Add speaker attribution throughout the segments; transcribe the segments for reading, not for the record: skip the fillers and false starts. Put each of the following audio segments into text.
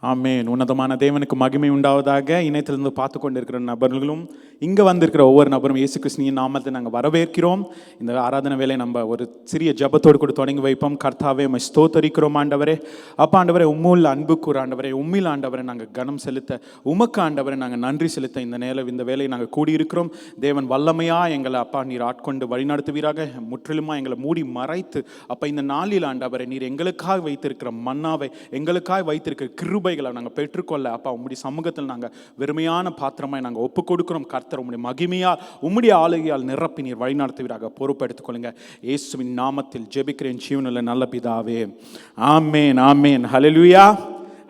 Speaker 1: ஆமென். உன்னதமான தேவனுக்கு மகிமை உண்டாவதாக. இணையத்திலிருந்து பார்த்து கொண்டிருக்கிற நபர்களும் இங்கே வந்திருக்கிற ஒவ்வொரு நபரும் இயேசு கிறிஸ்துவின் நாமத்தை நாங்கள் வரவேற்கிறோம். இந்த ஆராதனை வேலை நம்ம ஒரு சிறிய ஜெபத்தோடு கூட தொடங்கி வைப்போம். கர்த்தாவே உம்மை ஸ்தோத்தரிக்கிறோம் ஆண்டவரே. அப்பா ஆண்டவரே, உம்முள்ள அன்பு கூற ஆண்டவரே, உம்மில் ஆண்டவரை நாங்கள் கனம் செலுத்த, உமக்கு ஆண்டவரை நாங்கள் நன்றி செலுத்த இந்த வேலையை நாங்கள் கூடியிருக்கிறோம். தேவன் வல்லமையாக எங்களை அப்பா நீர் ஆட்கொண்டு வழிநடத்துவீராக. முற்றிலுமாக எங்களை மூடி மறைத்து அப்போ இந்த நாளில் ஆண்டவரை நீர் எங்களுக்காக வைத்திருக்கிற மன்னாவை, எங்களுக்காக வைத்திருக்கிற கிருபைகளை நாங்கள் பெற்றுக்கொள்ள அப்பா உம்முடைய சமூகத்தில் நாங்கள் வெறுமையான பாத்திரமாய் நாங்கள் ஒப்பு கொடுக்கிறோம். கர்த்தர் உம்முடைய மகிமையால் உம்முடைய ஆளுகையால் நிரப்பி நீர் வழிநடத்துவீராக. பொறுப்பெடுத்துக்கொள்ளுங்க. இயேசுவின் நாமத்தில் ஜெபிக்கிறேன் ஜீவனுள்ள நல்ல பிதாவே, ஆமேன் ஆமேன். ஹல்லேலூயா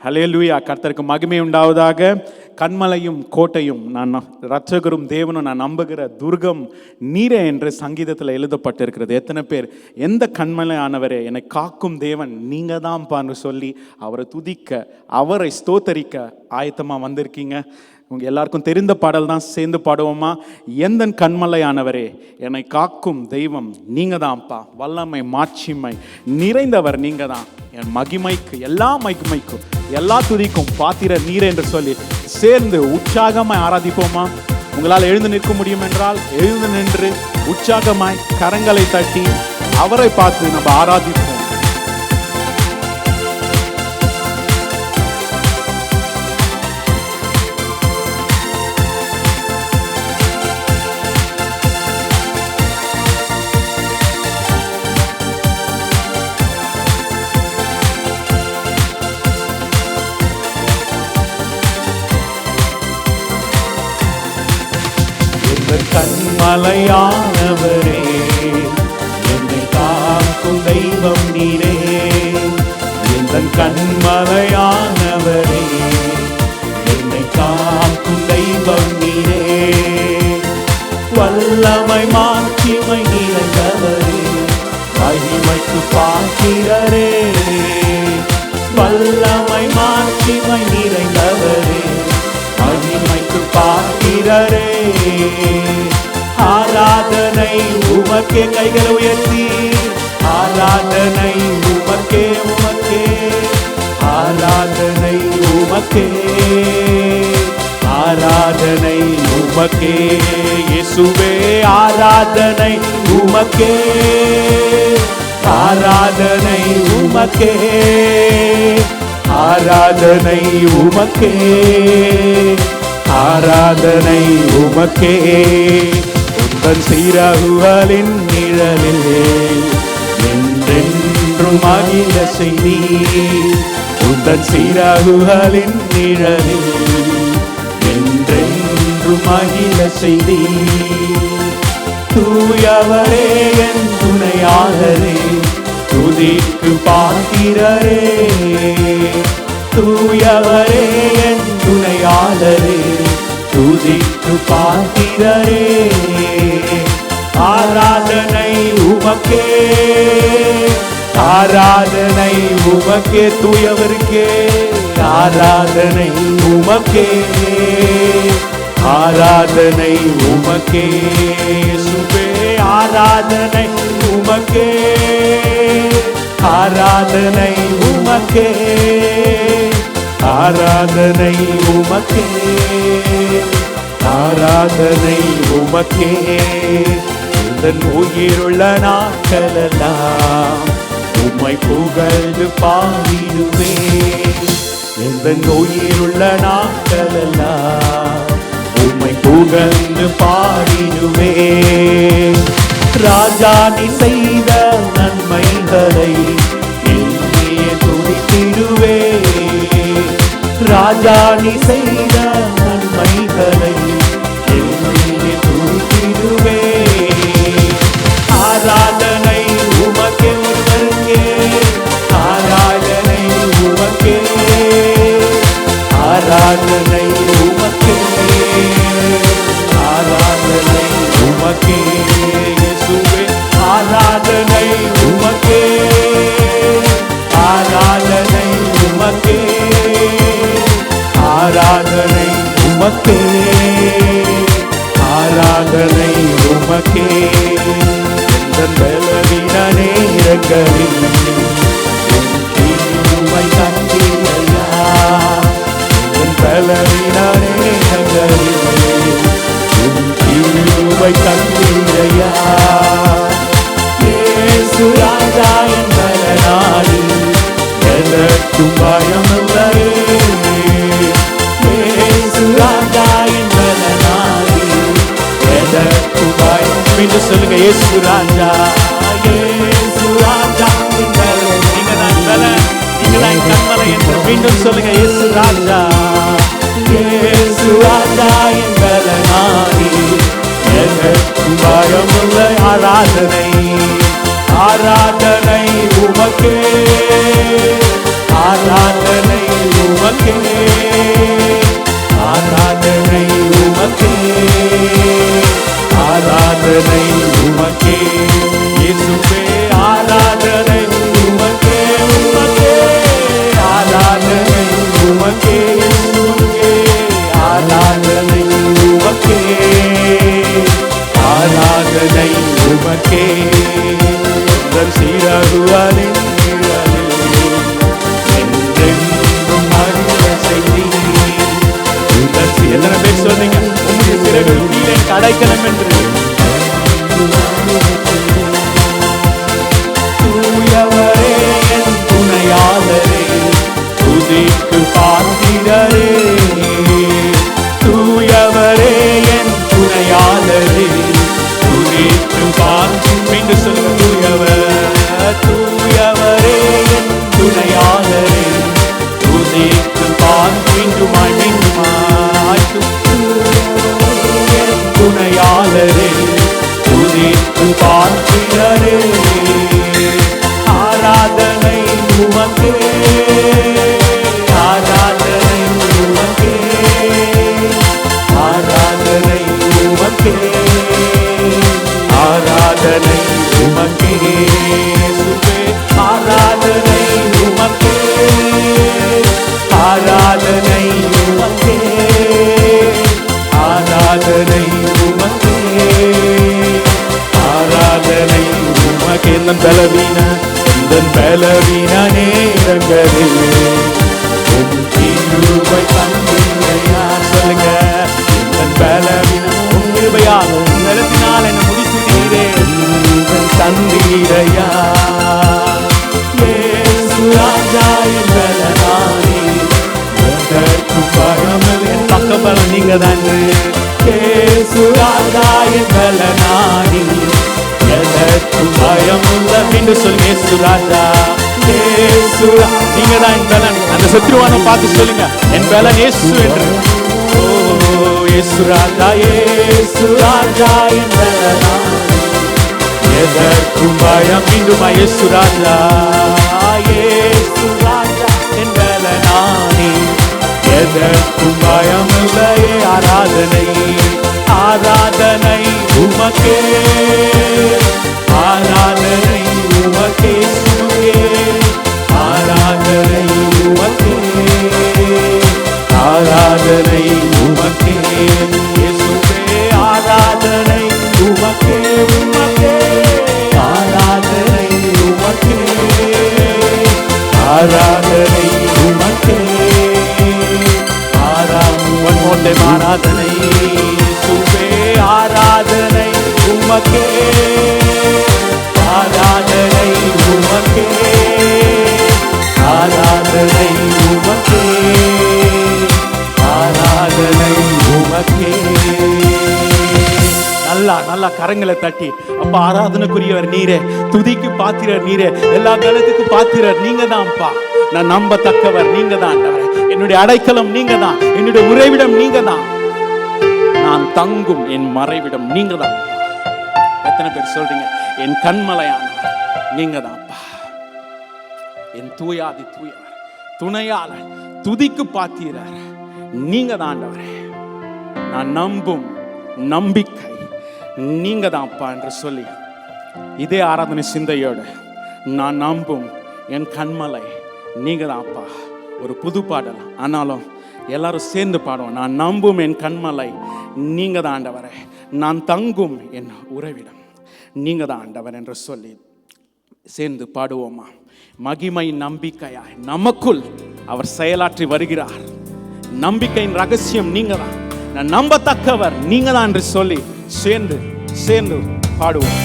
Speaker 1: ஹல்லேலூயா. கர்த்தருக்கு மகிமை உண்டாவதாக. கன்மலையும் கோட்டையும் நான் இரட்சகரும் தேவனும் நான் நம்புகிற துர்கம் நீரே என்று சங்கீதத்தில் எழுதப்பட்டிருக்கிறது. எத்தனை பேர் எந்த கன்மலை ஆனவரே என்னை காக்கும் தேவன் நீங்கள் தான்ப்பான்னு சொல்லி அவரை துதிக்க, அவரை ஸ்தோத்தரிக்க ஆயத்தமாக வந்திருக்கீங்க? உங்கள் எல்லாருக்கும் தெரிந்த பாடல் தான், சேர்ந்து பாடுவோமா? எந்த கண்மலையானவரே என்னை காக்கும் தெய்வம் நீங்கள் தான்ப்பா, வல்லமை மாட்சிமை நிறைந்தவர் நீங்கள் தான், என் மகிமைக்கு எல்லா மகிமைக்கும் எல்லா துதிக்கும் பாத்திர நீரே என்று சொல்லி சேர்ந்து உற்சாகமாய் ஆராதிப்போமா? உங்களால் எழுந்து நிற்க முடியும் என்றால் எழுந்து நின்று உற்சாகமாய் கரங்களை தட்டி அவரை பார்த்து நம்ம ஆராதிப்போம். கன்மலையானவரே என்னை காக்கும் தெய்வம் நீரே, எந்த கன்மலையானவரே என்னை காக்கும் தெய்வம் நீரே, வல்லமை மாட்சிமை நிறைந்தவரே மகிமைக்கு பாத்திரரே, வல்லமை மாட்சிமை நிறைந்தவரே மகிமைக்கு பாத்திரரே, ஆராதனை உமக்கே. கைகளை உயர்த்தி ஆராதனை உமக்கே, உமக்கே ஆராதனை உமக்கே, ஆராதனை உமக்கே இயேசுவே, ஆராதனை உமக்கே, ஆராதனை உமக்கே, ஆராதனை உமக்கே, ஆராதனை உமக்கே. உந்தன் சிறகுகளின் நிழலிலே என்றென்றும் மகிழ செய்தி, உந்தன் சிறகுகளின் நிழலில் என்றென்றும் மகிழ செய்தி, தூயவரே என் துணையாளரே துதிக்கு பாத்திரரே, தூயவரே என் துணையாளரே துதிக்கு பாத்திரரே, ஆராதனை உமக்கே, ஆராதனை உமக்கே, தூயவருக்கே ஆராதனை உமக்கே, ஆராதனை உமக்கே இயேசுவே, ஆராதனை உமக்கே, ஆராதனை உமக்கே, ஆராதனை உமக்கே, ஆராதனை உமக்கே. இந்த உயிருள்ள நாட்களெல்லாம் உம்மை புகழ்ந்து பாடிடுவே, இந்த உயிருள்ள நாட்களெல்லாம் உம்மை புகழ்ந்து பாடிடுவே, ராஜா நீ செய்த நன்மைகளை எண்ணியே துதித்திடுவே, ராஜா நீ செய்த நன்மைகளை எண்ணியே துதித்திடுவே, ஆராதனை உமக்கே ஒருவருக்கே, ஆராதனை உமக்கே, ஆராதனை உமக்கே, ஆராதனை உமக்கே இயேசுவே, ஆராதனை உமக்கே, ஆராதனை உமக்கே, ஆராதனை உமக்கே, ஆராதனை உமக்கே. எந்த பலவீன நேரங்களில் உம்மை கண்டீரையா, பலவீன நேரங்களிலே உம் கிருபை தந்தீரையா. இயேசு ராஜா என் பலனாடி எதற்கும் பயமில்லையே. இயேசு ராஜா என் பலனாடி எதற்கும் பயம். மீண்டும் சொல்லுங்க, இயேசு ராஜா, இயேசு ராஜா என் பலன். நீங்க தான் பலன், நீங்க தான் கண்மலை என்று மீண்டும் சொல்லுங்க, இயேசு ராஜா, இயேசு ராஜா என் பலனாடி எதற்கும் பயமில்லை. ஆராதனை ஆராதனை உமக்கே, ஆராதனை உமக்கே, ஆராதனை உமக்கே, ஆராதனை உமக்கே. இயேசுவே ஆராதனை உமக்கே, உமக்கே ஆராதனை உமக்கே. இயேசுவே ஆராதனை உமக்கே, ஆராதனை உமக்கே. சீரகுவாலின் என்றென்றும் மகிழ செய்தீர். எத்தனை பேர் சொன்னீங்க, உங்களுடைய சிறகுகள் கீழே அடைக்கலம் என்று. தூயவரே என் துணையாளரே, துதிக்கு பாத்திரரே. தூயவரே என் துணையாளரே, துதிக்கு பாத்திரே. மீண்டும் சொல்லுங்க, தூயவரே என் துணையாளரே, துதிக்கு மீண்டுமாய் மீண்டுமாய். என் துணையாளரே, துதிக்கு பாத்திரரே. ஆராதனை உமக்கே, ஆராதனை உமக்கே, ஆராதனை உமக்கே, ஆராதனை உமக்கே. சுவே ஆராதனை உமக்கே, ஆராதனை உமக்கே, ஆராதனை உமக்கே, ஆராதனை உமக்கே. எந்தன் பலவீன நேரங்களிலே உம் கிருபை தந்தீரையா. சொல்லுங்க, எந்தன் பலவீன உம் கிருபையால் பலத்தினால் என்னை முடிசூட்டீரே தந்தீரையா. இயேசு ராஜா என் பலனாடி எதற்கும் பயமில்லை. என் பக்கபலம் நீங்க தான். இயேசு ராஜா என் பலனாடி எதற்கும் பயமில்லை. மீண்டும் சொல்லுங்க, இயேசு ராஜா, இயேசு நீங்க தான் என் பலன். அந்த சத்ருவான பார்த்து சொல்லுங்க, என் பலன் இயேசு என்று. ஓ இயேசு ராஜா, இயேசு ராஜா என் பலனாடி எதற்கும் பயம். மீண்டும் இயேசு ராஜா, இயேசு ராஜா என் பலனாடி எதற்கும் பயமில்லையே. ஆராதனை ஆராதனை உமக்கே, ஆராதனை உமக்கே. சுமக்கே ஆராதனை உமக்கே, ஆராதனை உமக்கே. இயேசுவே ஆராதனை உமக்கே, உமக்கே ஆராதனை உமக்கே, ஆராதனை உமக்கே, ஆராதனை சுவே ஆராதனை உமக்கே, ஆராதனை உமக்கே, ஆராதனை உமக்கே, ஆராதனை உமக்கே. நல்லா கரங்களை தட்டி, அப்ப ஆராதனைக்குரியவர் நீரே, துதிக்கு பாத்திரர் நீரே, எல்லா கலத்துக்கு பாத்திரர் நீங்க தான்ப்பா. நான் நம்பத்தக்கவர் நீங்க தான், என்னுடைய அடைக்கலம் நீங்க தான், என்னுடைய உறைவிடம் நீங்க தான், நான் தங்கும் என் மறைவிடம் நீங்க தான். எத்தனை பேர் சொல்றீங்க, என் கண்மலையானவர் நீங்க தான்ப்பா, என் தூயாதி தூயவர், துணையாளர், துதிக்கு பாத்திரர் நீங்க தான் ஆண்டவரே. நான் நம்பும் நம்பிக்கை நீங்க தான்ப்பா என்று சொல்லி இதே ஆராதனை சிந்தையோடு நான் நம்பும் என் கண்மலை நீங்க தான்ப்பா. ஒரு புது பாடல், ஆனாலும் எல்லாரும் சேர்ந்து பாடுவோம். நான் நம்பும் என் கண்மலை நீங்க தான் ஆண்டவரே, நான் தங்கும் என் உறைவிடம் நீங்க தான் ஆண்டவர் என்று சொல்லி சேர்ந்து பாடுவோமா? மகிமை நம்பிக்கையாய் நமக்குள் அவர் செயலாற்றி வருகிறார். நம்பிக்கையின் ரகசியம் நீங்க தான், நான் நம்பத்தக்கவர் நீங்க தான் என்று சொல்லி சேர்ந்து சேர்ந்து பாடுவோம்.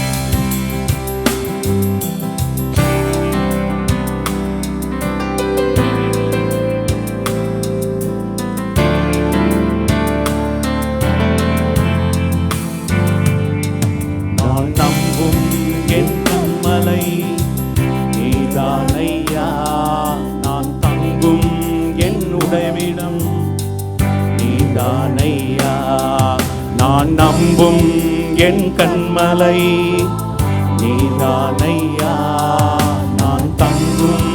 Speaker 1: நான் நம்பும் என் கண்மலை நீதானையா, நான் தங்கும் என் உடைவிடம் நீதானையா. நான் நம்பும் என் கண்மலை நீதானையா, நான் தங்கும்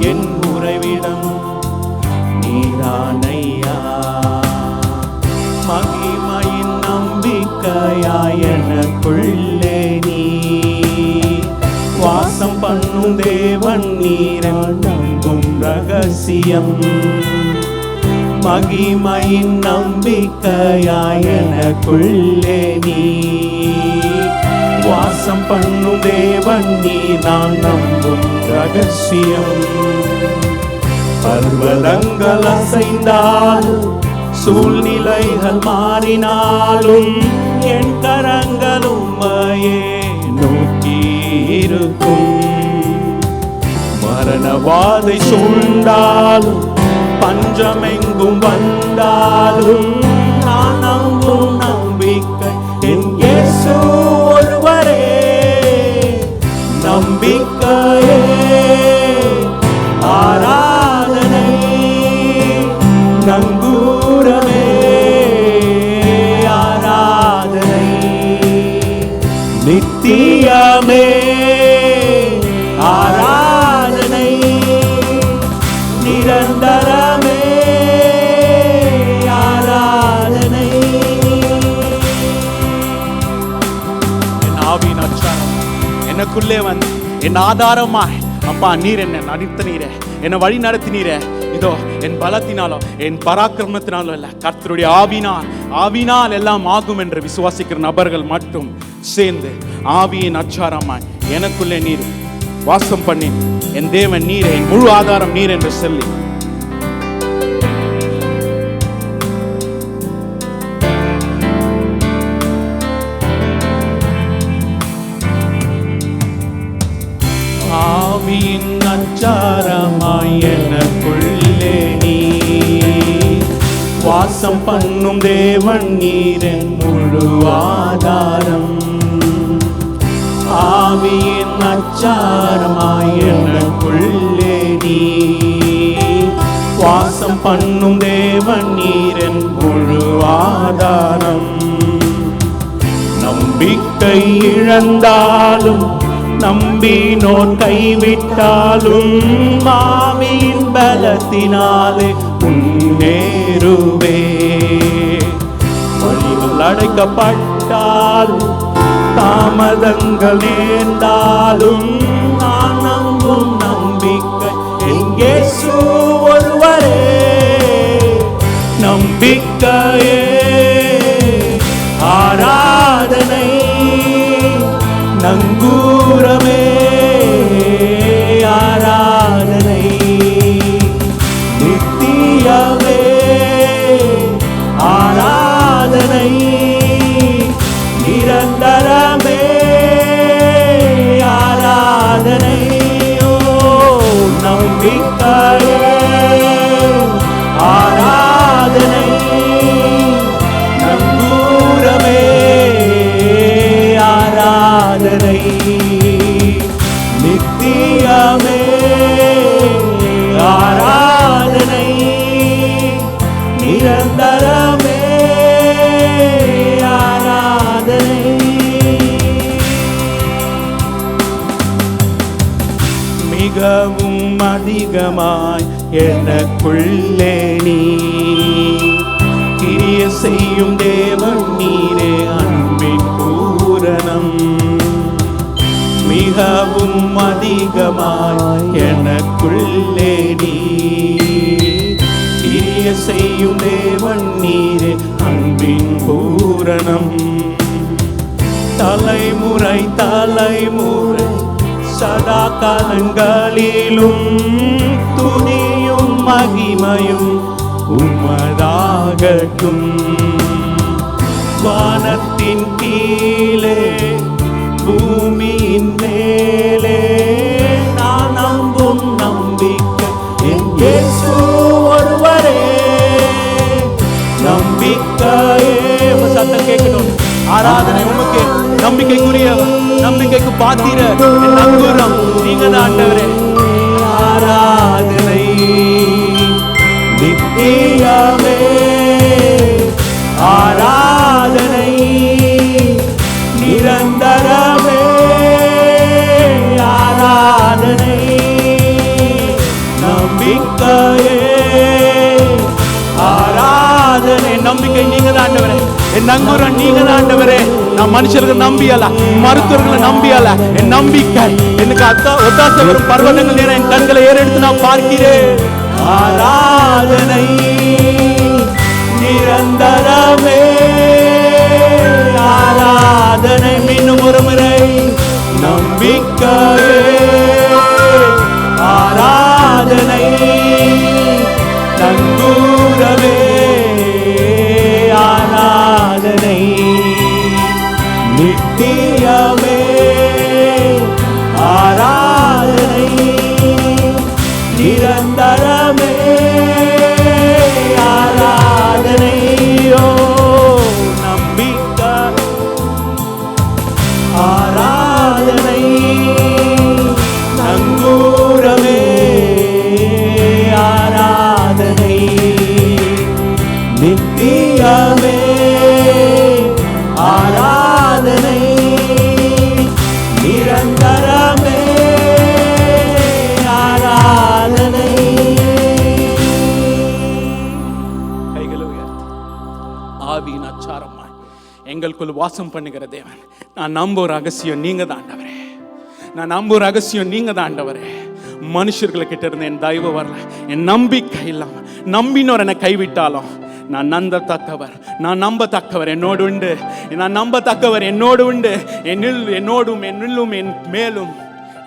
Speaker 1: என் உறைவிடம் நீதானையா. மகிமையின் நம்பிக்கையாய் எனக்குள்ளே நீ வாசம் பண்ணும் தேவன் நீரன் நம்பும் ரகசியம். மகிமையின் நம்பிக்கையாய் எனக்குள்ளே நீ வாசம் பண்ணும் தேவன் நீ நான் நம்பும் ரகசியம். பர்வதங்கள் அசைந்தாலும் சூழ்நிலைகள் மாறினாலும் என் கரங்கள் உம்மையே நோக்கி இருக்கும். மரணவாதை சூழ்ந்தாலும் பஞ்சமெங்கும் வந்தாலும் நான் நம்பும் நம்பிக்கை என் இயேசு ஒருவரே. நம்பிக்கையே ஆராதனை நங்கூரமே ஆராதனை நித்தியமே ஆராதனை நிரந்தரமே ஆராதனை. என் ஆவியின் அச்சாரம் எனக்குள்ளே வந்து என் ஆதாரமாய் அப்பா நீர் என்ன நடத்தினீரே, என்னை வழி நடத்தினீரே. இதோ என் பலத்தினாலோ என் பராக்கிரமத்தினாலோ இல்ல, கர்த்தருடைய ஆவினால் எல்லாம் ஆகும் என்று விசுவாசிக்கிற நபர்கள் மட்டும் சேர்ந்து ஆவியின் அச்சாரமாய் எனக்குள்ளே நீர் வாசம் பண்ணி என் தேவன் நீரே, என் முழு ஆதாரம் நீர் என்று சொல்லி ஆவியின் அச்சாரமாய் எனக்குள்ளே நீ வாசம் பண்ணும் தேவன் நீரின் முழு ஆதாரம். ஆவியின் அச்சாரமாய் எனக்குள்ளே நீ வாசம் பண்ணும் தேவன் நீரின் முழு ஆதாரம். நம்பிக்கை இழந்தாலும் நம்பினோர் கைவிட்டாலும் ஆவியின் பலத்தினாலே முன்னேறுவே. வழிகள் அடைக்கப்பட்டாலும் தாமதங்கள் நேர்ந்தாலும் நான் நம்பும் நம்பிக்கை என் இயேசு ஒருவரே. நம்பிக்கையே ஆராதனை நங்கூரமே ஆராதனை நித்தியமே ஆராதனை நிரந்தரமே ஆராதனை. ஓ நம்பிக்கையே ஆராதனை நங்கூரமே ஆராதனை நித்தியமே ஆராதனை நிரந்தரமே ஆராதனை. மிகவும் அதிகமாய் எனக்குள்ளே நீ கிரிய செய்யும் தேவன் நீரே அன்பின் பூரணம். மிகவும் அதிகமாய் எனக்குள்ளே நீ கிரிய செய்யும் தேவன் நீரே அன்பின் பூரணம். தலைமுறை தலைமுறை சதா காலங்களிலும் துதியும் மகிமையும் உமதா
Speaker 2: உண்டாகட்டும். வானத்தின் கீழே பூமியின் மேலே நான் நம்பும் நம்பிக்கை என் இயேசு ஒருவரே. நம்பிக்கையே சத்தம் கேட்கணும். ஆராதனை உமக்கு. நம்பிக்கைக்குரியவர், நம்பிக்கைக்கு பாத்திர நங்குரம் நீங்க தான் ஆண்டவரே. ஆராதனை நித்தியமே, ஆராதனை நிரந்தரமே, ஆராதனை நம்பிக்கையே, ஆராதனை. நம்பிக்கை நீங்க தான் ஆண்டவரே, என் நங்குரம் நீங்க தான் ஆண்டவரே. நான் மனுஷர்கள் நம்பியல, மருத்துவர்களை நம்பியல, என் நம்பிக்கை எனக்கு ஒத்தாசை வரும் பர்வதங்கள் என என் கண்களை ஏறெடுத்து நான் பார்க்கிறேன். ஆராதனை நிரந்தரமே, ஆராதனை. மீண்டும் ஒரு முறை நம்பிக்கையே, ஆராதனை நங்கூரமே, ஆராதனை நித்தியமே, ஆராதனை நிரந்தரமே, ஆராதனை. நம்பிக்கை ஆராதனை நங்கூரமே, ஆராதனை நித்தியமே, ஆராதனை நிரந்தரமே, ஆராதனை. கைகளை உயர்த்தி ஆவியின் அச்சாரமாய் எங்களுக்குள் வாசம் பண்ணுகிற தேவன், நான் நம்பும் ரகசியம் நீங்க தான் ஆண்டவரே. நான் நம்பும் ரகசியம் நீங்க தான் ஆண்டவரே. மனுஷர்களை கிட்ட இருந்து என் தயவு வரல, என் நம்பிக்கை இல்லாம நம்பினோர் என்னை கைவிட்டாலும் நான் நம்பத்தக்கவர், நான் நம்பத்தக்கவர் என்னோடு உண்டு, நான் நம்பத்தக்கவர் என்னோடு உண்டு. என்னோடும் என்னிலும் என் மேலும்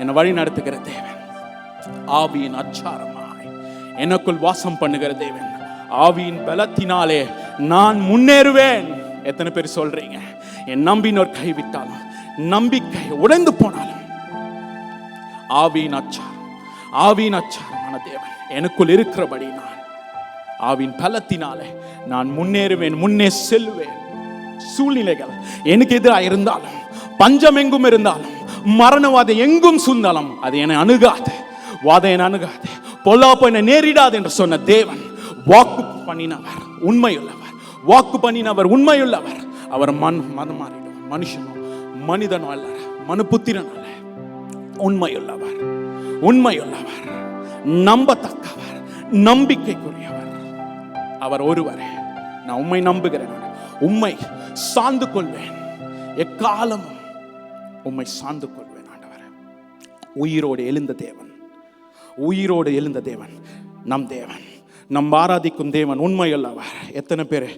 Speaker 2: என்னை வழி நடத்துகிற தேவன், ஆவியின் அச்சாரமாய் எனக்குள் வாசம் பண்ணுகிற தேவன், ஆவியின் பலத்தினாலே நான் முன்னேறுவேன். எத்தனை பேர் சொல்றீங்க? என் நம்பினோர் கைவிட்டாலும், நம்பிக்கை உடைந்து போனாலும், ஆவியின் அச்சாரம், ஆவியின் அச்சாரமான தேவன் எனக்குள் இருக்கிறபடி நான் ஆவியின் பலத்தினாலே நான் முன்னேறுவேன், முன்னே செல்வேன். சூழ்நிலைகள் எனக்கு எதிராக இருந்தாலும், பஞ்சம் எங்கும் இருந்தாலும், மரணவாதம் எங்கும் சூழ்ந்தாலும் அது என்னை அணுகாது, வாதம் என்னை அணுகாது, பொல்லாப்பு என்னை நேரிடாது என்று சொன்ன தேவன் வாக்கு பண்ணினவர் உண்மையுள்ளவர், வாக்கு பண்ணினவர் உண்மையுள்ளவர். அவர் மனம் மாறிடும், மனுஷனோ மனிதனோ அல்ல, மனுபுத்திரன் அல்ல, உண்மையுள்ளவர், உண்மையுள்ளவர், நம்பத்தக்கவர், நம்பிக்கைக்குரியவர். அவர் ஒருவரே. நான் உம்மை நம்புகிறேன், உம்மை சார்ந்து கொள்வேன், எக்காலமும் உம்மை சார்ந்து கொள்வேன் ஆண்டவரே. உயிரோடு எழுந்த தேவன், உயிரோடு எழுந்த தேவன் நம் தேவன், நம் ஆராதிக்கும் தேவன் உண்மையுள்ளவர். எத்தனை பேர்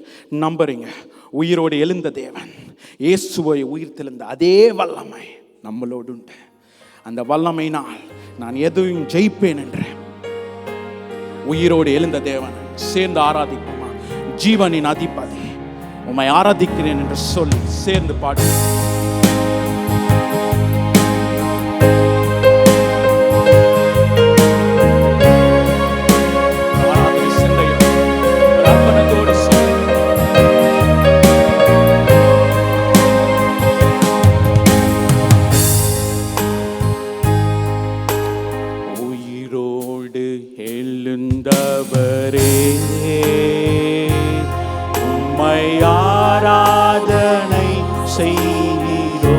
Speaker 2: நம்புறீங்க? உயிரோடு எழுந்த தேவன், இயேசுவை உயிர்த்தெழுந்த அதே வல்லமை நம்மளோடு உண்டு. அந்த வல்லமையினால் நான் எதையும் ஜெயிப்பேன் என்று உயிரோடு எழுந்த தேவன் சேர்ந்து ஆராதிப்போமா? ஜீவனின் அதிபதி உம்மை ஆராதிக்கிறேன் என்று சொல்லி சேர்ந்து பாடு. ஆராதனை செய்கிறோ,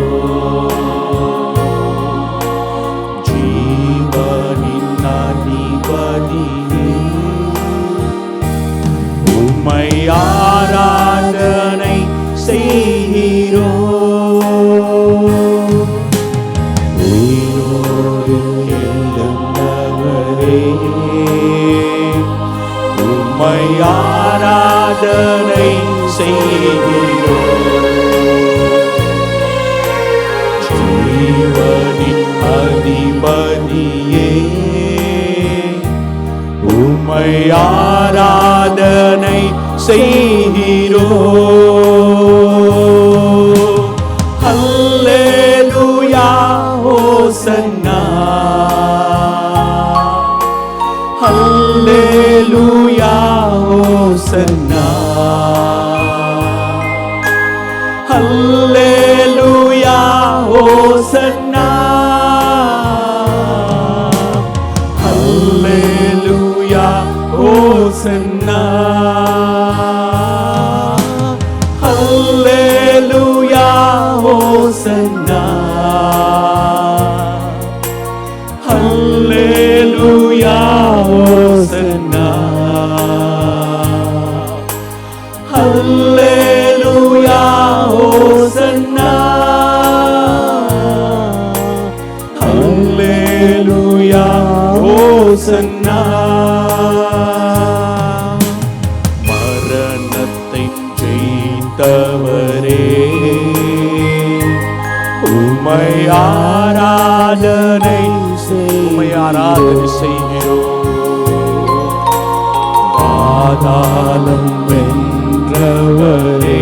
Speaker 2: ஜீவனின் அதிபதியே உம்மை ஆராதனை செய்கிறோ. உயிரோடு எழுந்தவரே உம்மை ஆராதனை செய்கிறோ. ஜீவனின் அதிபதியே உம்மை ஆராதனை செய்கிறோம். ஹல்லேலூயா ஹோசன்னா, ஹல்லேலூயா ஹோசன்னா, ஹல்லேலூயா ஹோசன்னா, ஹல்லேலூயா ஹோசன்னா, ஹல்லேலூயா ஹோசன்னா, ஹல்லேலூயா ஹோசன்னா, ஹல்லேலூயா ஹோசன்னா, ஹல்லேலூயா ஹோசன்னா. மரணத்தை ஜெயித்தவரே, உம்மை ஆராதனை செய்கிறோம். பாதாளம் வென்றவரே,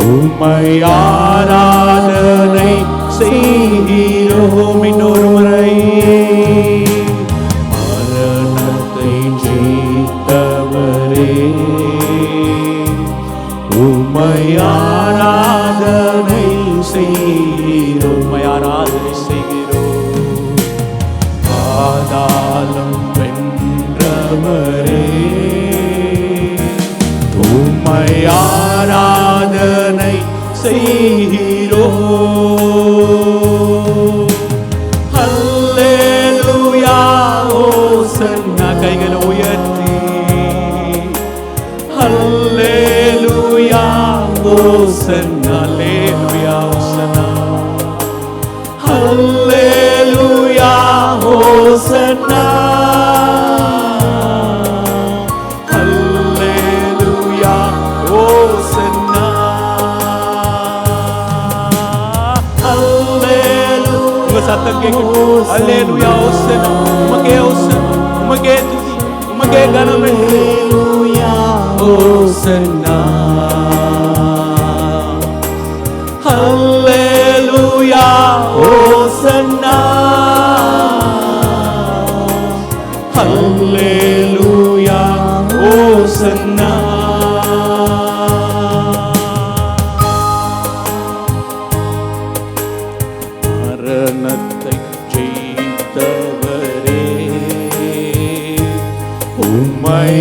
Speaker 2: உம்மை ஆராதனை செய்கிறோம். இன்னொரு முறை, மரணத்தை ஜெயித்தவரே, உம்மை ஆராதனை செய்கிறோம். உம்மை ஆராதனை செய்கிறோம். பாதாளம் வென்றவரே, உம்மை ஆராதனை செய்கிறோம். ஹல்லேலூயா ஹோசன்னா, கைகளை உயர்த்தி ஹல்லேலூயா ஹோசன்னா, ஹல்லேலூயா ஹோசன்னா, ஹல்லேலூயா ஹோசன்னா, ஹல்லேலூயா ஹோசன்னா, ஹல்லேலூயா. உங்க சத்தம் கேட்கணும். ஹல்லேலூயா ஹோசன்னா, உமக்கே ஹோசன்னா, உமக்கே துதி, உமக்கே கனம். ஹல்லேலூயா ஹோசன்னா, ஹல்லேலூயா ஹோசன்னா, ஹல்லேலூயா ஹோசன்னா. மரணத்தை ஜெயித்தவரே, உம்மை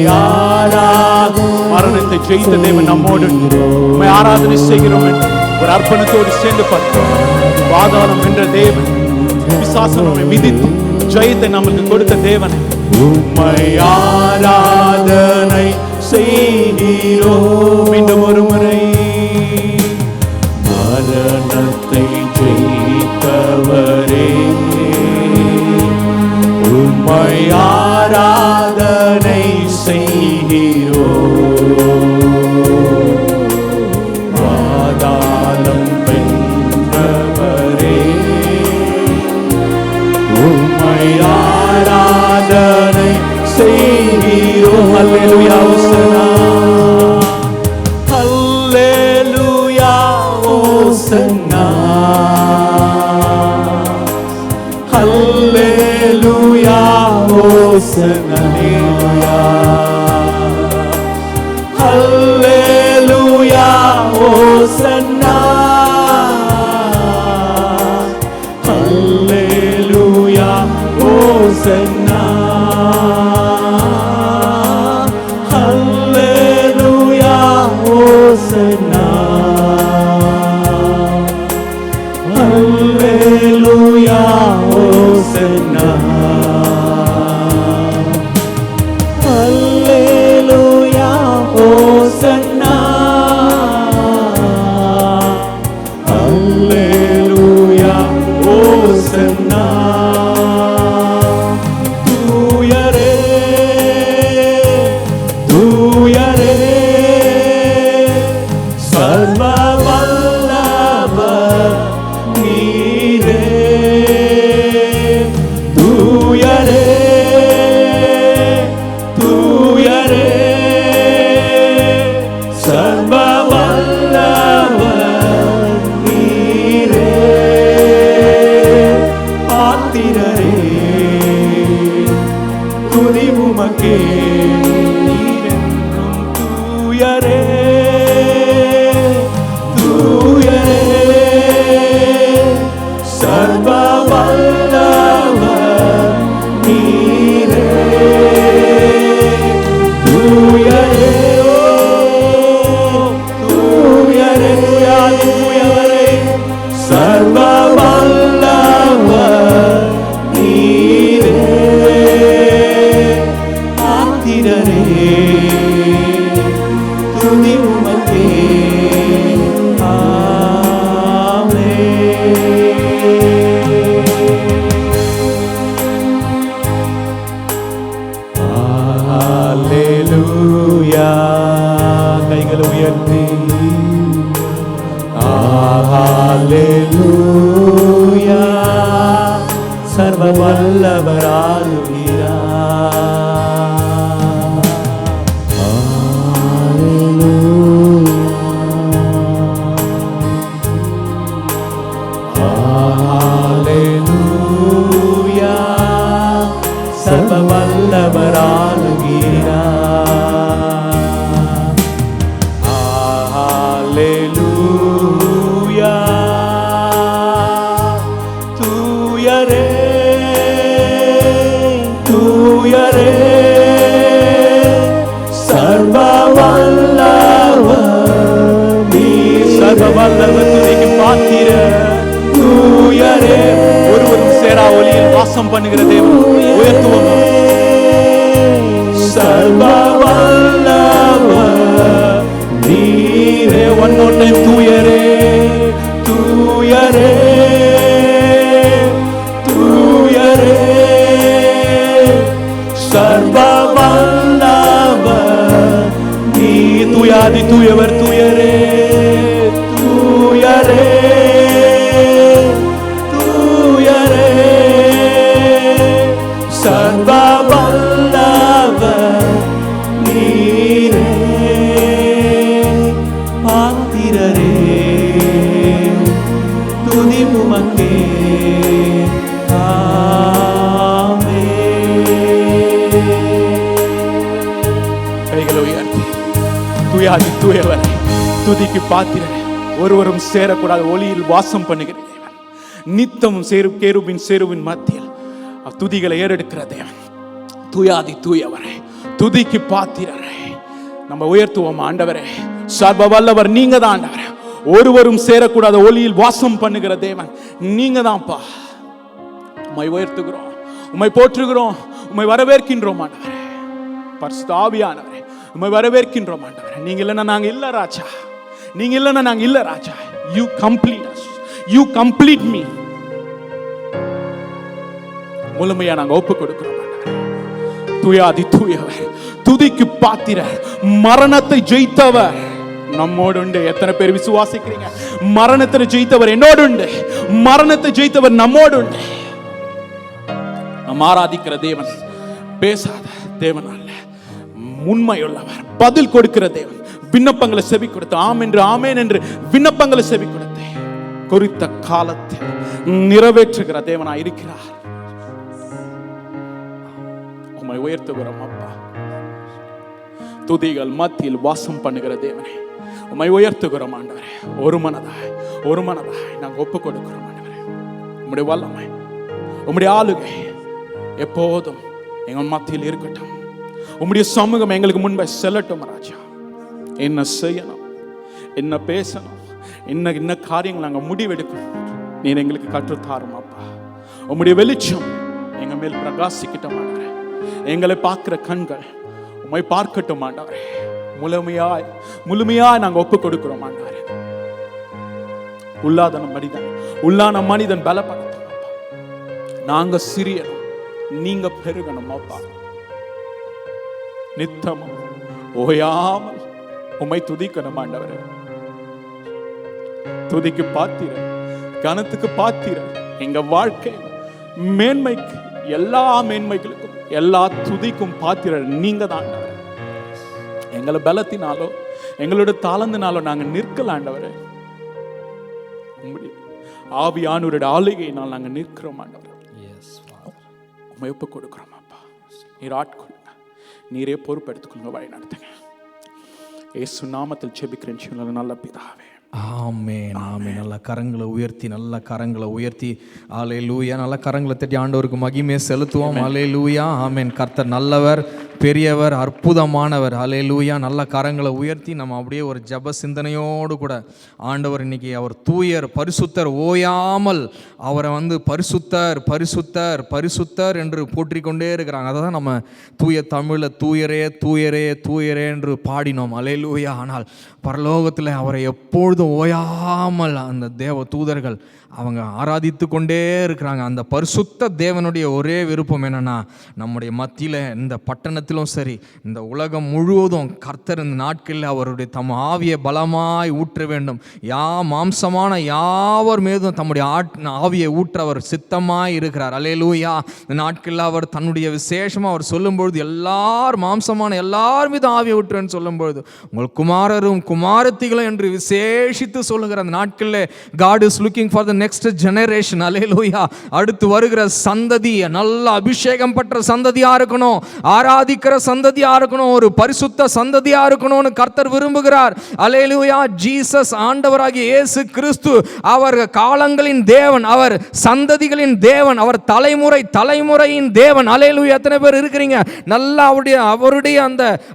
Speaker 2: மரணத்தை ஜெயித்த தேவன் நம்மோடு உம்மை ஆராதனை செய்கிறோம் என்று ஒரு அர்ப்பணத்தோடு சேர்ந்து பார்த்தோம். பாதாளம் என்ற தேவன், பிசாசம் நம்மை மிதித்து ஜெயத்தை நமக்கு கொடுத்த தேவன், உம்மை ஆராதனை செய்கிறோம். மீண்டும் ஒரு முறை, மரணத்தை ஜெயித்தவரே, உம்மை ஆராதனை செய்கிறோம். பாதாளம் வென்றவரே, உம்மை ஆராதனை செய்கிறோம். ஹல்லேலூயா ஹோசன்னா, ஹல்லேலூயா ஹோசன்னா, ஹல்லேலூயா ஹோசன்னா, ஹல்லேலூயா ஹோசன்னா, ஹல்லேலூயா ஹோசன்னா, ஹல்லேலூயா ஹோசன்னா, ஹல்லேலூயா ஹோசன்னா, ஹல்லேலூயா ஹோசன்னா, ஹல்லேலூயா ஹோசன்னா. தூயரே தூயரே, சர்வ வல்லவர் நீரே. தூயரே தூயரே,
Speaker 3: ஹalleluya சர்வ வல்லவர் ஆளுகிறார். ஹalleluya சர்வ வல்லவர் ஆளுகிறார். ஹalleluya தூயரே தூயரே சர்வ வல்லவர் நீ சர்வ வல்லவர் துதிக்கு பாத்திர தூயரே.
Speaker 2: ஒருவரும் சேரா ஒளியில் வாசம் பண்ணுகிற தேவன் உயர்த்துவோம்.
Speaker 3: சர்வ வல்லவர் நீரே. one more time தூயரே தூயரே தூயரே சர்வ வல்லவர் நீ. தூயாதி தூயவர் தூயரே தூயரே தூயரே சர்வ வல்லவர் நீரே. பாத்திரரே துதி உமக்கே.
Speaker 2: கைகளை உயர்த்தி தூயாதி தூயவரை துதிக்கு பாத்திரரே. ஒருவரும் சேரக்கூடாத ஒளியில் வாசம் பண்ணுகிற தேவன், நித்தமும் கேருபின் சேருவின் மத்தியில் துதிகளை ஏறெடுக்கிற தேவன், தூயாதி தூயவரை துதிக்கு பாத்திரரை நம்ம உயர்த்துவோம். ஆண்டவரே சர்வ வல்லவர் நீங்க தான் ஆண்டவரே. ஒருவரும் சேரக்கூடாத ஒளியில் வாசம் பண்ணுகிற தேவன் நீங்க தான்ப்பா. உம்மை உயர்த்துகிறோம், உம்மை போற்றுகிறோம், உம்மை வரவேற்கின்றோம் ஆண்டவரே. பரிசுத்த ஆவியானவரே உம்மை வரவேற்கின்றோம் ஆண்டவரே. நீங்க இல்லைன்னா நாங்க இல்ல ராஜா, நீங்க இல்லைன்னா நாங்க இல்ல Raja. You complete us, you complete me. முழுமையா நாங்க ஒப்பு கொடுக்கிறோம் ஆண்டவரே. தூயாதி தூயவர் துதிக்கு பாத்திரர், மரணத்தை ஜெயித்தவர் நம்மோடு உண்டு. எத்தனை பேர் விசுவாசிக்கிறீங்க? மரணத்தை ஜெயித்தவர் என்னோடு உண்டு, மரணத்தை ஜெயித்தவர் நம்மோடு உண்டு. நாம் ஆராதிக்கிற தேவன் பேசாத தேவன் அல்ல, உண்மையுள்ளவர், பதில் கொடுக்கிற தேவன். விண்ணப்பங்களை செவி கொடுத்து ஆம் என்று ஆமேன் என்று விண்ணப்பங்களை செவி கொடுத்து குறித்த காலத்தில் நிறைவேற்றுகிற தேவனாய் இருக்கிறார். உம்மை உயர்த்துகிறோம் அப்பா. துதிகள் மத்தியில் வாசம் பண்ணுகிற தேவனே உம்மை உயர்த்துகிறோம் ஆண்டவரே. ஒரு மனதாய் நாங்கள் ஒப்பு கொடுக்கிறோம் ஆண்டவரே. உம்முடைய வல்லமை, உம்முடைய ஆளுகை எப்போதும் எங்கள் மத்தியில் இருக்கட்டும். உம்முடைய சமூகம் எங்களுக்கு முன்பே செல்லட்டும் ராஜா. என்ன செய்யணும், என்ன பேசணும், என்ன காரியங்கள் நாங்கள் முடிவெடுக்கணும், நீர் எங்களுக்கு கற்றுத்தாரும் அப்பா. உம்முடைய வெளிச்சம் எங்க மேல் பிரகாசிக்கட்டும் ஆண்டவரே. எங்களை பார்க்கிற கண்கள் உம்மை பார்க்கட்டும் ஆண்டவரே. முழுமையாய் நாங்கள் ஒப்பு கொடுக்கிறோம் ஆண்டவரே. உள்ளான மனிதன் பலப்படட்டும் அப்பா. நாங்க சிறியனும் நீங்க பெருகணும் அப்பா. நித்தமும் ஓயாமல் உம்மை துதிக்கணும் ஆண்டவரே. துதிக்கு பாத்திர, கனத்துக்கு பாத்திர, எங்க வாழ்க்கை மேன்மைக்கு, எல்லா மேன்மைகளுக்கும் எல்லா துதிக்கும் பாத்திர நீங்க தான் ஆண்டவரே. எங்களை பலத்தினாலோ எங்களோட தாளந்தினாலோ நாங்க நிற்கல ஆண்டவரே. ஆவியானவருடைய ஆளுகையினால் நாங்க நிற்கிறோம் ஆண்டவரே. உம்மை ஒப்பு கொடுக்கிறோம் அப்பா. நீர் ஆட்கொள்ளுங்க, நீரே பொறுப்பெடுத்துக்கொள்ளுங்க, வழி நடத்துங்க. இயேசு நாமத்தில் ஜெபிக்கிறேன் நல்ல பிதாவே.
Speaker 4: ஆமென் ஆமென். நல்ல கரங்களை உயர்த்தி அல்லேலூயா. நல்ல கரங்களை தட்டி ஆண்டவருக்கு மகிமையை செலுத்துவோம். அல்லேலூயா. ஆமென். கர்த்தர் நல்லவர், பெரியவர், அற்புதமானவர். அல்லேலூயா. நல்ல கரங்களை உயர்த்தி நம்ம அப்படியே ஒரு ஜெப சிந்தனையோடு கூட ஆண்டவர் இன்னைக்கு அவர் தூயர், பரிசுத்தர், ஓயாமல் அவரை பரிசுத்தர் பரிசுத்தர் பரிசுத்தர் என்று போற்றிக்கொண்டே இருக்கிறாங்க. அதை தான் நம்ம தூய தமிழில் தூயரே தூயரே தூயரே என்று பாடினோம். அல்லேலூயா. ஆனால் பரலோகத்தில் அவரை எப்பொழுதும் ஓயாமல் அந்த தேவ தூதர்கள் அவங்க ஆராதித்து கொண்டே இருக்கிறாங்க. அந்த பரிசுத்த தேவனுடைய ஒரே விருப்பம் என்னன்னா, நம்முடைய மத்தியில் இந்த பட்டணத்தில் உலகத்திலும் சரி, இந்த உலகம் முழுவதும் கர்த்தர் இந்த நாட்களில் அவருடைய தம் ஆவியை பலமாய் ஊற்ற வேண்டும். மாம்சமான யாவர் மீதும் தம்முடைய ஆவியை ஊற்ற அவர் சித்தமாய் இருக்கிறார். அல்லேலூயா. இந்த நாட்களில் அவர் தன்னுடைய விசேஷமாக அவர் சொல்லும்பொழுது மாம்சமான எல்லார் மீதும் ஆவியை ஊற்றுன்னு சொல்லும்பொழுது உங்கள் குமாரரும் குமாரத்திகளும் என்று விசேஷித்து சொல்லுகிற அந்த நாட்களில் God is looking for the next generation. அல்லேலூயா. அடுத்து வருகிற சந்ததி நல்ல அபிஷேகம் பெற்ற சந்ததியா இருக்கணும், ஆராதிக்கிற சந்ததியா இருக்கணும், ஒரு பரிசுத்த சந்ததியா இருக்கணும்னு கர்த்தர் விரும்புகிறார். அல்லேலூயா. ஜீசஸ் ஆண்டவராகிய இயேசு கிறிஸ்து அவர் காலங்களின் தேவன், அவர் சந்ததிகளின் தேவன், அவர் தலைமுறையின் தேவன். அல்லேலூயா. எத்தனை பேர் இருக்கிறீங்க நல்லா அவருடைய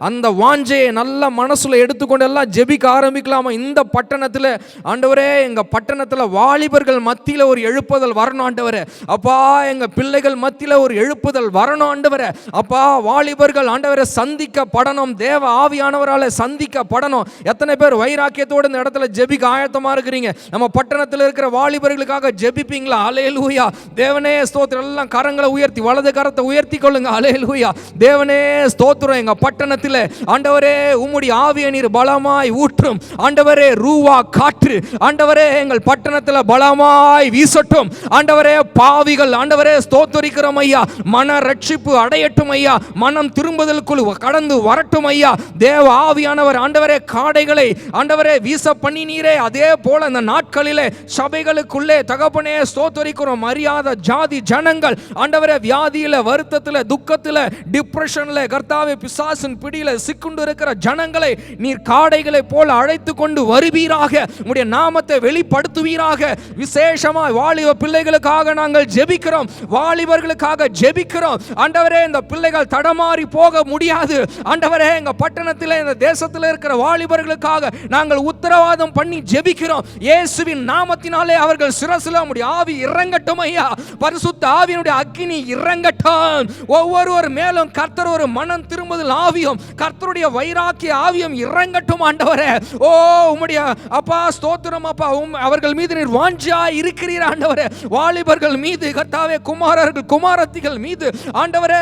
Speaker 4: அந்த வாஞ்சையை நல்ல மனசுல எடுத்துக்கொண்டு எல்லாம் ஜெபிக்க ஆரம்பிக்கலாமா? இந்த பட்டணத்தில் ஆண்டவரே, எங்க பட்டணத்தில் வாலிபர்கள் மத்தியில் ஒரு எழுப்புதல் வரணும் ஆண்டவரே. அப்பா, எங்க பிள்ளைகள் மத்தியில் ஒரு எழுப்புதல் வரணும் ஆண்டவரே. அப்பா, வாலிபர்கள் ஆண்டவரை சந்திக்கப்படணும், தேவ ஆவியானவரால் சந்திக்கப்படணும். எத்தனை பேர் வைராக்கியத்தோடு இந்த இடத்துல ஜெபிக்க ஆயத்தமா இருக்கிறீங்க? நம்ம பட்டணத்தில் இருக்கிற வாலிபர்களுக்காக ஜெபிப்பீங்களா? அல்லேலூயா. தேவனே ஸ்தோத்திரம். எல்லாம் கரங்களை உயர்த்தி, வலது கரத்தை உயர்த்தி கொள்ளுங்க. அல்லேலூயா. தேவனே ஸ்தோத்திரம். எங்க பட்டணத்தில் ஆண்டவரே உம்முடைய ஆவியை நீர் பலமாய் ஊற்றும் ஆண்டவரே. ரூவா காற்று ஆண்டவரே எங்கள் பட்டணத்தில் பலமாய் வீசட்டும் ஆண்டவரே. பாவிகள் ஆண்டவரே ஸ்தோத்திரிக்கிறோம் ஐயா, மன ரட்சிப்பு அடையட்டும் ஐயா, மனம் திரும்புதலுக்குள் கடந்து வரட்டும் ஐயா. தேவ ஆவியானவர் ஆண்டவரே காடைகளை ஆண்டவரே வீச பண்ணினீரே, அதே போல இந்த நாட்களிலே சபைகளுக்குள்ளே தகப்பனே ஸ்தோத்திரிக்கிறோம். மரியாதை ஜாதி ஜனங்கள் ஆண்டவரே வியாதியில, வருத்தத்தில், துக்கத்தில், டிப்ரெஷன்ல, கர்த்தாவே பிசாசின் பிடியில சிக்குண்டு இருக்கிற ஜனங்களை நீர் காடைகளை போல அழைத்து கொண்டு வருவீராக, உம்முடைய நாமத்தை வெளிப்படுத்துவீராக. விசேஷமாய் வாலிப பிள்ளைகளுக்காக நாங்கள் ஜெபிக்கிறோம், வாலிபர்களுக்காக ஜெபிக்கிறோம் ஆண்டவரே. இந்த பிள்ளைகள் தடமாறி போக முடியாது ஆண்டவரே. எங்க பட்டணத்தில், இந்த தேசத்தில் இருக்கிற வாலிபர்களுக்காக நாங்கள் உத்தரவாதம் பண்ணி ஜெபிக்கிறோம். இயேசுவின் நாமத்தினாலே அவர்கள் சிரசில் உம்முடைய ஆவி இறங்கட்டும் ஐயா. பரிசுத்த ஆவியினுடைய அக்கினி இறங்கட்டும். ஒவ்வொருவர் மேலும் கர்த்தர் ஒரு மனம் திரும்புதல் ஆவியும், கர்த்தருடைய வைராக்கிய ஆவியும் இறங்கட்டும் ஆண்டவரே. ஓ உம்முடைய அப்பா ஸ்தோத்திரம் அப்பா. அவர்கள் மீது நீர் வாஞ்சியாய் இருக்கிறீர் ஆண்டவரே. வாலிபர்கள் மீது கர்த்தாவே, குமாரர்கள் குமாரத்திகள் மீது ஆண்டவரே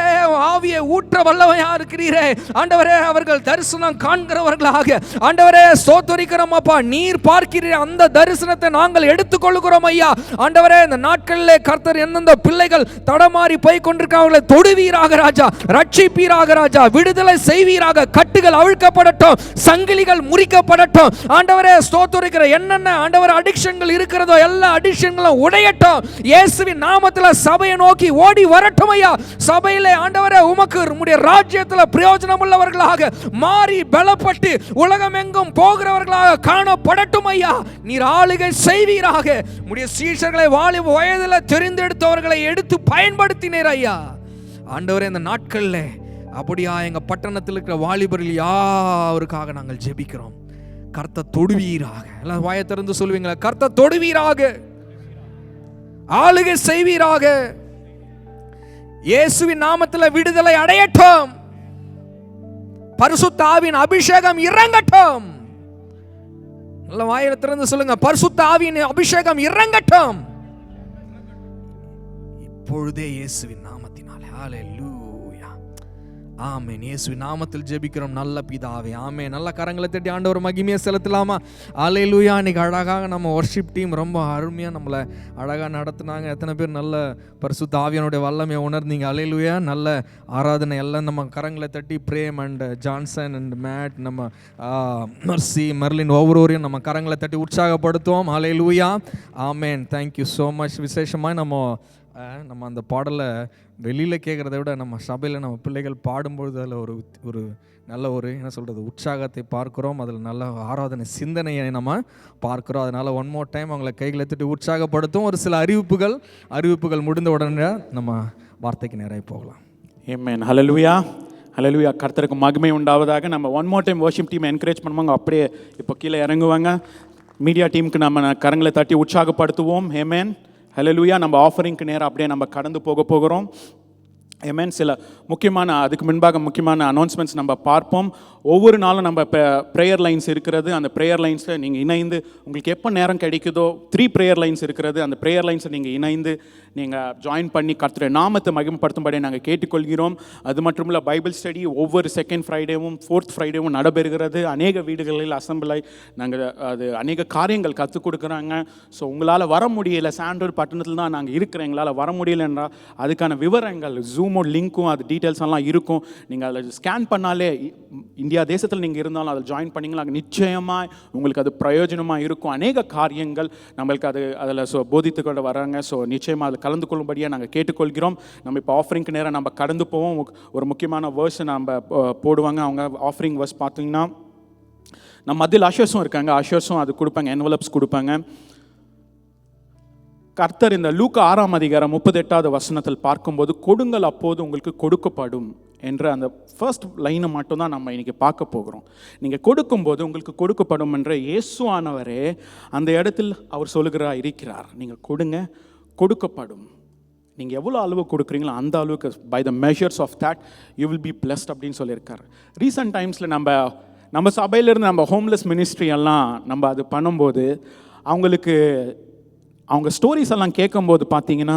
Speaker 4: ஆவியை ஊற்ற வல்லமையா இருக்கிறீரே ஆண்டவரே. அவர்கள் தரிசனம் காண்கிறவர்களாக ஆண்டவரே ஸ்தோத்திரிக்கிறோம் அப்பா. நீர் பார்க்கிறீர், அந்த தரிசனத்தை நாங்கள் எடுத்துக்கொள்கிறோம் ஐயா ஆண்டவரே. இந்த நாட்களிலே கர்த்தர் எந்தெந்த பிள்ளைகள் தடமாறி போய் கொண்டிருக்காங்களே தொடுவீராக ராஜா, ரட்சிப்பீராக ராஜா, விடுதலை செய்வீராக. கட்டுகள் அவிழ்க்கப்படட்டும், சங்கிலிகள் முறிக்கப்படட்டும் ஆண்டவரே. ஸ்தோத்திரிக்கிற என்னென்ன ஆண்டவர் அடிக்ஷன்கள் இருக்கிறதோ எல்லா அடிக்ஷன்களும் உடையட்டும் இயேசுவின் நாமத்தில். சபையை நோக்கி ஓடி வரட்டும் ஐயா. சபையிலே ஆண்டவரே உமக்கு உம்முடைய ராஜ்யத்தில் பிரயோஜனம் உள்ளவர்களாக மாறி பலப்பட்டு உலகமெங்கும் போகிறவர்களாக காணப்படட்டும் ஐயா. நீர் ஆளுகை செய்வீராக. உம்முடைய சீஷர்களை வாலிப வயதில் தெரிந்தெடுத்தவர்களை எடுத்து பயன்படுத்தினீர் ஐயா ஆண்டவரே. இந்த நாட்களில் அப்படியா எங்க பட்டணத்தில் இருக்கிற வாலிபர்கள் யாருக்காக நாங்கள் ஜெபிக்கிறோம். கர்த்தர் தொடுவீராக. எல்லாம் வாயை திறந்து சொல்லுவீங்களா? கர்த்தர் தொடுவீராக, ஆளுகை செய்வீராக. இயேசுவின் நாமத்தில் விடுதலை அடையட்டும், பரிசுத்த ஆவியின் அபிஷேகம் இறங்கட்டும். நல்ல வாயை திறந்து சொல்லுங்க, பரிசுத்த ஆவியின் அபிஷேகம் இறங்கட்டும் இப்பொழுதே இயேசுவின் நாமத்தினாலே. ஹல்லேலூயா. ஆமென். இயேசுவின் நாமத்தில் ஜெபிக்கிறோம் நல்ல பிதாவே. ஆமென். நல்ல கரங்களை தட்டி ஆண்டவர் மகிமையை செலுத்தலாமா? ஹல்லேலூயா. இன்னைக்கு அழகாக நம்ம வர்ஷிப் டீம் ரொம்ப அருமையாக நம்மளை அழகாக நடத்துனாங்க. எத்தனை பேர் நல்ல பரிசுத்த ஆவியானுடைய வல்லமையை உணர்ந்தீங்க? ஹல்லேலூயா. நல்ல ஆராதனை எல்லாம் நம்ம கரங்களை தட்டி Prem and Johnson and Matt, நம்ம மர்சி, மெர்லின் ஒவ்வொருவரையும் நம்ம கரங்களை தட்டி உற்சாகப்படுத்துவோம். Hallelujah. Amen. Thank you so much. விசேஷமாக நம்ம அந்த பாடலை வெளியில் கேட்குறத விட நம்ம சபையில் நம்ம பிள்ளைகள் பாடும்பொழுது அதில் ஒரு நல்ல ஒரு என்ன சொல்கிறது உற்சாகத்தை பார்க்குறோம். அதில் நல்ல ஆராதனை சிந்தனையை நம்ம பார்க்குறோம். அதனால் ஒன் மோர் டைம் அவங்களை கைகளை தட்டி உற்சாகப்படுத்தும். ஒரு சில அறிவிப்புகள் முடிந்த உடனே நம்ம வார்த்தைக்கு நேராக போகலாம்.
Speaker 1: ஆமென். ஹல்லேலூயா. ஹல்லேலூயா. கர்த்தருக்கு மகிமை உண்டாவதாக. நம்ம one more time worship team encourage பண்ணுவாங்க, அப்படியே இப்போ கீழே இறங்குவாங்க. மீடியா டீமுக்கு நம்ம கரங்களை தட்டி உற்சாகப்படுத்துவோம். ஆமென். ஹல்லேலூயா. நம்ம ஆஃபரிங்க்கு நேரம் அப்படியே நம்ம கடந்து போகிறோம். ஆமென். சில அதுக்கு முன்பாக முக்கியமான அனௌன்ஸ்மெண்ட்ஸ் நம்ம பார்ப்போம். ஒவ்வொரு நாளும் நம்ம ப்ரேயர் லைன்ஸ் இருக்கிறது. அந்த ப்ரேயர் லைன்ஸில் நீங்கள் இணைந்து உங்களுக்கு எப்போ நேரம் கிடைக்குதோ 3 ப்ரேயர் லைன்ஸ் இருக்கிறது. அந்த ப்ரேயர் லைன்ஸை நீங்கள் இணைந்து நீங்கள் ஜாயின் பண்ணி கர்த்தருடைய நாமத்தை மகிமைப்படுத்தும்படி நாங்கள் கேட்டுக்கொள்கிறோம். அது மட்டும் இல்லை, பைபிள் ஸ்டடி ஒவ்வொரு 2nd ஃப்ரைடேவும் 4th ஃப்ரைடேவும் நடைபெறுகிறது. அநேக வீடுகளில் அசம்பிளாய் நாங்கள் அது அநேக காரியங்கள் கற்றுக் கொடுக்குறாங்க. ஸோ உங்களால் வர முடியலை, சாண்டோர் பட்டணத்தில் தான் நாங்கள் இருக்கிறோம், எங்களால் வர முடியலைன்றா அதுக்கான விவரங்கள் ஜூமோ லிங்க்கும் அது டீட்டெயில்ஸ் எல்லாம் இருக்கும். நீங்கள் அதில் ஸ்கேன் பண்ணாலே இந்தியா தேசத்தில் நீங்கள் இருந்தாலும் அதில் ஜாயின் பண்ணிங்களா நிச்சயமாக உங்களுக்கு அது பிரயோஜனமாக இருக்கும். அநேக காரியங்கள் நம்மளுக்கு அதில் போதித்து கொண்டு வராங்க. ஸோ நிச்சயமாக அதில் கலந்து கொள்ளும்படியாக நாங்கள் கேட்டுக்கொள்கிறோம். நம்ம இப்போ ஆஃபரிங்க்கு நேரம் நம்ம கடந்து போவோம். ஒரு முக்கியமான வேர்ஸ் நம்ம போடுவாங்க. அவங்க ஆஃபரிங் வேர்ஸ் பார்த்தீங்கன்னா நம்ம மத்தியில் அஷர்ஸும் இருக்காங்க. அஷர்ஸும் அது கொடுப்பாங்க, என்வலப்ஸ் கொடுப்பாங்க. கர்த்தர் இந்த லூக்கா 6ஆம் அதிகாரம் 38வது வசனத்தில் பார்க்கும்போது கொடுங்கள் அப்போது உங்களுக்கு கொடுக்கப்படும் என்ற அந்த ஃபர்ஸ்ட் லைனை மட்டும்தான் நம்ம இன்றைக்கி பார்க்க போகிறோம். நீங்கள் கொடுக்கும்போது உங்களுக்கு கொடுக்கப்படும் என்ற இயேசுவானவரே அந்த இடத்தில் அவர் சொல்லுகிறார் இருக்கிறார். நீங்கள் கொடுங்க, கொடுக்கப்படும். நீங்கள் எவ்வளோ அளவு கொடுக்குறீங்களோ அந்த அளவுக்கு by the measures of that you will be blessed அப்படின்னு சொல்லியிருக்கார். ரீசெண்ட் டைம்ஸில் நம்ம சபையிலேருந்து நம்ம ஹோம்லெஸ் மினிஸ்ட்ரி எல்லாம் நம்ம அது பண்ணும்போது அவங்க ஸ்டோரிஸ் எல்லாம் கேட்கும்போது பார்த்தீங்கன்னா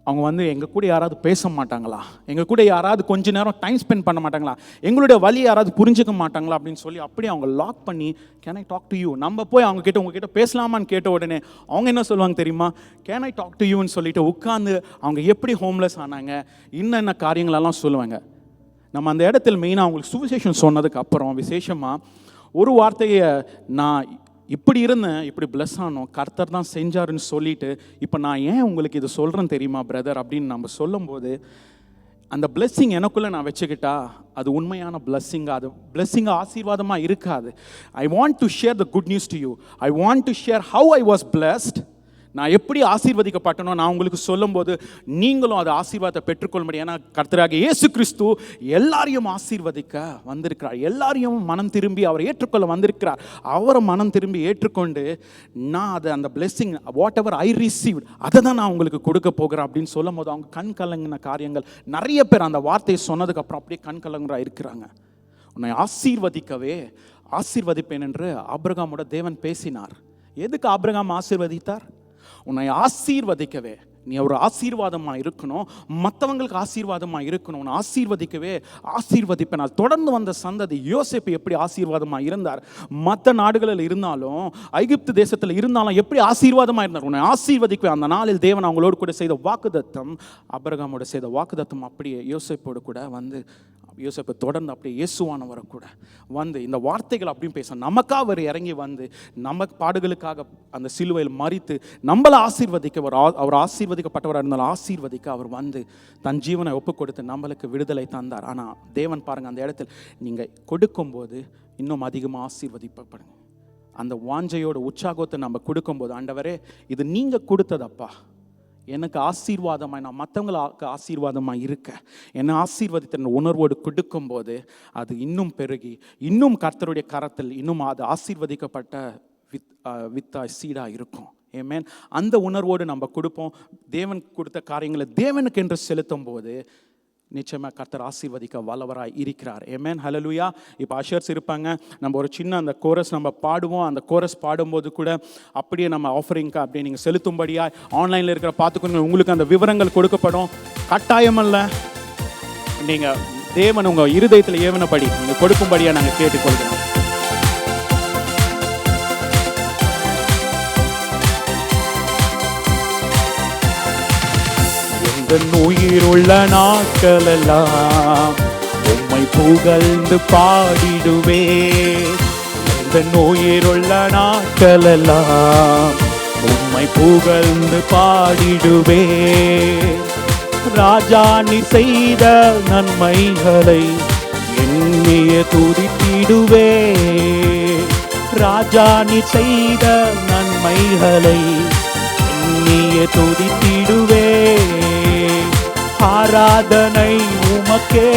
Speaker 1: அவங்க எங்கள் கூட யாராவது பேச மாட்டாங்களா, எங்கள் கூட யாராவது கொஞ்ச நேரம் டைம் ஸ்பெண்ட் பண்ண மாட்டாங்களா, எங்களுடைய வழி யாராவது புரிஞ்சுக்க மாட்டாங்களா அப்படின்னு சொல்லி அப்படியே அவங்க லாக் பண்ணி can I talk to you, நம்ம போய் உங்ககிட்ட பேசலாமான்னு கேட்ட உடனே அவங்க என்ன சொல்லுவாங்க தெரியுமா, கேன் ஐ டாக் டு யூன்னு சொல்லிட்டு உட்காந்து அவங்க எப்படி ஹோம்லெஸ் ஆனாங்க, இன்னென்ன காரியங்களெல்லாம் சொல்லுவாங்க. நம்ம அந்த இடத்துல மெயினாக அவங்களுக்கு சுவிசேஷம் சொன்னதுக்கு அப்புறம் விசேஷமாக ஒரு வார்த்தையை நான் இப்படி இருந்தேன், இப்படி பிளஸ் ஆனோம், கர்த்தர் தான் செஞ்சாருன்னு சொல்லிட்டு இப்போ நான் ஏன் உங்களுக்கு இது சொல்கிறேன் தெரியுமா பிரதர் அப்படின்னு நம்ம சொல்லும்போது அந்த பிளெஸ்ஸிங் எனக்குள்ளே நான் வச்சுக்கிட்டா அது உண்மையான பிளெஸ்ஸிங்காக, அது பிளெஸ்ஸிங்காக ஆசீர்வாதமாக இருக்காது. I want to share the good news to you. I want to share how I was blessed. நான் எப்படி ஆசீர்வதிக்கப்பட்டனோ நான் உங்களுக்கு சொல்லும்போது நீங்களும் அது ஆசீர்வாதத்தை பெற்றுக்கொள்ள முடியும். ஏன்னா கர்த்தராகிய இயேசு கிறிஸ்து எல்லாரையும் ஆசீர்வதிக்க வந்திருக்கிறார். எல்லாரையும் மனம் திரும்பி அவர் ஏற்றுக்கொள்ள வந்திருக்கிறார். அவரை மனம் திரும்பி ஏற்றுக்கொண்டு நான் அதை அந்த blessing what ever I received அதை தான் நான் உங்களுக்கு கொடுக்க போகிறேன் அப்படின்னு சொல்லும் போது அவங்க கண் கலங்கின காரியங்கள் நிறைய பேர் அந்த வார்த்தையை சொன்னதுக்கப்புறம் அப்படியே கண் கலங்குறா இருக்கிறாங்க. உன்னை ஆசீர்வதிப்பேன் என்று ஆபிரகாமோட தேவன் பேசினார். எதுக்கு ஆபிரகாம் ஆசீர்வதித்தார்? உன்னை ஆசீர்வதிக்கவே, நீ ஒரு ஆசீர்வாதமாக இருக்கணும், மற்றவங்களுக்கு ஆசீர்வாதமாக இருக்கணும், உன்னை ஆசீர்வதிப்பேன். அது தொடர்ந்து வந்த சந்ததி யோசேப்பு எப்படி ஆசீர்வாதமாக இருந்தார், மற்ற நாடுகளில் இருந்தாலும் ஐகிப்து தேசத்தில் இருந்தாலும் எப்படி ஆசீர்வாதமாக இருந்தார், உன்னை ஆசீர்வதிக்கவே. அந்த நாளில் தேவன் அவங்களோடு கூட செய்த வாக்குத்தத்தம், ஆபிரகாமோட செய்த வாக்குத்தத்தம் அப்படியே யோசேப்போடு கூட யோசேப்பு தொடர்ந்து அப்படியே இயேசுவானவரை கூட இந்த வார்த்தைகள் அப்படியும் பேச நமக்காக அவர் இறங்கி நம்ம பாடுகளுக்காக அந்த சிலுவையில் மரித்து நம்மளை ஆசீர்வதிக்க, அவர் ஆசீர்வதிக்கப்பட்டவராக இருந்தாலும் ஆசீர்வதிக்க அவர் தன் ஜீவனை ஒப்பு கொடுத்து நம்மளுக்கு விடுதலை தந்தார். ஆனால் தேவன் பாருங்கள், அந்த இடத்தில் நீங்கள் கொடுக்கும்போது இன்னும் அதிகமாக ஆசீர்வதிக்கப்படுங்க. அந்த வாஞ்சையோட உற்சாகத்தை நம்ம கொடுக்கும்போது, ஆண்டவரே இது நீங்கள் கொடுத்ததப்பா, எனக்கு ஆசீர்வாதமாக, நான் மற்றவங்களுக்கு ஆசீர்வாதமாக இருக்க என்னை ஆசீர்வதித்த உணர்வோடு கொடுக்கும்போது அது இன்னும் பெருகி இன்னும் கர்த்தருடைய கரத்தில் இன்னும் அது ஆசீர்வதிக்கப்பட்ட வித்தா சீடாக இருக்கும். ஆமென். அந்த உணர்வோடு நம்ம கொடுப்போம். தேவன் கொடுத்த காரியங்களை தேவனுக்கு என்று செலுத்தும் போது நிச்சயமாக கர்த்தர் ஆசீர்வதிக்க வல்லவராய் இருக்கிறார். ஆமென். ஹல்லேலூயா. இப்போ அஷர்ஸ் இருப்பாங்க, நம்ம ஒரு சின்ன அந்த கோரஸ் நம்ம பாடுவோம். அந்த கோரஸ் பாடும்போது கூட அப்படியே நம்ம ஆஃபரிங்க்கு அப்படியே நீங்கள் செலுத்தும்படியாக ஆன்லைனில் இருக்கிற பார்த்துக்கோங்க. உங்களுக்கு அந்த விவரங்கள் கொடுக்கப்படும். கட்டாயமல்ல, நீங்கள் தேவன் உங்கள் இருதயத்தில் ஏவனபடி நீங்கள் கொடுக்கும்படியாக நாங்கள் கேட்டுக்கொள்கிறோம்.
Speaker 2: உயிருள்ள நாட்களெல்லாம் உம்மை புகழ்ந்து பாடிடுவே. இந்த உயிருள்ள நாட்களெல்லாம் உம்மை புகழ்ந்து பாடிடுவே. ராஜா நீ செய்த நன்மைகளை எண்ணிய துதித்திடுவே. ராஜா நீ செய்த நன்மைகளை எண்ணிய துதித்திடுவே. ஆராதனை உமக்கே,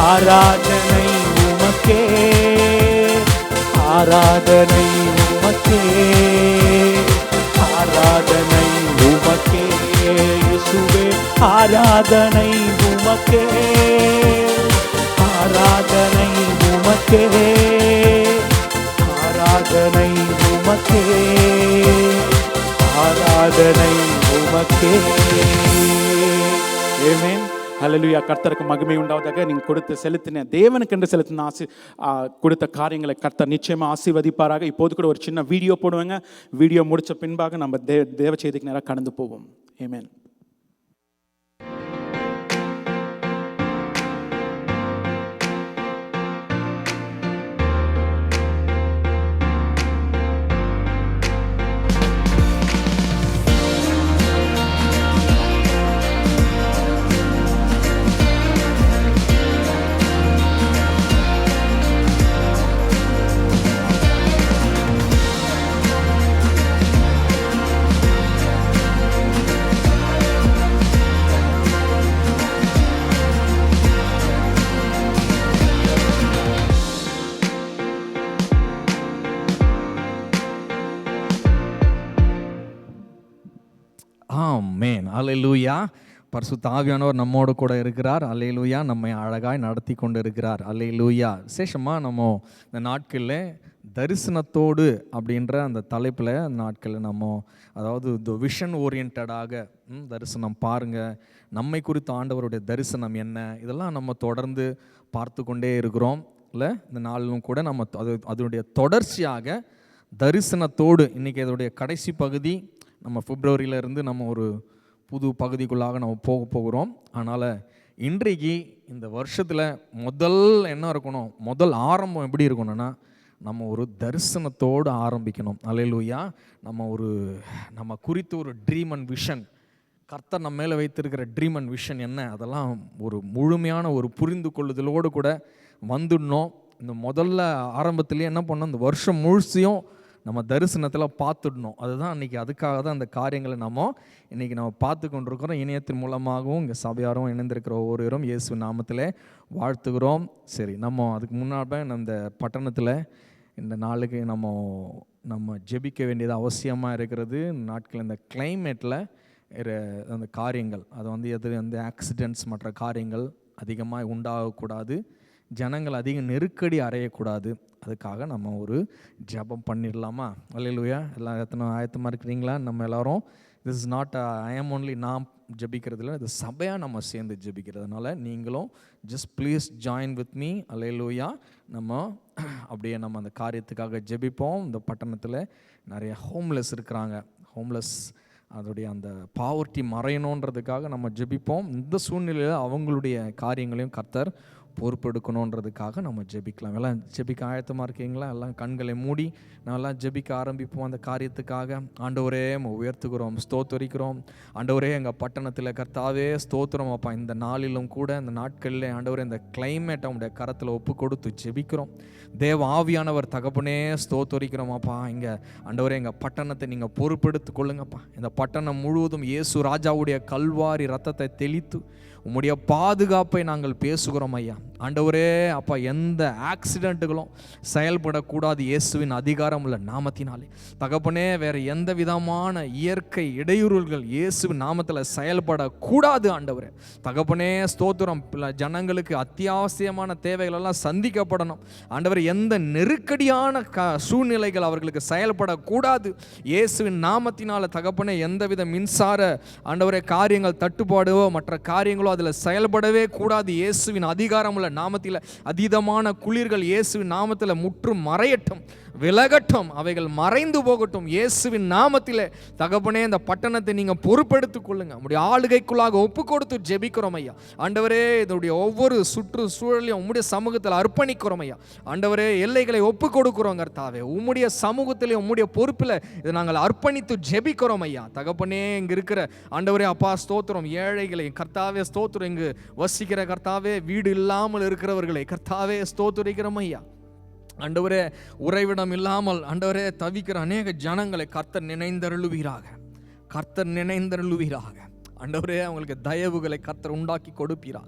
Speaker 2: ஆராதனை உமக்கே, ஆராதனை உமக்கே, ஆராதனை உமக்கே. இயேசுவே ஆராதனை உமக்கே,
Speaker 3: ஆராதனை உமக்கே, ஆராதனை உமக்கே, ஆராதனை உமக்கே.
Speaker 1: ஆமென். ஹல்லேலூயா. கர்த்தருக்கு மகிமை உண்டாவதாக. நீங்கள் கொடுத்த செலுத்தின தேவனுக்கென்று செலுத்தின கொடுத்த காரியங்களை கர்த்தர் நிச்சயமா ஆசீர்வதிப்பாராக. இப்போது கூட ஒரு சின்ன வீடியோ போடுவாங்க. வீடியோ முடிச்ச பின்பாக நம்ம தேவ செய்திக்கு நேராக கடந்து போவோம். ஆமென்.
Speaker 4: ஆமென். அல்லேலூயா. பரிசுத்த ஆவியானவர் நம்மோடு கூட இருக்கிறார். அல்லேலூயா. நம்மை அழகாய் நடத்தி கொண்டு இருக்கிறார். அல்லேலூயா. விசேஷமாக நம்ம இந்த நாட்களில் தரிசனத்தோடு அப்படின்ற அந்த தலைப்பில் நாட்களில் நம்ம அதாவது த விஷன் ஓரியன்டாக தரிசனம் பாருங்கள், நம்மை குறித்த ஆண்டவருடைய தரிசனம் என்ன, இதெல்லாம் நம்ம தொடர்ந்து பார்த்து கொண்டே இருக்கிறோம் இல்லை. இந்த நாளிலும் கூட நம்ம அதனுடைய தொடர்ச்சியாக தரிசனத்தோடு இன்றைக்கி அதோடைய கடைசி பகுதி. நம்ம பிப்ரவரியிலேருந்து நம்ம ஒரு புது பகுதிக்குள்ளாக நம்ம போகிறோம். அதனால் இன்றைக்கு இந்த வருஷத்தில் முதல் என்ன இருக்கணும், முதல் ஆரம்பம் எப்படி இருக்கணும்னா நம்ம ஒரு தரிசனத்தோடு ஆரம்பிக்கணும். அல்லேலூயா. நம்ம குறித்து ஒரு ட்ரீம் அண்ட் விஷன், கர்த்தர் நம்ம மேலே வைத்திருக்கிற ட்ரீம் அண்ட் விஷன் என்ன, அதெல்லாம் ஒரு முழுமையான ஒரு புரிந்து கொள்ளுதலோடு கூட வந்துடணும். இந்த முதல்ல ஆரம்பத்துலேயே என்ன பண்ணோம், இந்த வருஷம் முழுசையும் நம்ம தரிசனத்தில் பார்த்துடணும். அதுதான் இன்றைக்கி, அதுக்காக தான் அந்த காரியங்களை இன்றைக்கி நம்ம பார்த்து கொண்டிருக்கிறோம். இணையத்தின் மூலமாகவும் இங்கே சபையாரும் இணைந்திருக்கிற ஒவ்வொருவரும் இயேசு நாமத்தில் வாழ்த்துகிறோம். சரி, நம்ம அதுக்கு முன்னாடி இந்த பட்டணத்தில் இந்த நாளுக்கு நம்ம ஜெபிக்க வேண்டியது அவசியமாக இருக்கிறது. நாட்கள் இந்த கிளைமேட்டில் அந்த காரியங்கள் அது எது ஆக்சிடென்ட்ஸ் மற்ற காரியங்கள் அதிகமாக உண்டாகக்கூடாது, ஜனங்கள் அதிக நெருக்கடி அடையக்கூடாது. அதுக்காக நம்ம ஒரு ஜெபம் பண்ணிடலாமா? அல்லேலூயா. எல்லாம் எத்தனை ஆயத்தமாக இருக்கிறீங்களா? நம்ம எல்லாரும் திஸ் இஸ் நாட் ஐ ஆம் ஒன்லி நாம் ஜெபிக்கிறதுல, இது சபையாக நம்ம சேர்ந்து ஜெபிக்கிறதுனால நீங்களும் just please join with me. Hallelujah. நம்ம அப்படியே நம்ம அந்த காரியத்துக்காக ஜெபிப்போம். இந்த பட்டணத்தில் நிறைய ஹோம்லெஸ் இருக்கிறாங்க. ஹோம்லெஸ் அதோடைய அந்த பாவர்ட்டி மறையணுன்றதுக்காக நம்ம ஜெபிப்போம். இந்த சூழ்நிலையில் அவங்களுடைய காரியங்களையும் கர்த்தர் பொறுப்பெடுக்கணுன்றதுக்காக நம்ம ஜெபிக்கலாம். எல்லாம் ஜெபிக்க ஆயத்தமாக இருக்கீங்களா? எல்லாம் கண்களை மூடி நாமெல்லாம் ஜெபிக்க ஆரம்பிப்போம். அந்த காரியத்துக்காக ஆண்டவரே உயர்த்துகிறோம், ஸ்தோத்தரிக்கிறோம். ஆண்டவரே எங்கள் பட்டணத்தில் கர்த்தாவே ஸ்தோத்திரம் அப்பா. இந்த நாளிலும் கூட இந்த நாட்களில் ஆண்டவரே இந்த கிளைமேட்டை உங்களுடைய கரத்தில் ஒப்பு கொடுத்து ஜெபிக்கிறோம். தேவ ஆவியானவர் தகப்பனே ஸ்தோத்தரிக்கிறோம் அப்பா. இங்கே ஆண்டவரே எங்கள் பட்டணத்தை நீங்கள் பொறுப்பெடுத்து கொள்ளுங்கப்பா. இந்த பட்டணம் முழுவதும் இயேசு ராஜாவுடைய கல்வாரி ரத்தத்தை தெளித்து உம்முடைய பாதுகாப்பை நாங்கள் பேசுகிறோம் ஐயா. ஆண்டவரே அப்பா, எந்த ஆக்சிடெண்ட்டுகளும் செயல்படக்கூடாது இயேசுவின் அதிகாரம் உள்ள நாமத்தினாலே. தகப்பனே வேறு எந்த விதமான இயற்கை இடையூறுகள் இயேசுவின் நாமத்தில் செயல்படக்கூடாது ஆண்டவரே. தகப்பனே ஸ்தோத்திரம். ஜனங்களுக்கு அத்தியாவசியமான தேவைகள் எல்லாம் சந்திக்கப்படணும் ஆண்டவர். எந்த நெருக்கடியான சூழ்நிலைகள் அவர்களுக்கு செயல்படக்கூடாது இயேசுவின் நாமத்தினால. தகப்பனே எந்தவித மின்சார ஆண்டவரே காரியங்கள் தட்டுப்பாடோ மற்ற காரியங்களோ அதில் செயல்படவே கூடாது இயேசுவின் அதிகாரம் உள்ள நாமத்தில். அதீதமான குளிர்கள் இயேசுவின் நாமத்தில் முற்றும் மறையட்டும், விலகட்டும், அவைகள் மறைந்து போகட்டும் இயேசுவின் நாமத்தில். தகப்பனே இந்த பட்டணத்தை நீங்கள் பொறுப்பெடுத்துக் கொள்ளுங்க. உங்களுடைய ஆளுகைக்குள்ளாக ஒப்பு கொடுத்து ஜெபிக்கிறோம் ஐயா. ஆண்டவரே இதனுடைய ஒவ்வொரு சுற்று சூழலையும் உம்முடைய சமூகத்தில் அர்ப்பணிக்கிறோம் ஐயா. ஆண்டவரே எல்லைகளை ஒப்பு கொடுக்கிறோம் கர்த்தாவே. உம்முடைய சமூகத்திலே உம்முடைய பொறுப்பில் இதை நாங்கள் அர்ப்பணித்து ஜெபிக்கிறோம் ஐயா. தகப்பனே இங்கே இருக்கிற ஆண்டவரே அப்பா ஸ்தோத்திரம். ஏழைகளை கர்த்தாவே ஸ்தோத்திரம். இங்கு வசிக்கிற கர்த்தாவே வீடு இல்லாமல் இருக்கிறவர்களை கர்த்தாவே ஸ்தோத்திரிக்கிறோம் ஐயா. ஆண்டவரே உறைவிடம் இல்லாமல் ஆண்டவரே தவிக்கிற அநேக ஜனங்களை கர்த்தர் நினைந்தருளுவீராக, கர்த்தர் நினைந்தருளுவீராக. ஆண்டவரே அவங்களுக்கு தயவுகளை கர்த்தர் உண்டாக்கி கொடுப்பீராக.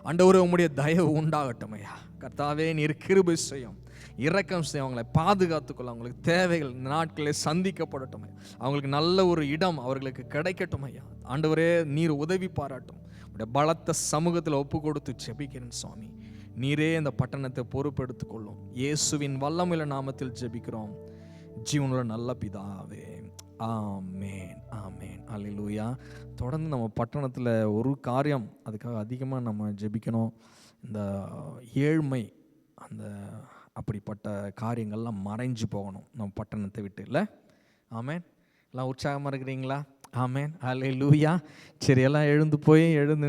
Speaker 4: ஆண்டவரே உம்முடைய தயவு உண்டாகட்டும் ஐயா. கர்த்தாவே நீர் கிருபை செய்யும், இரக்கம் செய்யும், அவங்களை பாதுகாத்துக்கொள்ள, அவங்களுக்கு தேவைகள் இந்த நாட்களில் சந்திக்கப்படட்டும் ஐயா. அவங்களுக்கு நல்ல ஒரு இடம் அவர்களுக்கு கிடைக்கட்டும் ஐயா. ஆண்டவரே நீர் உதவி பாராட்டும். உடைய பலத்த சமூகத்தில் ஒப்பு கொடுத்து ஜெபிக்கிறேன் சுவாமி. நீரே இந்த பட்டணத்தை பொறுப்பெடுத்துக் கொள்ளும். இயேசுவின் வல்லமையுள்ள நாமத்தில் ஜெபிக்கிறோம் ஜீவனுள்ள நல்ல பிதாவே, ஆமேன் ஆமேன். அல்லேலூயா. தொடர்ந்து நம்ம பட்டணத்தில் ஒரு காரியம், அதுக்காக அதிகமாக நம்ம ஜெபிக்கணும். இந்த ஏழ்மை, அந்த அப்படிப்பட்ட காரியங்கள்லாம் மறைஞ்சு போகணும் நம்ம பட்டணத்தை விட்டு, இல்லை? ஆமேன். எல்லாம் உற்சாகமாக இருக்கிறீங்களா? ஆமேன். அல்லேலூயா. சரி, எல்லாம் எழுந்து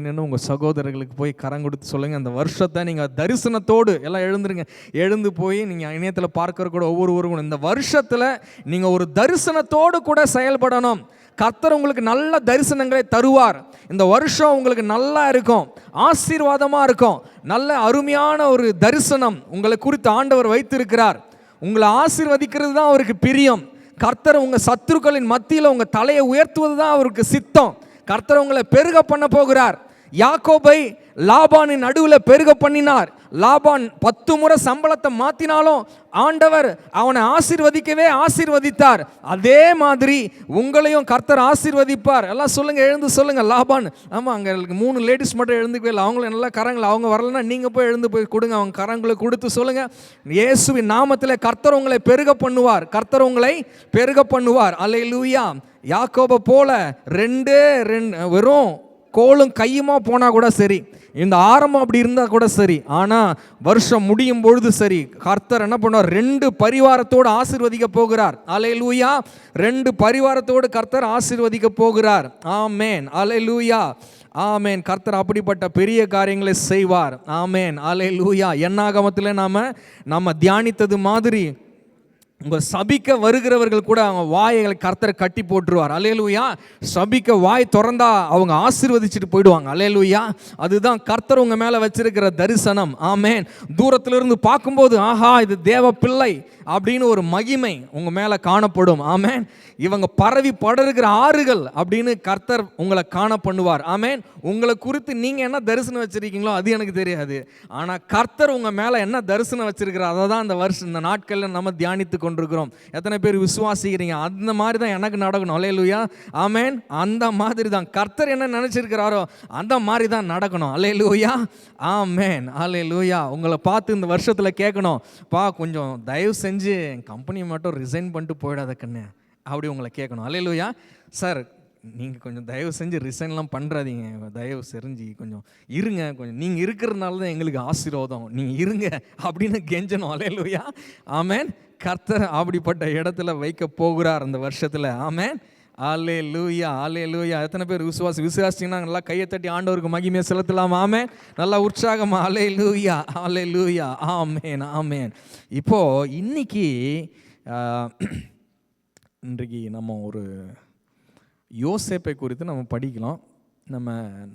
Speaker 4: நின்று உங்கள் சகோதரர்களுக்கு போய் கரம் கொடுத்து சொல்லுங்கள், அந்த வருஷத்தை நீங்கள் தரிசனத்தோடு எல்லாம் எழுந்துருங்க. எழுந்து போய் நீங்கள் இணையத்தில் பார்க்குற கூட ஒவ்வொருவரும் இந்த வருஷத்தில் நீங்கள் ஒரு தரிசனத்தோடு கூட செயல்படணும். கர்த்தர் உங்களுக்கு நல்ல தரிசனங்களை தருவார். இந்த வருஷம் உங்களுக்கு நல்லா இருக்கும், ஆசீர்வாதமாக இருக்கும். நல்ல அருமையான ஒரு தரிசனம் உங்களை குறித்து ஆண்டவர் வைத்திருக்கிறார். உங்களை ஆசீர்வதிக்கிறது தான் அவருக்கு பிரியம். கர்த்தர் உங்கள் சத்துருக்களின் மத்தியில் உங்கள் தலையை உயர்த்துவது தான் அவருக்கு சித்தம். கர்த்தர் உங்களை பெருக பண்ண போகிறார். யாக்கோபை லாபானின் நடுவில் பெருக பண்ணினார். லாபான் 10 முறை சம்பளத்தை மாற்றினாலும் ஆண்டவர் அவனை ஆசீர்வதிக்கவே ஆசீர்வதித்தார். அதே மாதிரி உங்களையும் கர்த்தர் ஆசீர்வதிப்பார். எல்லாம் சொல்லுங்கள், எழுந்து சொல்லுங்கள். லாபான், ஆமாம், அங்கே 3 லேடிஸ் மட்டும் எழுந்துக்கவே இல்லை. அவங்கள நல்லா கரங்களை, அவங்க வரலன்னா நீங்கள் போய் எழுந்து போய் கொடுங்க. அவங்க கரங்களை கொடுத்து சொல்லுங்கள், இயேசுவின் நாமத்தில் கர்த்தர் உங்களை பெருக பண்ணுவார். கர்த்தர் உங்களை பெருக பண்ணுவார். அல்லேலூயா. யாக்கோபை போல வெறும் கோலும் கையுமா போனால் கூட சரி, இந்த ஆரம்பம் அப்படி இருந்தால் கூட சரி, ஆனால் வருஷம் முடியும் பொழுது சரி, கர்த்தர் என்ன பண்ணுவார்? 2 பரிவாரத்தோடு ஆசீர்வதிக்க போகிறார். அல்லேலூயா. 2 பரிவாரத்தோடு கர்த்தர் ஆசீர்வதிக்க போகிறார். ஆமேன். அல்லேலூயா. ஆமேன். கர்த்தர் அப்படிப்பட்ட பெரிய காரியங்களை செய்வார். ஆமேன். அல்லேலூயா. என்னாகமத்தில் நம்ம தியானித்தது மாதிரி உங்கள் சபிக்க வருகிறவர்கள் கூட அவங்க வாயை கர்த்தர் கட்டி போட்டுருவார். அல்லேலூயா. சபிக்க வாய் திறந்தா அவங்க ஆசீர்வதிச்சுட்டு போயிடுவாங்க. அல்லேலூயா. அதுதான் கர்த்தர் உங்கள் மேலே வச்சிருக்கிற தரிசனம். ஆமேன். தூரத்திலிருந்து பார்க்கும்போது ஆஹா, இது தேவ பிள்ளை அப்படின்னு ஒரு மகிமை உங்கள் மேலே காணப்படும். ஆமேன். இவங்க பரவி படருகிற ஆறுகள் அப்படின்னு கர்த்தர் உங்களை காண பண்ணுவார். ஆமேன். உங்களை குறித்து நீங்கள் என்ன தரிசனம் வச்சுருக்கீங்களோ அது எனக்கு தெரியாது, ஆனால் கர்த்தர் உங்கள் மேலே என்ன தரிசனம் வச்சிருக்கிறார் அதை தான் இந்த நாட்களில் நம்ம தியானித்து கொண்டிருக்கிறோம். எத்தனை பேர் விசுவாசிக்கிறீங்க? அந்த மாதிரி தான் எனக்கு நடக்கணும். அல்லேலூயா. ஆமேன். அந்த மாதிரி தான் கர்த்தர் என்ன நினச்சிருக்கிறாரோ அந்த மாதிரி தான் நடக்கணும். அல்லேலூயா. ஆமேன். அல்லேலூயா. உங்களை பார்த்து இந்த வருஷத்தில் கேட்கணும், பா கொஞ்சம் தயவு செஞ்சு கம்பெனியை மட்டும் ரிசைன் பண்ணிட்டு போயிடாத கண்ணு, அப்படி உங்களை கேட்கணும். அல்லேலூயா. சார், நீங்கள் கொஞ்சம் தயவு செஞ்சு ரிசைன்லாம் பண்ணுறாதீங்க, தயவு செஞ்சு கொஞ்சம் இருங்க, கொஞ்சம் நீங்கள் இருக்கிறதுனால தான் எங்களுக்கு ஆசீர்வாதம், நீங்கள் இருங்க அப்படின்னு கெஞ்சணும். அல்லேலூயா. ஆமேன். கர்த்தர் அப்படிப்பட்ட இடத்துல வைக்க போகிறார் அந்த வருஷத்தில். ஆமேன். அல்லேலூயா. அல்லேலூயா. எத்தனை பேர் விசுவாசிங்கன்னா நல்லா கையை தட்டி ஆண்டவருக்கு மகிமையை செலுத்தலாம். ஆமேன். நல்லா உற்சாகமாக. அல்லேலூயா. அல்லேலூயா. ஆமேன். ஆமேன். இப்போது இன்றைக்கு நம்ம ஒரு யோசேப்பை குறித்து நம்ம படிக்கலாம். நம்ம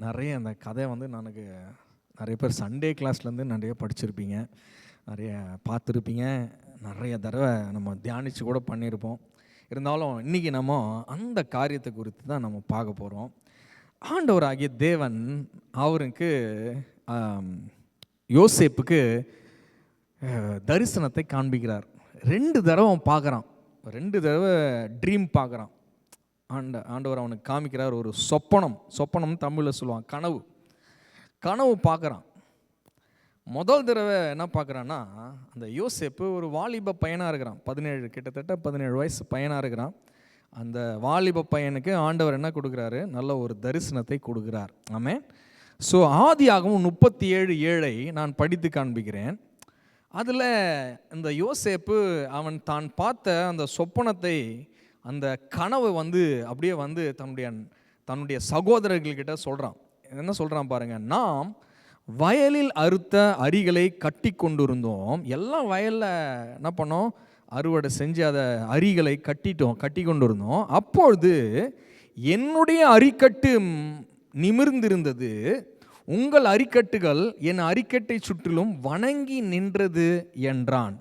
Speaker 4: நிறைய அந்த கதை நிறைய பேர் சண்டே கிளாஸ்லேருந்து நிறைய படிச்சிருப்பீங்க, நிறைய பார்த்துருப்பீங்க, நிறைய தடவை நம்ம தியானித்து கூட பண்ணியிருப்போம். இருந்தாலும் இன்றைக்கி நம்ம அந்த காரியத்தை குறித்து தான் நம்ம பார்க்க போகிறோம். ஆண்டவராகிய தேவன் அவருக்கு யோசேப்புக்கு தரிசனத்தை காண்பிக்கிறார். 2 தடவை அவன் பார்க்குறான். 2 தடவை ட்ரீம் பார்க்குறான். ஆண்டவர் அவனுக்கு காமிக்கிறார் ஒரு சொப்பனம் தமிழில் சொல்லுவான் கனவு பார்க்குறான். முதல் தடவை என்ன பார்க்குறான்னா, அந்த யோசேப்பு ஒரு வாலிப பையனாக இருக்கிறான். கிட்டத்தட்ட 17 வயசு பையனாக இருக்கிறான். அந்த வாலிப பையனுக்கு ஆண்டவர் என்ன கொடுக்குறாரு? நல்ல ஒரு தரிசனத்தை கொடுக்குறார். ஆமென். ஸோ ஆதியாகமம் 37:7 நான் படித்து காண்பிக்கிறேன். அதில் இந்த யோசேப்பு அவன் தான் பார்த்த அந்த சொப்பனத்தை, அந்த கனவை அப்படியே தன்னுடைய சகோதரர்கள்கிட்ட சொல்கிறான். என்ன சொல்கிறான் பாருங்கள். நாம் வயலில் அறுத்த அரிகளை கட்டி கொண்டிருந்தோம். எல்லாம் வயலில் என்ன பண்ணோம்? அறுவடை செஞ்சு அதை அரிகளை கட்டி கொண்டிருந்தோம். அப்பொழுது என்னுடைய அரிக்கட்டு நிமிர்ந்திருந்தது, உங்கள் அரிக்கட்டுகள் என் அரிக்கட்டை சுற்றிலும் வணங்கி நின்றது என்றான்.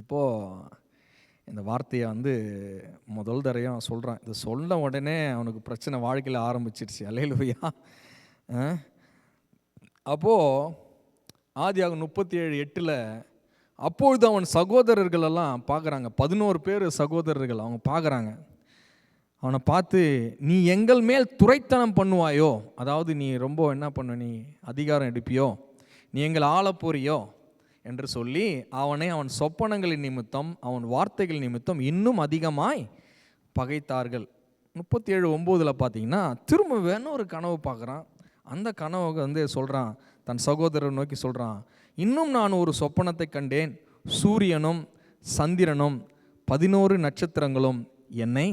Speaker 4: இப்போது இந்த வார்த்தையை முதல் தடவையும் சொல்கிறான். இதை சொன்ன உடனே அவனுக்கு பிரச்சனை வாழ்க்கையில் ஆரம்பிச்சிருச்சு. அல்லேலூயா. அப்போது ஆதியாகமம் 37:8 அப்பொழுது அவன் சகோதரர்களெல்லாம் பார்க்குறாங்க. 11 பேர் சகோதரர்கள் அவங்க பார்க்குறாங்க. அவனை பார்த்து, நீ எங்கள் மேல் துரைத்தனம் பண்ணுவாயோ, அதாவது நீ ரொம்ப என்ன பண்ண, நீ அதிகாரம் எடுப்பியோ, நீ எங்களை ஆளப் போறியோ என்று சொல்லி அவனை அவன் சொப்பனங்களின் நிமித்தம் அவன் வார்த்தைகள் நிமித்தம் இன்னும் அதிகமாய் பகைத்தார்கள். 37:9 பார்த்தீங்கன்னா திரும்ப வேணும் ஒரு கனவு பார்க்குறான். அந்த கனவை வந்து சொல்கிறான், தன் சகோதரர் நோக்கி சொல்கிறான், இன்னும் நான் ஒரு சொப்பனத்தை கண்டேன், சூரியனும் சந்திரனும் 11 நட்சத்திரங்களும் என்னை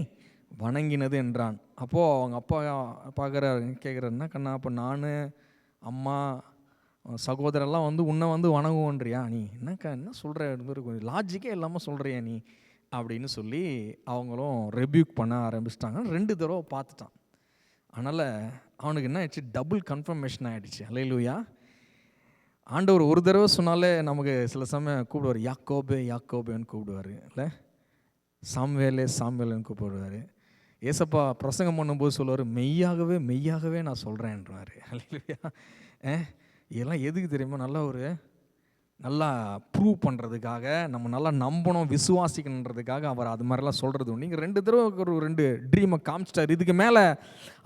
Speaker 4: வணங்கினது என்றான். அப்போது அவங்க அப்பா கேட்குறாரு, என்ன கண்ணா, அப்போ நான் அம்மா சகோதரெல்லாம் வந்து உன்னை வந்து வணங்குவோன்றியா நீ, என்ன சொல்கிற, கொஞ்சம் லாஜிக்கே இல்லாமல் சொல்கிறியா நீ அப்படின்னு சொல்லி அவங்களும் ரெபியூக் பண்ண ஆரம்பிச்சிட்டாங்க. 2 தடவை பார்த்துட்டான். அதனால் அவனுக்கு என்ன ஆயிடுச்சு, டபுள் கன்ஃபர்மேஷன் ஆகிடுச்சு. அல்லேலூயா. ஆண்டவர் ஒரு தடவை சொன்னாலே நமக்கு சில சமயம் கூப்பிடுவார், யாக்கோபே யாக்கோபேன்னு கூப்பிடுவார், இல்லை சாம்வேலே சாம்வேலேன்னு கூப்பிடுவார். ஏசப்பா பிரசங்கம் பண்ணும்போது சொல்லுவார், மெய்யாகவே மெய்யாகவே நான் சொல்கிறேன்றார். அல்லேலூயா. இதெல்லாம் எதுக்கு தெரியுமா, நல்லா ப்ரூவ் பண்ணுறதுக்காக, நம்ம நல்லா நம்பணும் விசுவாசிக்கணுன்றதுக்காக அவர் அது மாதிரிலாம் சொல்கிறது உண்டு. நீங்கள் 2 தடவை ஒரு 2 ட்ரீமை காமிச்சிட்டார். இதுக்கு மேலே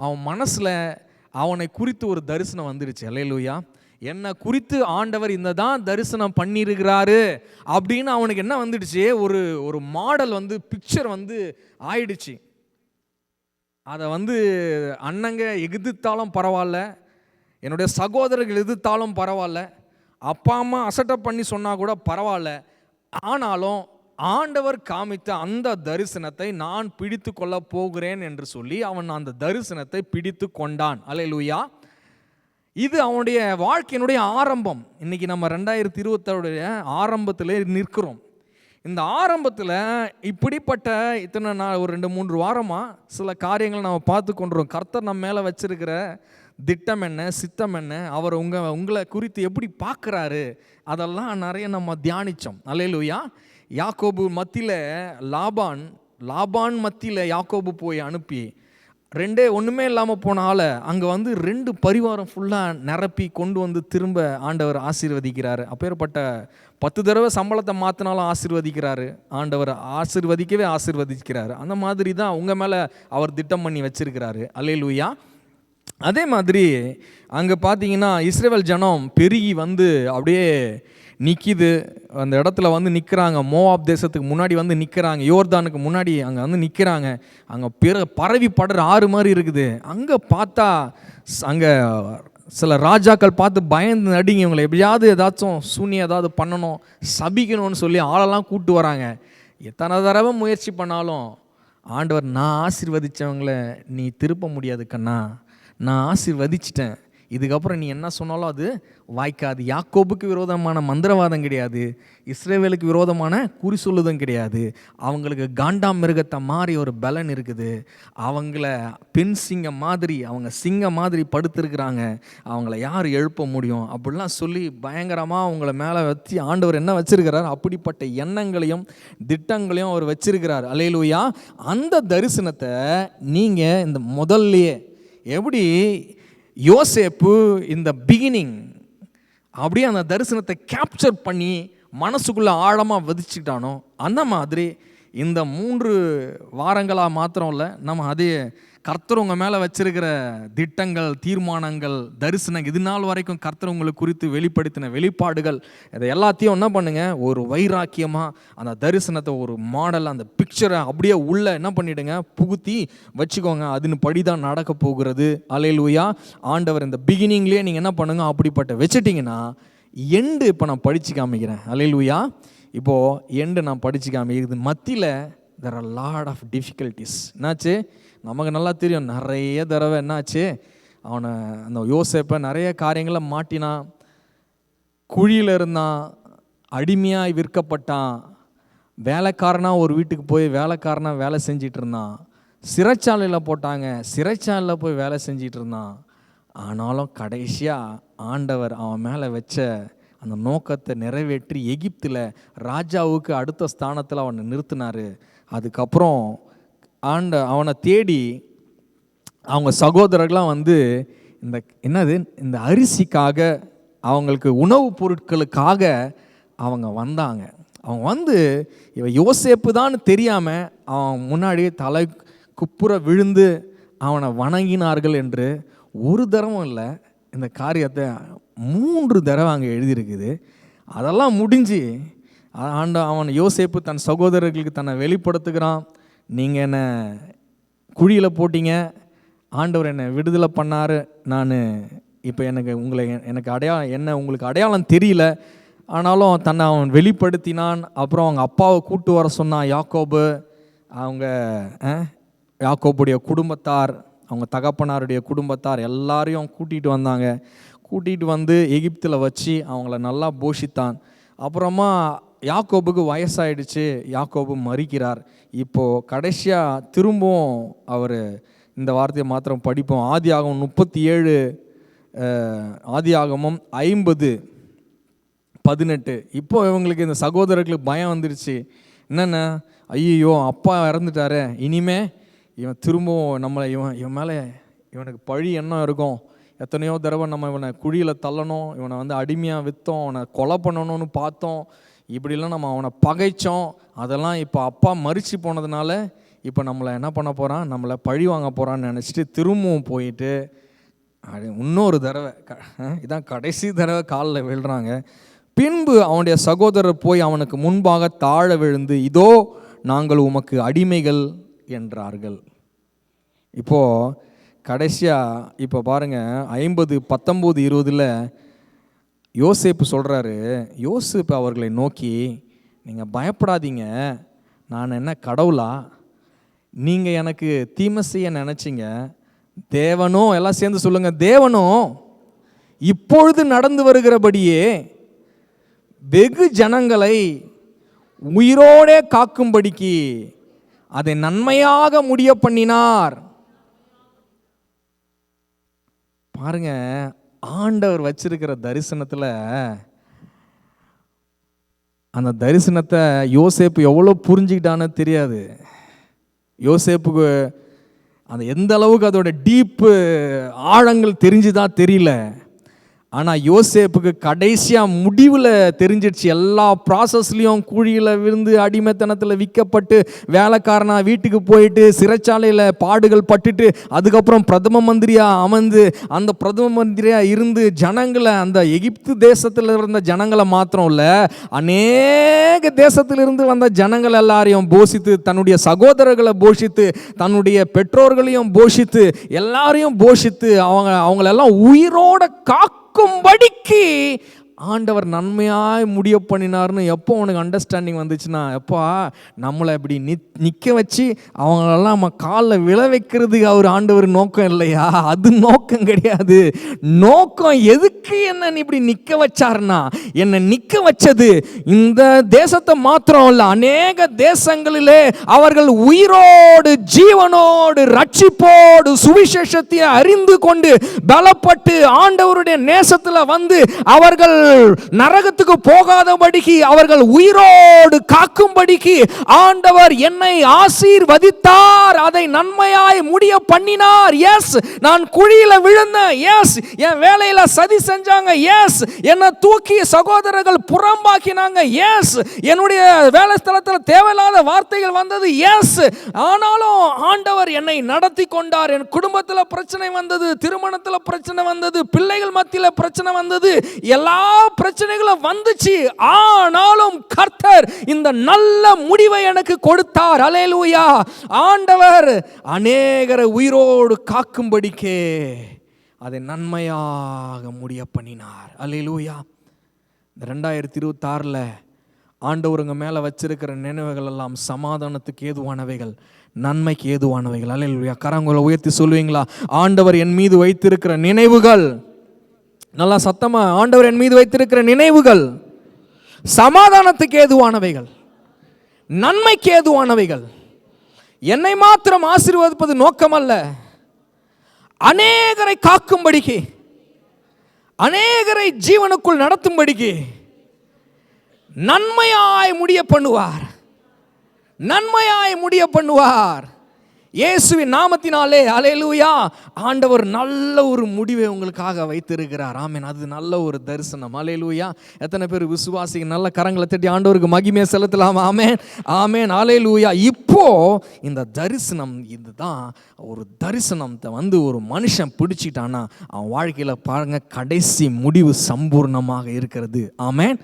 Speaker 4: அவன் மனசில் அவனை குறித்து ஒரு தரிசனம் வந்துடுச்சு. அல்லேலூயா. என்னை குறித்து ஆண்டவர் இந்த தான் தரிசனம் பண்ணியிருக்கிறாரு அப்படின்னு அவனுக்கு என்ன வந்துடுச்சு, ஒரு மாடல் வந்து பிக்சர் வந்து ஆயிடுச்சு. அதை வந்து அண்ணங்க எதிர்த்தாலும் பரவாயில்ல, என்னுடைய சகோதரர்கள் எதிர்த்தாலும் பரவாயில்ல, அப்பா அம்மா அசட்டப் பண்ணி சொன்னால் கூட பரவாயில்ல, ஆனாலும் ஆண்டவர் காமித்த அந்த தரிசனத்தை நான் பிடித்து கொள்ள போகிறேன் என்று சொல்லி அவன் அந்த தரிசனத்தை பிடித்து கொண்டான். அல்லேலூயா. இது அவனுடைய வாழ்க்கையினுடைய ஆரம்பம். இன்றைக்கி நம்ம 2020 ஆரம்பத்தில் நிற்கிறோம். இந்த ஆரம்பத்தில் இப்படிப்பட்ட இத்தனை நாள் ஒரு 2-3 வாரமாக சில காரியங்களை நம்ம பார்த்து கொண்டுறோம். கர்த்தர் நம்ம மேலே வச்சிருக்கிற திட்டம் என்ன, சித்தம் என்ன, அவர் உங்களை குறித்து எப்படி பார்க்குறாரு, அதெல்லாம் நிறைய நம்ம தியானித்தோம். அல்லேலூயா. யாக்கோபு மத்தியில் லாபான் மத்தியில் யாக்கோபு போய் அனுப்பி ஒன்றுமே இல்லாமல் போனால அங்கே வந்து 2 பரிவாரம் ஃபுல்லாக நிரப்பி கொண்டு வந்து திரும்ப ஆண்டவர் ஆசீர்வதிக்கிறாரு. அப்பேற்பட்ட 10 தடவை சம்பளத்தை மாற்றினாலும் ஆசீர்வதிக்கிறாரு ஆண்டவர், ஆசீர்வதிக்கிறாரு. அந்த மாதிரி தான் உங்கள் மேலே அவர் திட்டம் பண்ணி வச்சிருக்கிறாரு. அல்லேலூயா. அதே மாதிரி அங்கே பார்த்தீங்கன்னா இஸ்ரவேல் ஜனம் பெருகி வந்து அப்படியே நிற்கிது. அந்த இடத்துல வந்து நிற்கிறாங்க. மோவாப் தேசத்துக்கு முன்னாடி வந்து நிற்கிறாங்க. யோர்தானுக்கு முன்னாடி அங்கே வந்து நிற்கிறாங்க. அங்கே பரவி படுற ஆறு மாதிரி இருக்குது. அங்கே பார்த்தா அங்கே சில ராஜாக்கள் பார்த்து பயந்து நடிங்க, இவங்களை எப்படியாவது ஏதாச்சும் சூனியம் ஏதாவது பண்ணணும், சபிக்கணும்னு சொல்லி ஆளெல்லாம் கூப்பிட்டு வராங்க. எத்தனை தடவை முயற்சி பண்ணாலும் ஆண்டவர், நான் ஆசீர்வதித்தவங்கள நீ திருப்ப முடியாது கண்ணா, நான் ஆசீர்வதிச்சிட்டேன், இதுக்கப்புறம் நீ என்ன சொன்னாலும் அது வாய்க்காது. யாக்கோபுக்கு விரோதமான மந்திரவாதம் கிடையாது, இஸ்ரவேலுக்கு விரோதமான குறி சொல்லுதும் கிடையாது. அவங்களுக்கு காண்டாம் மிருகத்தை மாதிரி ஒரு பலன் இருக்குது. அவங்கள பெண் சிங்கம் மாதிரி, அவங்க சிங்கம் மாதிரி படுத்திருக்கிறாங்க, அவங்கள யார் எழுப்ப முடியும் அப்படிலாம் சொல்லி பயங்கரமாக அவங்கள மேலே வச்சு ஆண்டவர் என்ன வச்சிருக்கிறார், அப்படிப்பட்ட எண்ணங்களையும் திட்டங்களையும் அவர் வச்சிருக்கிறார். அல்லேலூயா. அந்த தரிசனத்தை நீங்கள் இந்த முதல்லையே எப்படி யோசேப்பு இந்த பிகினிங் அப்படியே அந்த தரிசனத்தை கேப்சர் பண்ணி மனசுக்குள்ளே ஆழமாக விதிச்சுக்கிட்டானோ, அந்த மாதிரி இந்த 3 வாரங்களாக மாத்திரம் இல்லை, நம்ம அதே கர்த்தர் உங்கள் மேலே வச்சிருக்கிற திட்டங்கள், தீர்மானங்கள், தரிசனம், இது நாள் வரைக்கும் கர்த்தர் உங்களுக்கு குறித்து வெளிப்படுத்தின வெளிப்பாடுகள், இதை எல்லாத்தையும் என்ன பண்ணுங்கள், ஒரு வைராக்கியமாக அந்த தரிசனத்தை ஒரு மாடல், அந்த பிக்சரை அப்படியே உள்ளே என்ன பண்ணிவிடுங்க, புகுத்தி வச்சுக்கோங்க. அதுன்னு படி தான் நடக்க போகிறது. அல்லேலூயா. ஆண்டவர் இந்த பிகினிங்லேயே நீங்கள் என்ன பண்ணுங்க, அப்படிப்பட்ட வச்சுட்டிங்கன்னா எண்டு இப்போ நான் படித்து காமிக்கிறேன். அல்லேலூயா. இப்போது எண்டு நான் படித்து காமிக்கிறது மத்தியில் there are a lot of difficulties. என்னாச்சு, நமக்கு நல்லா தெரியும், நிறைய தடவை என்னாச்சு, அவனை அந்த யோசேப்பை நிறைய காரியங்களை மாட்டினான், குழியில் இருந்தான், அடிமையாக விற்கப்பட்டான், வேலைக்காரனாக ஒரு வீட்டுக்கு போய் வேலைக்காரனாக வேலை செஞ்சிட்டு இருந்தான், சிறைச்சாலையில் போட்டாங்க, சிறைச்சாலையில் போய் வேலை செஞ்சிட்டு இருந்தான். ஆனாலும் கடைசியாக ஆண்டவர் அவன் மேலே வச்ச அந்த நோக்கத்தை நிறைவேற்றி எகிப்தில் ராஜாவுக்கு அடுத்த ஸ்தானத்தில் அவனை நிறுத்தினார். அதுக்கப்புறம் அவனை தேடி அவங்க சகோதரர்கள்லாம் வந்து இந்த அரிசிக்காக, அவங்களுக்கு உணவுப் பொருட்களுக்காக அவங்க வந்தாங்க. அவங்க வந்து இவன் யோசேப்பு தான் தெரியாமல் அவன் முன்னாடி தலை குப்புற விழுந்து அவனை வணங்கினார்கள் என்று ஒரு தரமும் இல்லை. இந்த காரியத்தை 3 தடவை அங்கே எழுதியிருக்குது. அதெல்லாம் முடிஞ்சு அவன் யோசேப்பு தன் சகோதரர்களுக்கு தன்னை வெளிப்படுத்துகிறான். நீங்கள் என்னை குழியில் போட்டீங்க, ஆண்டவர் என்னை விடுதலை பண்ணார், நான் இப்போ எனக்கு உங்களுக்கு அடையாளம் தெரியல, ஆனாலும் தன்னை அவன் வெளிப்படுத்தினான். அப்புறம் அவங்க அப்பாவை கூட்டு வர சொன்னான் யாக்கோபு. யாக்கோபுடைய குடும்பத்தார், அவங்க தகப்பனாருடைய குடும்பத்தார் எல்லாரையும் கூட்டிகிட்டு வந்தாங்க. கூட்டிகிட்டு வந்து எகிப்தில் வச்சு அவங்கள நல்லா போஷித்தான். அப்புறமா யாக்கோபுக்கு வயசாயிடுச்சு, யாக்கோபு மரிக்கிறார். இப்போது கடைசியாக திரும்பவும் அவர் இந்த வார்த்தையை மாத்திரம் படிப்போம். ஆதியாகமம் 37, ஆதியாகமம் 50:18. இப்போ இவங்களுக்கு இந்த சகோதரர்களுக்கு பயம் வந்துடுச்சு. என்னென்ன, ஐயோ அப்பா இறந்துட்டாரு, இனிமே இவன் திரும்பவும் நம்மளை இவன் மேலே இவனுக்கு பழி எண்ணம் இருக்கும். எத்தனையோ தடவை நம்ம இவனை குழியில் தள்ளணும், இவனை வந்து அடிமையாக விற்றோம், அவனை கொலை பண்ணணும்னு பார்த்தோம், இப்படிலாம் நம்ம அவனை பகைச்சோம். அதெல்லாம் இப்போ அப்பா மரிச்சு போனதுனால இப்போ நம்மளை என்ன பண்ண போகிறான், நம்மளை பழி வாங்க போகிறான்னு நினச்சிட்டு திரும்பவும் போயிட்டு இன்னொரு தடவை, இதான் கடைசி தடவை காலில் விழுறாங்க. பின்பு அவனுடைய சகோதரர் போய் அவனுக்கு முன்பாக தாழ விழுந்து, இதோ நாங்கள் உமக்கு அடிமைகள் என்றார்கள். இப்போது கடைசியாக இப்போ பாருங்கள் 50:19-20 யோசேப்பு சொல்கிறாரு. யோசேப்பு அவர்களை நோக்கி, நீங்கள் பயப்படாதீங்க, நான் என்ன கடவுளா, நீங்கள் எனக்கு தீமை செய்ய நினச்சிங்க, தேவனோ, எல்லாம் சேர்ந்து சொல்லுங்க, தேவனோ இப்பொழுது நடந்து வருகிறபடியே வெகு ஜனங்களை உயிரோடே காக்கும்படிக்கு அதை நன்மையாக முடிய பண்ணினார். பாருங்க, ஆண்டவர் வச்சிருக்கிற தரிசனத்தில் அந்த தரிசனத்தை யோசேப்பு எவ்வளோ புரிஞ்சுக்கிட்டான்னு தெரியாது. யோசேப்புக்கு அந்த எந்த அளவுக்கு அதோட டீப்பு ஆழங்கள் தெரிஞ்சுதா தெரியல. ஆனால் யோசேப்புக்கு கடைசியாக முடிவில் தெரிஞ்சிடுச்சு. எல்லா ப்ராசஸ்லேயும் குழியில் விழுந்து அடிமைத்தனத்தில் விற்கப்பட்டு வேலைக்காரனாக வீட்டுக்கு போயிட்டு சிறைச்சாலையில் பாடுகள் பட்டுட்டு அதுக்கப்புறம் பிரதம மந்திரியாக அமர்ந்து அந்த பிரதம மந்திரியாக இருந்து ஜனங்களை, அந்த எகிப்து தேசத்தில் இருந்த ஜனங்களை மாத்திரம் இல்லை, அநேக தேசத்திலிருந்து வந்த ஜனங்கள் எல்லாரையும் போஷித்து, தன்னுடைய சகோதரர்களை போஷித்து, தன்னுடைய பெற்றோர்களையும் போஷித்து, எல்லாரையும் போஷித்து அவங்களெல்லாம் உயிரோட காக்கும்படிக்கு ஆண்டவர் நன்மையாய் முடிய பண்ணினார்னு எப்போ உனக்கு அண்டர்ஸ்டாண்டிங் வந்துச்சுன்னா, எப்பா நம்மளை இப்படி நிற்க வச்சு அவங்களெல்லாம் நம்ம காலில் விழ வைக்கிறதுக்கு அவர் ஆண்டவர் நோக்கம் இல்லையா? அது நோக்கம் கிடையாது. நோக்கம் எதுக்கு என்ன இப்படி நிற்க வச்சார்னா, என்னை நிற்க வச்சது இந்த தேசத்தை மாத்திரம் இல்லை, அநேக தேசங்களிலே அவர்கள் உயிரோடு ஜீவனோடு ரட்சிப்போடு சுவிசேஷத்தை அறிந்து கொண்டு பலப்பட்டு ஆண்டவருடைய நேசத்தில் வந்து அவர்கள் நரகத்துக்கு போகாதபடிக்கு, அவர்கள் உயிரோடு காக்கும்படிக்கு ஆண்டவர் என்னை ஆசீர்வதித்தார், அதை நன்மையாய் முடிய பண்ணினார். எஸ், நான் குழியில விழுந்தேன். எஸ், என் வேலையில சதி செஞ்சாங்க. எஸ், என்னை தூக்கி சகோதரர்கள் புறம்பாக்கினாங்க. எஸ், என்னுடைய வேலை ஸ்தலத்தில் தேவையில்லாத வார்த்தைகள் வந்தது. எஸ், ஆனாலும் ஆண்டவர் என்னை நடத்தி கொண்டார். என் குடும்பத்தில் பிரச்சனை வந்தது, திருமணத்தில் பிரச்சனை வந்தது, பிள்ளைகள் மத்தியில் பிரச்சனை வந்தது, எல்லா பிரச்சனைகளும் வந்துச்சு. ஆனாலும் கர்த்தர் இந்த நல்ல முடிவை எனக்கு கொடுத்தார். அல்லேலூயா. ஆண்டவர் அநேகரை உயிரோடு காக்கும்படிக்கே அதை நன்மையாக முடிய பண்ணினார். அல்லேலூயா. 2026 ஆண்டவருங்க மேலே வச்சிருக்கிற நினைவுகள் எல்லாம் சமாதானத்துக்கு ஏதுவானவைகள், நன்மைக்கு ஏதுவானவைகள். அல்லேலூயா. கரங்களை உயர்த்தி சொல்லுவீங்களா? ஆண்டவர் என் மீது வைத்திருக்கிற நினைவுகள், நல்லா சத்தமா, ஆண்டவர் என் மீது வைத்திருக்கிற நினைவுகள் சமாதானத்துக்கு ஏதுவானவைகள், நன்மைக்கு ஏதுவானவைகள். என்னை மாத்திரம் ஆசீர்வதிப்பது நோக்கமல்ல, அநேகரை காக்கும்படிக்கு, அநேகரை ஜீவனுக்குள் நடத்தும்படிக்கு நன்மையாய் முடிய பண்ணுவார், நன்மையாய் முடிய பண்ணுவார். இயேசுவின் நாமத்தினாலே அல்லேலூயா ஆண்டவர் நல்ல ஒரு முடிவை உங்களுக்காக வைத்திருக்கிறார். ஆமென். அது நல்ல ஒரு தரிசனம். அல்லேலூயா. எத்தனை பேர் விசுவாசிங்க? நல்ல கரங்களை தட்டி ஆண்டவருக்கு மகிமையை செலுத்தலாம். ஆமென், ஆமென், அல்லேலூயா. இப்போ இந்த தரிசனம், இதுதான் ஒரு தரிசனத்தை ஒரு மனுஷன் பிடிச்சிட்டானா அவன் வாழ்க்கையில் பாருங்க கடைசி முடிவு சம்பூர்ணமாக இருக்கிறது. ஆமென்,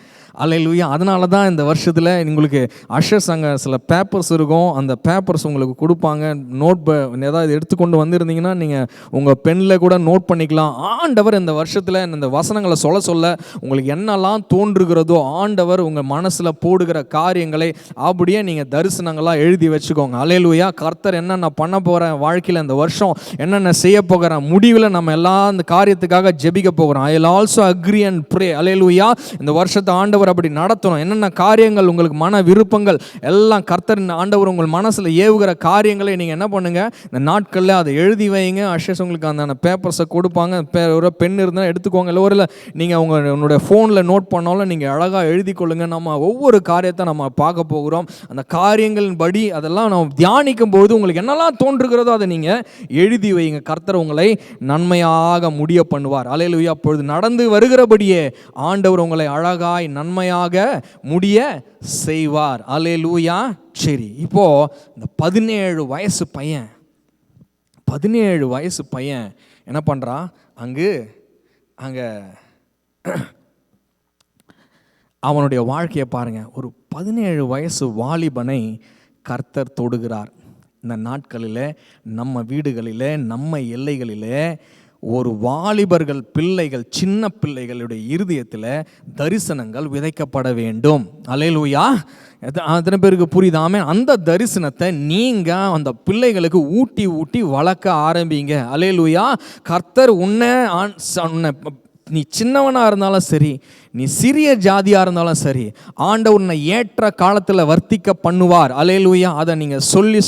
Speaker 4: அல்லேலூயா. அதனால தான் இந்த வருஷத்தில் உங்களுக்கு அஷர்ஸ் அங்கே சில பேப்பர்ஸ் இருக்கும். அந்த பேப்பர்ஸ் உங்களுக்கு கொடுப்பாங்க. நோட் ஏதாவது எடுத்துக்கொண்டு வந்திருந்தீங்கன்னா நீங்கள் உங்கள் பெண்ணில் கூட நோட் பண்ணிக்கலாம். ஆண்டவர் இந்த வருஷத்தில் இந்த வசனங்களை சொல்ல உங்களுக்கு என்னெல்லாம் தோன்றுகிறதோ ஆண்டவர் உங்கள் மனசில் போடுகிற காரியங்களை அப்படியே நீங்கள் தரிசனங்களாக எழுதி வச்சுக்கோங்க. அல்லேலூயா. கர்த்தர் என்னென்ன பண்ண போகிறேன் வாழ்க்கையில் இந்த வருஷம், என்னென்ன செய்ய போகிறேன், முடிவில் நம்ம எல்லா இந்த காரியத்துக்காக ஜெபிக்க போகிறோம். I will also agree and pray. Hallelujah. இந்த வருஷத்தை ஆண்டவர் அப்படி நடத்தணும். என்னென்ன காரியங்கள் உங்களுக்கு மன விருப்பங்கள் எல்லாம் கர்த்தர் ஆண்டவர் உங்கள் மனசில் ஏவுகிற காரியங்களை நீங்கள் என்ன பண்ணுங்க, இந்த நாட்களில் அதை எழுதி வைங்க. அஷஸ் உங்களுக்கு அந்த பேப்பர்ஸை கொடுப்பாங்க. ஒரு பெண் இருந்தால் எடுத்துக்கோங்க. இல்லை ஒரு நீங்கள் உங்களுடைய ஃபோனில் நோட் பண்ணாலும் நீங்கள் அழகாக எழுதி கொள்ளுங்க. நம்ம ஒவ்வொரு காரியத்தை நம்ம பார்க்க போகிறோம். அந்த காரியங்களின் படி அதெல்லாம் நம்ம தியானிக்கும் போது உங்களுக்கு என்னெல்லாம் தோன்றுகிறதோ அதை நீங்கள் எழுதி வைங்க. கர்த்தர் உங்களை நன்மையாக முடிய பண்ணுவார். அல்லேலூயா. அப்பொழுது நடந்து வருகிறபடியே ஆண்டவர் உங்களை அழகாய் நன்மையாக முடிய செய்வார். அல்லேலூயா. சரி, இப்போ இந்த 17 வயசு பையன் என்ன பண்ணுறான்? அங்கே அவனுடைய வாழ்க்கையை பாருங்க. ஒரு 17 வயசு வாலிபனை கர்த்தர் தொடுகிறார். இந்த நாட்களில் நம்ம வீடுகளில் நம்ம எல்லைகளில் ஒரு வாலிபர்கள் பிள்ளைகள், சின்ன பிள்ளைகளுடைய இருதயத்தில் தரிசனங்கள் விதைக்கப்பட வேண்டும். அல்லேலூயா. அத்தனை பேருக்கு புரியுதாமே? அந்த தரிசனத்தை நீங்கள் அந்த பிள்ளைகளுக்கு ஊட்டி வளர்க்க ஆரம்பிங்க. அல்லேலூயா. கர்த்தர் உன்னை நீ சின்னவனாக இருந்தாலும் சரி, நீ சிறிய ஜாதியாக இருந்தாலும் சரி, ஆண்டவர் உன்னை ஏற்ற காலத்தில் வர்த்திக்க பண்ணுவார். அல்லேலூயா. அதை நீங்கள் சொல்லி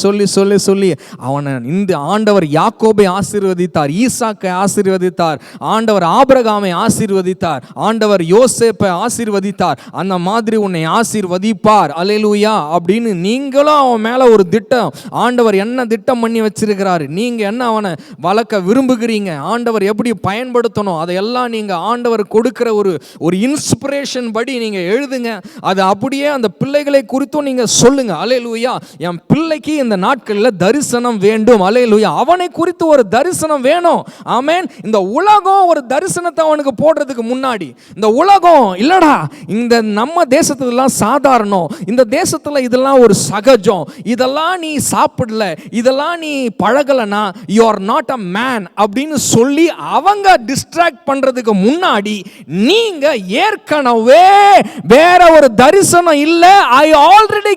Speaker 4: அவனை இந்த ஆண்டவர் யாக்கோபை ஆசீர்வதித்தார், ஈசாக்கை ஆசீர்வதித்தார், ஆண்டவர் ஆபிரகாமை ஆசீர்வதித்தார், ஆண்டவர் யோசேப்பை ஆசீர்வதித்தார். அந்த மாதிரி உன்னை ஆசீர்வதிப்பார். அல்லேலூயா. அப்படின்னு நீங்களும் அவன் மேலே ஒரு திட்டம், ஆண்டவர் என்ன திட்டம் பண்ணி வச்சிருக்கிறாரு, நீங்கள் என்ன அவனை வளர்க்க விரும்புகிறீங்க, ஆண்டவர் எப்படி பயன்படுத்தணும், அதையெல்லாம் நீங்கள் ஆண்டவர் கொடுக்கிற ஒரு இன்ஸ்பிரேஷன் படி நீங்க எழுதுங்க. அது அப்படியே அந்த பிள்ளைகளை குறித்தும் நீங்க சொல்லுங்க. அல்லேலூயா. என் பிள்ளைக்கு இந்த நாட்களில் தரிசனம் வேண்டும். அல்லேலூயா. அவனை குறித்து ஒரு தரிசனம் வேணும். ஆமென். இந்த உலகம் ஒரு தரிசனத்தை அவனுக்கு போடுறதுக்கு முன்னாடி, இந்த உலகம் இல்லடா இந்த நம்ம தேசத்துலாம் சாதாரணம், இந்த தேசத்துல இதெல்லாம் ஒரு சகஜம், இதெல்லாம் நீ சாப்பிடல, இதெல்லாம் நீ பழகலனா you are not a man அப்படின்னு சொல்லி அவங்க டிஸ்ட்ராக்ட் பண்றதுக்கு முன்னாடி நீங்க ஏற்கனவே வேற ஒரு தரிசனம் இல்ல, ஐ ஆல்ரெடி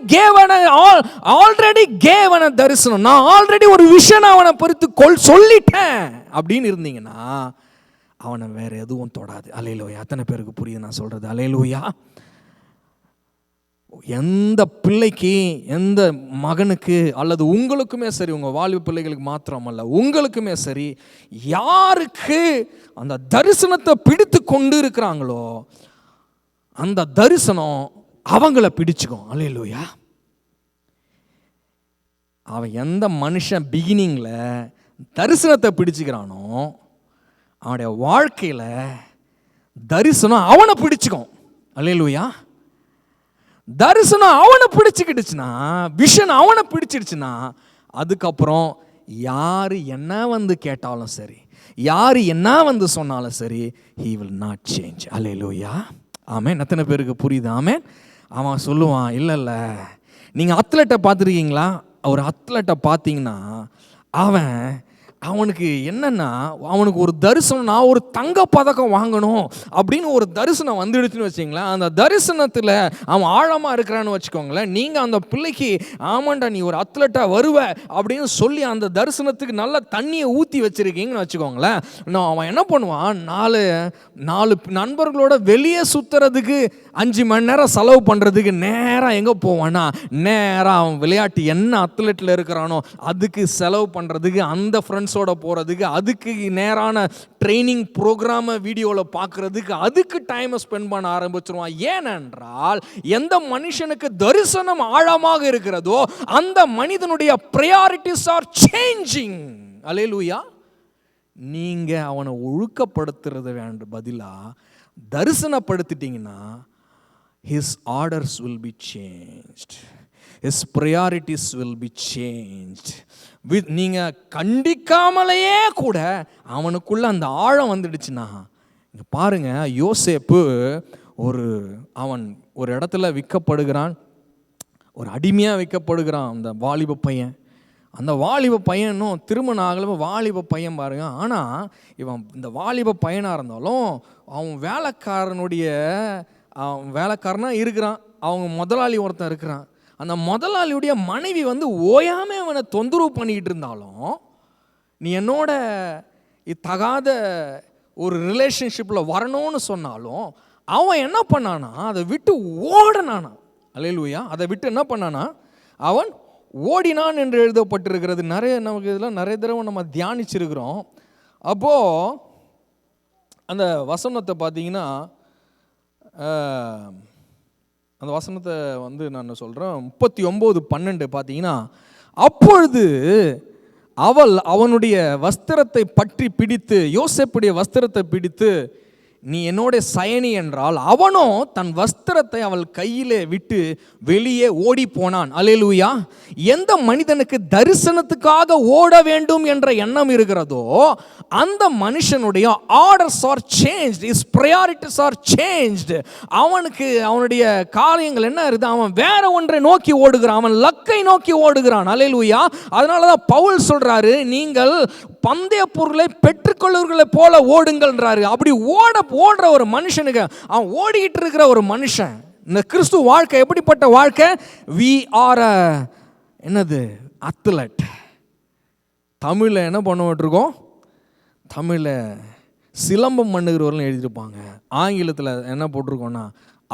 Speaker 4: கேவன் தரிசனம், நான் ஆல்ரெடி ஒரு விஷன் அவனை பொறுத்து சொல்லிட்டேன் அப்படின்னு இருந்தீங்கன்னா அவனை வேற எதுவும் தொடாது. அல்லேலூயா. அத்தனை பேருக்கு புரியுது நான் சொல்றது? அல்லேலூயா. எந்த பிள்ளைக்கு, எந்த மகனுக்கு அல்லது உங்களுக்குமே சரி, உங்கள் வாலிப பிள்ளைகளுக்கு மாத்திரமல்ல உங்களுக்குமே சரி, யாருக்கு அந்த தரிசனத்தை பிடித்து கொண்டு இருக்கிறாங்களோ அந்த தரிசனம் அவங்கள பிடிச்சுக்கும். அல்லேலூயா. அவன் எந்த மனுஷன் பிகினிங்கில் தரிசனத்தை பிடிச்சுக்கிறானோ அவனுடைய வாழ்க்கையில் தரிசனம் அவனை பிடிச்சுக்கும். அல்லேலூயா. தரிசனம் அவனை பிடிச்சுக்கிடுச்சுன்னா, விஷன் அவனை பிடிச்சிடுச்சுன்னா, அதுக்கப்புறம் யார் என்ன கேட்டாலும் சரி, யார் என்ன சொன்னாலும் சரி, he will not change. அல்லேலூயா. ஆமென். எத்தனை பேருக்கு புரியுது? ஆமென். அவன் சொல்லுவான், இல்லை நீங்கள் அத்லெட்டை பார்த்துருக்கீங்களா? ஒரு அத்லெட்டை பார்த்தீங்கன்னா அவனுக்கு என்னன்னா, அவனுக்கு ஒரு தரிசனம், நான் ஒரு தங்க பதக்கம் வாங்கணும் அப்படின்னு ஒரு தரிசனம் வந்துடுச்சுன்னு வச்சிங்களேன். அந்த தரிசனத்தில் அவன் ஆழமாக இருக்கிறான்னு வச்சுக்கோங்களேன். நீங்கள் அந்த பிள்ளைக்கு ஆமாண்டா நீ ஒரு அத்லெட்டாக வருவ அப்படின்னு சொல்லி அந்த தரிசனத்துக்கு நல்ல தண்ணியை ஊற்றி வச்சுருக்கீங்கன்னு வச்சுக்கோங்களேன். அவன் என்ன பண்ணுவான், நாலு நண்பர்களோட வெளியே சுற்றுறதுக்கு 5 மணி நேரம் செலவு பண்ணுறதுக்கு நேராக எங்கே போவான்னா, நேராக அவன் விளையாட்டு என்ன அத்லெட்டில் இருக்கிறானோ அதுக்கு செலவு பண்ணுறதுக்கு அந்த ஃப்ரெண்ட்ஸ் ஃப்ரெண்ட்ஸோட போகிறதுக்கு, அதுக்கு நேரான ட்ரைனிங் ப்ரோக்ராமை வீடியோவில் பார்க்குறதுக்கு, அதுக்கு டைமை ஸ்பெண்ட் பண்ண ஆரம்பிச்சிருவான். ஏனென்றால் எந்த மனுஷனுக்கு தரிசனம் ஆழமாக இருக்கிறதோ அந்த மனிதனுடைய ப்ரையாரிட்டிஸ் ஆர் சேஞ்சிங். அல்லேலூயா. நீங்கள் அவனை ஒழுக்கப்படுத்துறது பதிலாக தரிசனப்படுத்திட்டீங்கன்னா his orders will be changed, his priorities will be changed. நீங்கள் கண்டிக்காமலேயே கூட அவனுக்குள்ள அந்த ஆழம் வந்துடுச்சுன்னா, இங்கே பாருங்க, யோசேப்பு அவன் ஒரு இடத்துல விற்கப்படுகிறான், ஒரு அடிமையாக விற்கப்படுகிறான். அந்த வாலிப பையன், அந்த வாலிப பையனும் திருமணம் ஆகல வாலிப பையன் பாருங்க. ஆனால் இவன் இந்த வாலிப பையனாக இருந்தாலும் அவன் வேலைக்காரனாக இருக்கிறான். அவங்க முதலாளி ஒருத்தன் இருக்கிறான். அந்த முதலாளியுடைய மனைவி ஓயாமல் அவனை தொந்தரவு பண்ணிக்கிட்டு இருந்தாலும், நீ என்னோட தகாத ஒரு ரிலேஷன்ஷிப்பில் வரணும்னு சொன்னாலும் அவன் என்ன பண்ணானா, அதை விட்டு ஓடனானா. அல்லேலூயா. அதை விட்டு என்ன பண்ணானா, அவன் ஓடினான் என்று எழுதப்பட்டிருக்கிறது. நமக்கு இதெல்லாம் நிறைய தடவை நம்ம தியானிச்சிருக்கிறோம். அப்போது அந்த வசனத்தை பார்த்தீங்கன்னா, அந்த வசனத்தை நான் சொல்கிறேன், 39:12 பார்த்தீங்கன்னா, அப்பொழுது அவனுடைய வஸ்திரத்தை பற்றி பிடித்து, யோசேப்புடைய வஸ்திரத்தை பிடித்து, நீ என்னோட சயனி என்றால், அவனோ தன் வஸ்திரத்தை அவள் கையிலே விட்டு வெளியே ஓடி போனான். அல்லேலூயா. எந்த மனிதனுக்கு தரிசனத்துக்காக ஓட வேண்டும் என்ற எண்ணம் இருக்கிறதோ அந்த மனுஷனுடைய orders are changed, his priorities are changed. அவனுடைய காரியங்கள் என்ன இருக்குது, அவன் வேற ஒன்றை நோக்கி ஓடுகிறான், அவன் லக்கை நோக்கி ஓடுகிறான். அல்லேலூயா. அதனால தான் பவுல் சொல்றாரு, நீங்கள் பந்தய பொருளை பெற்றுக்கொள்வர்களை போல ஓடுங்கள்ன்றாரு. அப்படி ஓடுற ஒரு மனுஷனுக்கு, அவன் ஓடிக்கிட்டு இருக்கிற ஒரு மனுஷன், இந்த கிறிஸ்து வாழ்க்கை எப்படிப்பட்ட வாழ்க்கை? we are என்னது அத்லட். தமிழில் என்ன பண்ணப்பட்டிருக்கோம், தமிழில் சிலம்பம் பண்ணுகிறவர்கள் எழுதியிருப்பாங்க, ஆங்கிலத்தில் என்ன போட்டிருக்கோன்னா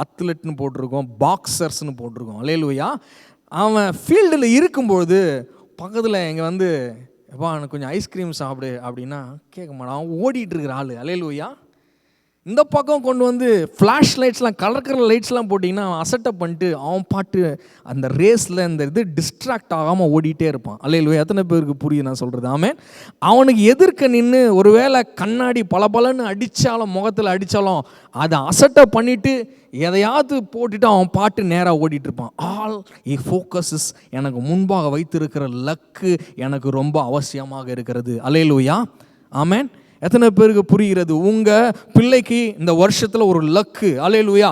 Speaker 4: அத்லெட்னு போட்டிருக்கோம், பாக்ஸர்ஸ்னு போட்டிருக்கோம். அல்லேலூயா. அவன் ஃபீல்டில் இருக்கும்பொழுது பக்கத்தில் இங்கே எப்பா எனக்கு கொஞ்சம் ஐஸ்கிரீம் சாப்பிடு அப்படின்னா கேட்க மாட்டான், அவன் ஓடிட்டு இருக்கிற ஆள். அல்லேலூயா. இந்த பக்கம் கொண்டு ஃப்ளாஷ் லைட்ஸ்லாம், கலர் லைட்ஸ்லாம் போட்டிங்கன்னா அவன் அசட்டப் பண்ணிட்டு அவன் பாட்டு அந்த ரேஸில் இந்த டிஸ்ட்ராக்ட் ஆகாமல் ஓடிட்டே இருப்பான். அல்லேலூயா. எத்தனை பேருக்கு புரியுது நான் சொல்கிறது? ஆமென். அவனுக்கு எதிர்க்க நின்று ஒருவேளை கண்ணாடி பலன்னு அடித்தாலும், முகத்தில் அடித்தாலும் அதை அசட்டப் பண்ணிவிட்டு எதையாவது போட்டுட்டு அவன் பாட்டு நேராக ஓடிட்டு இருப்பான். ஆல் ஏ ஃபோக்கஸஸ், எனக்கு முன்பாக வைத்திருக்கிற லக்கு எனக்கு ரொம்ப அவசியமாக இருக்கிறது. அல்லேலூயா. ஆமென். எத்தனை பேருக்கு புரிகிறது? உங்கள் பிள்ளைக்கு இந்த வருஷத்தில் ஒரு லக்கு. அல்லேலூயா.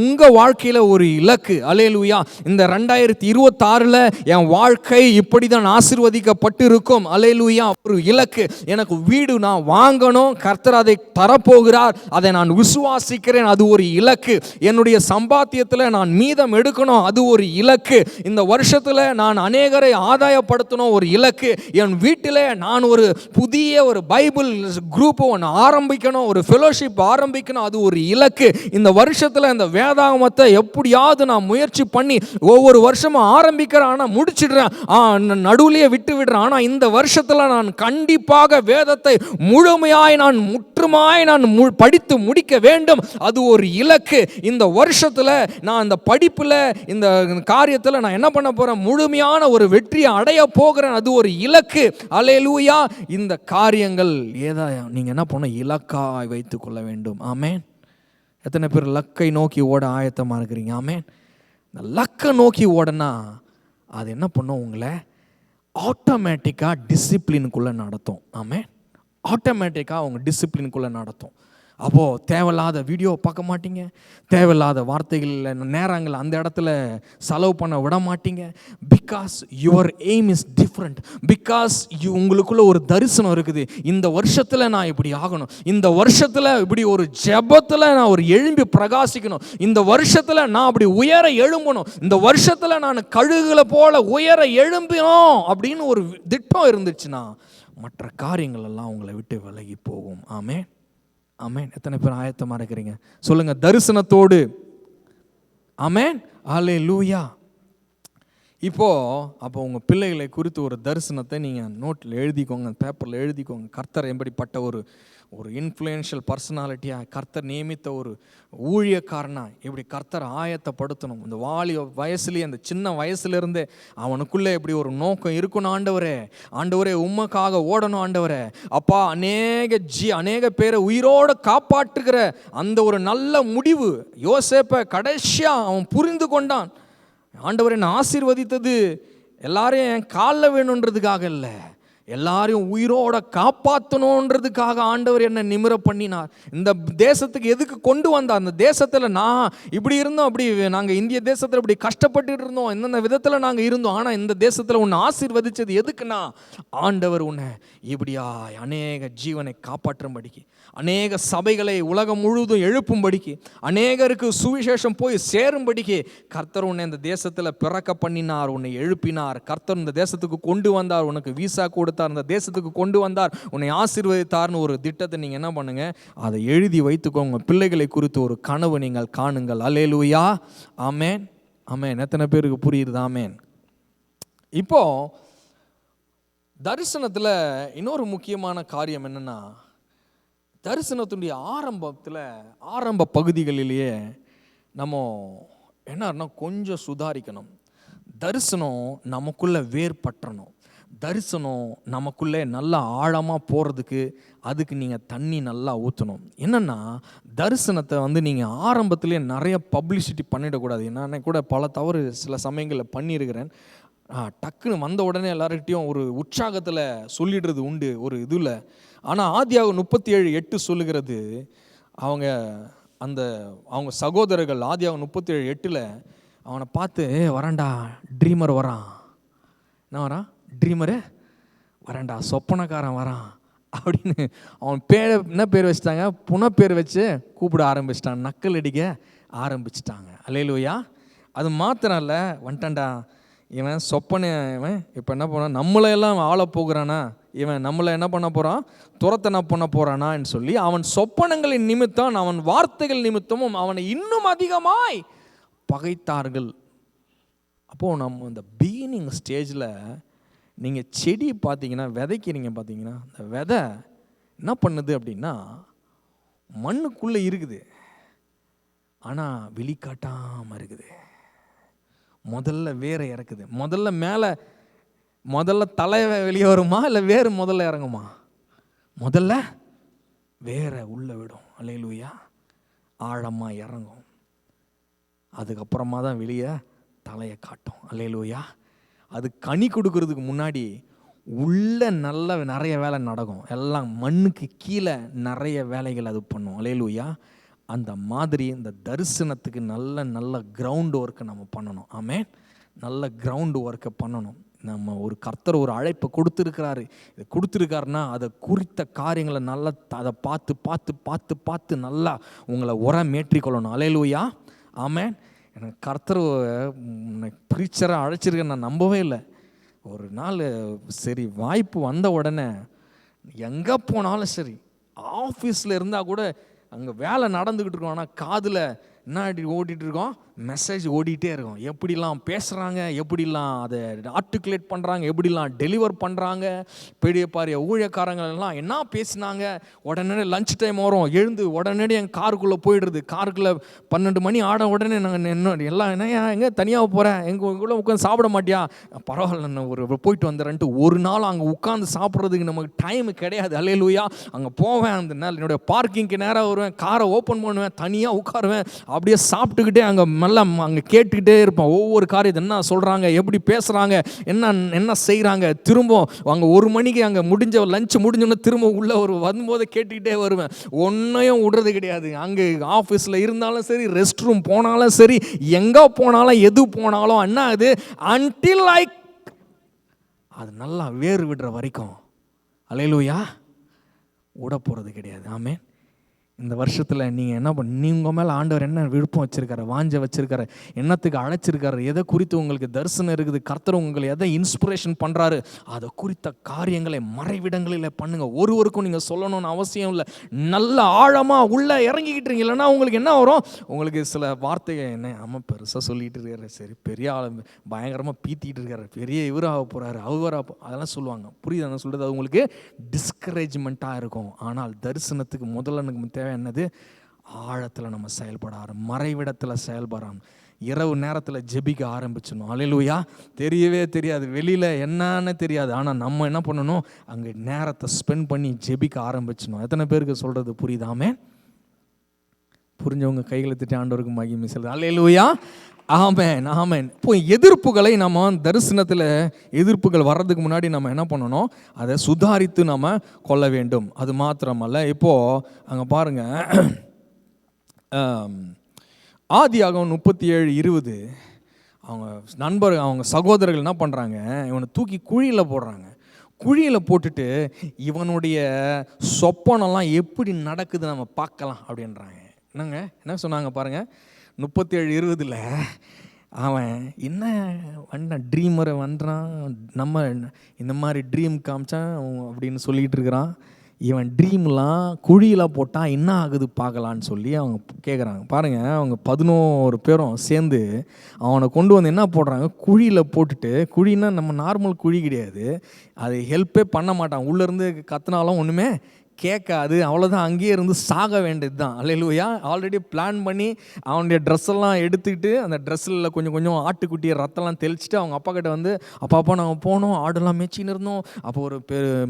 Speaker 4: உங்கள் வாழ்க்கையில் ஒரு இலக்கு. அல்லேலூயா. இந்த 2026 என் வாழ்க்கை இப்படி தான் ஆசீர்வதிக்கப்பட்டு இருக்கும். அல்லேலூயா. ஒரு இலக்கு. எனக்கு வீடு நான் வாங்கணும், கர்த்தர் அதை தரப்போகிறார், அதை நான் விசுவாசிக்கிறேன், அது ஒரு இலக்கு. என்னுடைய சம்பாத்தியத்தில் நான் மீதம் எடுக்கணும், அது ஒரு இலக்கு. இந்த வருஷத்தில் நான் அநேகரை ஆதாயப்படுத்தணும், ஒரு இலக்கு. என் வீட்டில் நான் ஒரு புதிய ஒரு பைபிள் குரூப் ஒன்று ஆரம்பிக்கணும், ஒரு ஃபெலோஷிப் ஆரம்பிக்கணும், அது ஒரு இலக்கு. இந்த வருஷத்தில் இந்த வேதாகமத்தை எப்படியாவது நான் முயற்சி பண்ணி ஒவ்வொரு வருஷமும் ஆரம்பிக்கிறேன், ஆனால் முடிச்சிடுறேன், நடுவுலையே விட்டு விடுறேன். ஆனால் இந்த வருஷத்தில் நான் கண்டிப்பாக வேதத்தை முழுமையாய் முற்றுமாய் படித்து முடிக்க வேண்டும், அது ஒரு இலக்கு. இந்த வருஷத்தில் நான் இந்த படிப்பில், இந்த காரியத்தில் நான் என்ன பண்ண போகிறேன், முழுமையான ஒரு வெற்றியை அடைய போகிறேன், அது ஒரு இலக்கு. அல்லேலூயா. இந்த காரியங்கள் ஏதா நீங்கள் என்ன பண்ண, இலக்காய் வைத்துக் கொள்ள வேண்டும். ஆமென். எத்தனை பேர் லக்கை நோக்கி ஓட ஆயத்தமாக இருக்கிறீங்க? ஆமென். இந்த லக்கை நோக்கி ஓடனா அது என்ன பண்ணும், உங்களை ஆட்டோமேட்டிக்காக டிசிப்ளினுக்குள்ளே நடத்தும். ஆமென். ஆட்டோமேட்டிக்காக அவங்க டிசிப்ளினுக்குள்ளே நடத்தும். அப்போது தேவையில்லாத வீடியோ பார்க்க மாட்டீங்க, தேவையில்லாத வார்த்தைகள் நேரங்கள் அந்த இடத்துல செலவு பண்ண விட மாட்டீங்க. Because your aim is different. Because உங்களுக்குள்ள ஒரு தரிசனம் இருக்குது. இந்த வருஷத்தில் நான் இப்படி ஆகணும், இந்த வருஷத்தில் இப்படி ஒரு ஜெபத்தில் நான் ஒரு எழும்பி பிரகாசிக்கணும், இந்த வருஷத்தில் நான் அப்படி உயர எழும்பணும், இந்த வருஷத்தில் நான் கழுகுகளை போல உயர எழும்பணும் அப்படின்னு ஒரு திட்டம் இருந்துச்சுன்னா மற்ற காரியங்கள் எல்லாம் உங்களை விட்டு விலகி போகும். ஆமென். ஆமென். எத்தனை பேர் ஆயத்தமாக இருக்கிறீங்க? சொல்லுங்க, தரிசனத்தோடு. ஆமென். அல்லேலூயா. அப்போ உங்கள் பிள்ளைகளை குறித்து ஒரு தரிசனத்தை நீங்கள் நோட்டில் எழுதிக்கோங்க, பேப்பரில் எழுதிக்கோங்க. கர்த்தர் எப்படிப்பட்ட ஒரு இன்ஃப்ளூயன்ஷியல் பர்சனாலிட்டியாக, கர்த்தர் நியமித்த ஒரு ஊழியக்காரனா இப்படி கர்த்தர் ஆயத்தப்படுத்தணும். இந்த வயசுலேயே, அந்த சின்ன வயசுலேருந்தே அவனுக்குள்ளே இப்படி ஒரு நோக்கம் இருக்கணும். ஆண்டவரே உமக்காக ஓடணும் ஆண்டவரே. அப்பா, அநேக பேரை உயிரோடு காப்பாற்றுகிற அந்த ஒரு நல்ல முடிவு யோசேப்பை கடைசியாக அவன் புரிந்து கொண்டான். ஆண்டவர் என்னை ஆசீர்வதித்தது எல்லாரையும் என் காலில் வேணுன்றதுக்காக இல்லை, எல்லாரையும் உயிரோட காப்பாற்றணுன்றதுக்காக ஆண்டவர் என்னை நிமிர பண்ணினார். இந்த தேசத்துக்கு எதுக்கு கொண்டு வந்தார்? அந்த தேசத்தில் நான் இப்படி இருந்தோம், அப்படி நாங்கள் இந்திய தேசத்தில் இப்படி கஷ்டப்பட்டு இருந்தோம், எந்தெந்த விதத்தில் நாங்கள் இருந்தோம். ஆனால் இந்த தேசத்தில் உன்னை ஆசீர்வதிச்சது எதுக்குன்னா, ஆண்டவர் உன்னை இப்படியா அநேக ஜீவனை காப்பாற்றும்படிக்கு, அநேக சபைகளை உலகம் முழுவதும் எழுப்பும்படிக்கு, அநேகருக்கு சுவிசேஷம் போய் சேரும்படிக்கு கர்த்தர் உன்னை இந்த தேசத்தில் பிறக்க பண்ணினார், உன்னை எழுப்பினார். கர்த்தர் இந்த தேசத்துக்கு கொண்டு வந்தார், உனக்கு வீசா கொடுத்தார், இந்த தேசத்துக்கு கொண்டு வந்தார், உன்னை ஆசீர்வதித்தார்னு ஒரு திட்டத்தை நீங்கள் என்ன பண்ணுங்க, அதை எழுதி வைத்துக்கோங்க. பிள்ளைகளை குறித்து ஒரு கனவு நீங்கள் காணுங்கள். அல்லேலூயா, ஆமென், ஆமென். எத்தனை பேருக்கு புரியுது? ஆமென். இப்போ தரிசனத்தில் இன்னொரு முக்கியமான காரியம் என்னன்னா, தரிசனத்துடைய ஆரம்ப பகுதிகளிலேயே நம்ம என்னன்னா கொஞ்சம் சுதாரிக்கணும். தரிசனம் நமக்குள்ளே வேர்பற்றணும். தரிசனம் நமக்குள்ளே நல்லா ஆழமாக போகிறதுக்கு அதுக்கு நீங்கள் தண்ணி நல்லா ஊற்றணும். என்னென்னா, தரிசனத்தை நீங்கள் ஆரம்பத்துலேயே நிறைய பப்ளிசிட்டி பண்ணிடக்கூடாது. நான் கூட பல தவறு சில சமயங்களில் பண்ணியிருக்கிறேன். டக்குன்னு வந்த உடனே எல்லார்கிட்டையும் ஒரு உற்சாகத்தில் சொல்லிடுறது உண்டு ஒரு இதில். ஆனால் ஆதியாகமம் 37:8 சொல்லுகிறது, அவங்க சகோதரர்கள் ஆதியாகமம் 37:8 அவனை பார்த்து, வரான்டா ட்ரீமர் வரான், என்ன வரான், ட்ரீமரு வரான்டா, சொப்பனக்காரன் வரான் அப்படின்னு அவன் என்ன பேர் வச்சுட்டாங்க, புனப்பேர் வச்சு கூப்பிட ஆரம்பிச்சிட்டாங்க, நக்கல் அடிக்க ஆரம்பிச்சிட்டாங்க. அல்லேலூயா. அது மாத்திரம் இல்லை, வந்துட்டான்டா இவன் இவன் இப்போ என்ன பண்ணான், நம்மளையெல்லாம் ஆள போகிறானா, இவன் நம்மளை என்ன பண்ண போகிறான், துரத்தனை பண்ண போகிறானான்னு சொல்லி அவன் சொப்பனங்களின் நிமித்தம், அவன் வார்த்தைகள் நிமித்தமும் அவனை இன்னும் அதிகமாய் பகைத்தார்கள். அப்போது நம்ம இந்த பிகினிங் ஸ்டேஜில் நீங்கள் செடி பார்த்தீங்கன்னா, விதைக்கிறீங்க பார்த்தீங்கன்னா, அந்த விதை என்ன பண்ணுது அப்படின்னா, மண்ணுக்குள்ளே இருக்குது, ஆனால் வெளிக்காட்டாமல் இருக்குது. முதல்ல வேரை இறக்குது, முதல்ல தலை வெளியே வருமா, இல்லை வேறு முதல்ல இறங்குமா? முதல்ல வேரை உள்ளே விடும். அல்லேலூயா. ஆழமாக இறங்கும், அதுக்கப்புறமா தான் வெளியே தலையை காட்டும். அல்லேலூயா. அது கனி கொடுக்கறதுக்கு முன்னாடி உள்ள நிறைய வேலை நடக்கும், எல்லாம் மண்ணுக்கு கீழே நிறைய வேலைகள் அது பண்ணும். அல்லேலூயா. அந்த மாதிரி இந்த தரிசனத்துக்கு நல்ல கிரவுண்ட் ஒர்க்கை நம்ம பண்ணணும். ஆமென். நல்ல கிரவுண்ட் ஒர்க்கை பண்ணணும். நம்ம ஒரு கர்த்தர் ஒரு அழைப்பை கொடுத்துருக்காருன்னா அதை குறித்த காரியங்களை நல்லா அதை பார்த்து நல்லா உங்களை மேற்றிக்கொள்ளணும். அல்லேலூயா, ஆமென். எனக்கு கர்த்தர் ப்ரீச்சராக அழைச்சிருக்கேன் நான் நம்பவே இல்லை. ஒரு நாள் சரி வாய்ப்பு வந்த உடனே எங்கே போனாலும் சரி, ஆஃபீஸில் இருந்தால் கூட அங்கே வேலை நடந்துக்கிட்டு இருக்கோம், ஆனால் காதில் என்ன ஓடிட்டு இருக்கோம், மெசேஜ் ஓடிட்டே இருக்கும். எப்படிலாம் பேசுகிறாங்க, எப்படிலாம் அதை ஆர்டிகுலேட் பண்ணுறாங்க, எப்படிலாம் டெலிவர் பண்ணுறாங்க, பெரிய ஊழியக்காரங்களெல்லாம் என்ன பேசினாங்க. உடனே லஞ்ச் டைம் வரும், எழுந்து உடனே என் காருக்குள்ளே போயிடுறது. காருக்குள்ளே 12 மணி ஆட உடனே நாங்கள் எல்லாம் எங்கே தனியாக போகிறேன், எங்களுக்குள்ளே உட்காந்து சாப்பிட மாட்டியா, பரவாயில்ல நான் போயிட்டு வந்துடுறேன்ட்டு ஒரு நாள் அங்கே உட்காந்து சாப்பிட்றதுக்கு நமக்கு டைம் கிடையாது. அல்லேலூயா. அங்கே போவேன், அந்த நாள் என்னுடைய பார்க்கிங்க்கு நேராக வருவேன், காரை ஓப்பன் பண்ணுவேன், தனியாக உட்காருவேன், அப்படியே சாப்பிட்டுக்கிட்டே அங்கே கேட்டுக்கிட்டே இருப்போம். ஒவ்வொரு காரியத்தை என்ன சொல்கிறாங்க, எப்படி பேசுகிறாங்க, என்ன செய்கிறாங்க. திரும்ப அங்கே 1 மணிக்கு அங்கே லஞ்ச் முடிஞ்சோன்னே திரும்ப உள்ளே வரும்போது கேட்டுக்கிட்டே வருவேன். ஒன்றையும் விடுறது கிடையாது. அங்கே ஆஃபீஸில் இருந்தாலும் சரி, ரெஸ்ட் ரூம் போனாலும் சரி, எங்கே போனாலும் எது போனாலும் என்ன அது அன்டில் அது நல்லா வேறு விடுற வரைக்கும் அல்லேலூயா விட போகிறது கிடையாது. ஆமென். இந்த வருஷத்தில் நீங்கள் என்ன உங்கள் மேலே ஆண்டவர் என்ன விருப்பம் வச்சுருக்காரு, வாஞ்ச வச்சுருக்காரு, என்னத்துக்கு அழைச்சிருக்காரு, எதை குறித்து உங்களுக்கு தரிசனம் இருக்குது, கர்த்தர் உங்களை எதை இன்ஸ்பிரேஷன் பண்ணுறாரு, அதை குறித்த காரியங்களை மறைவிடங்களில் பண்ணுங்கள். ஒருவருக்கும் நீங்கள் சொல்லணும்னு அவசியம் இல்லை. நல்ல ஆழமாக உள்ளே இறங்கிக்கிட்டு இல்லைன்னா உங்களுக்கு என்ன வரும், உங்களுக்கு சில வார்த்தைகள் என்ன ஆமாம் பெருசாக சொல்லிகிட்டு இருக்காரு, சரி பெரிய ஆள் பயங்கரமாக பீத்திக்கிட்டு இருக்காரு, பெரிய இவராக போகிறாரு அவராக அதெல்லாம் சொல்லுவாங்க. புரியுது நான் சொல்கிறது? அது உங்களுக்கு டிஸ்கரேஜ்மெண்ட்டாக இருக்கும். ஆனால் தரிசனத்துக்கு முதல்ல எனக்கு தேவை என்னது, ஆழத்தில் நம்ம செயல்பட மறைவிடத்தில் செயல்படாம இரவு நேரத்தில் ஜெபிக்க ஆரம்பிச்சிடணும். அல்லேலூயா. தெரியவே தெரியாது, வெளியில் என்னன்னு தெரியாது, ஆனால் நம்ம என்ன பண்ணணும், அங்கே நேரத்தை ஸ்பெண்ட் பண்ணி ஜெபிக்க ஆரம்பிச்சிடணும். எத்தனை பேருக்கு சொல்கிறது புரியுதாமே? புரிஞ்சவங்க கைகளை திட்டி ஆண்டவருக்கு மகிமை செலுத்து. அல்லேலூயா. ஆமென் ஆமென். இப்போ எதிர்ப்புகளை நம்ம தரிசனத்தில் எதிர்ப்புகள் வர்றதுக்கு முன்னாடி நம்ம என்ன பண்ணணும், அதை சுதாரித்து நம்ம கொள்ள வேண்டும். அது மாத்திரமல்ல, இப்போது அங்கே பாருங்கள், ஆதியாகமம் 37:20 அவங்க சகோதரர்கள் என்ன பண்ணுறாங்க, இவனை தூக்கி குழியில் போடுறாங்க. குழியில் போட்டுட்டு இவனுடைய சொப்பனெல்லாம் எப்படி நடக்குது நம்ம பார்க்கலாம் அப்படின்றாங்க. என்னங்க என்ன சொன்னாங்க பாருங்கள், 37:20 அவன் என்ன ட்ரீமரை வந்துறான், நம்ம இந்த மாதிரி ட்ரீம் காமிச்சான் அப்படின்னு சொல்லிகிட்டு இருக்கிறான். இவன் ட்ரீம்லாம் குழியில் போட்டால் என்ன ஆகுது பார்க்கலான்னு சொல்லி அவங்க கேட்குறாங்க. பாருங்கள், அவங்க 11 பேரும் சேர்ந்து அவனை கொண்டு வந்து என்ன போடுறாங்க, குழியில் போட்டுட்டு, குழின்னா நம்ம நார்மல் குழி கிடையாது, அது ஹெல்ப்பே பண்ண மாட்டான், உள்ளேருந்து கத்துனாலும் ஒன்றுமே கேட்காது, அவ்வளோதான், அங்கேயே இருந்து சாக வேண்டியது தான். அல்லேலூயா. ஆல்ரெடி பிளான் பண்ணி அவனுடைய ட்ரெஸ்ஸெல்லாம் எடுத்துக்கிட்டு அந்த ட்ரெஸ்ஸில் கொஞ்சம் கொஞ்சம் ஆட்டுக்குட்டியை ரத்தம்லாம் தெளிச்சுட்டு அவங்க அப்பா கிட்ட வந்து, அப்பா நாங்கள் போனோம், ஆடெல்லாம் மேய்ச்சின்னு இருந்தோம், அப்போ ஒரு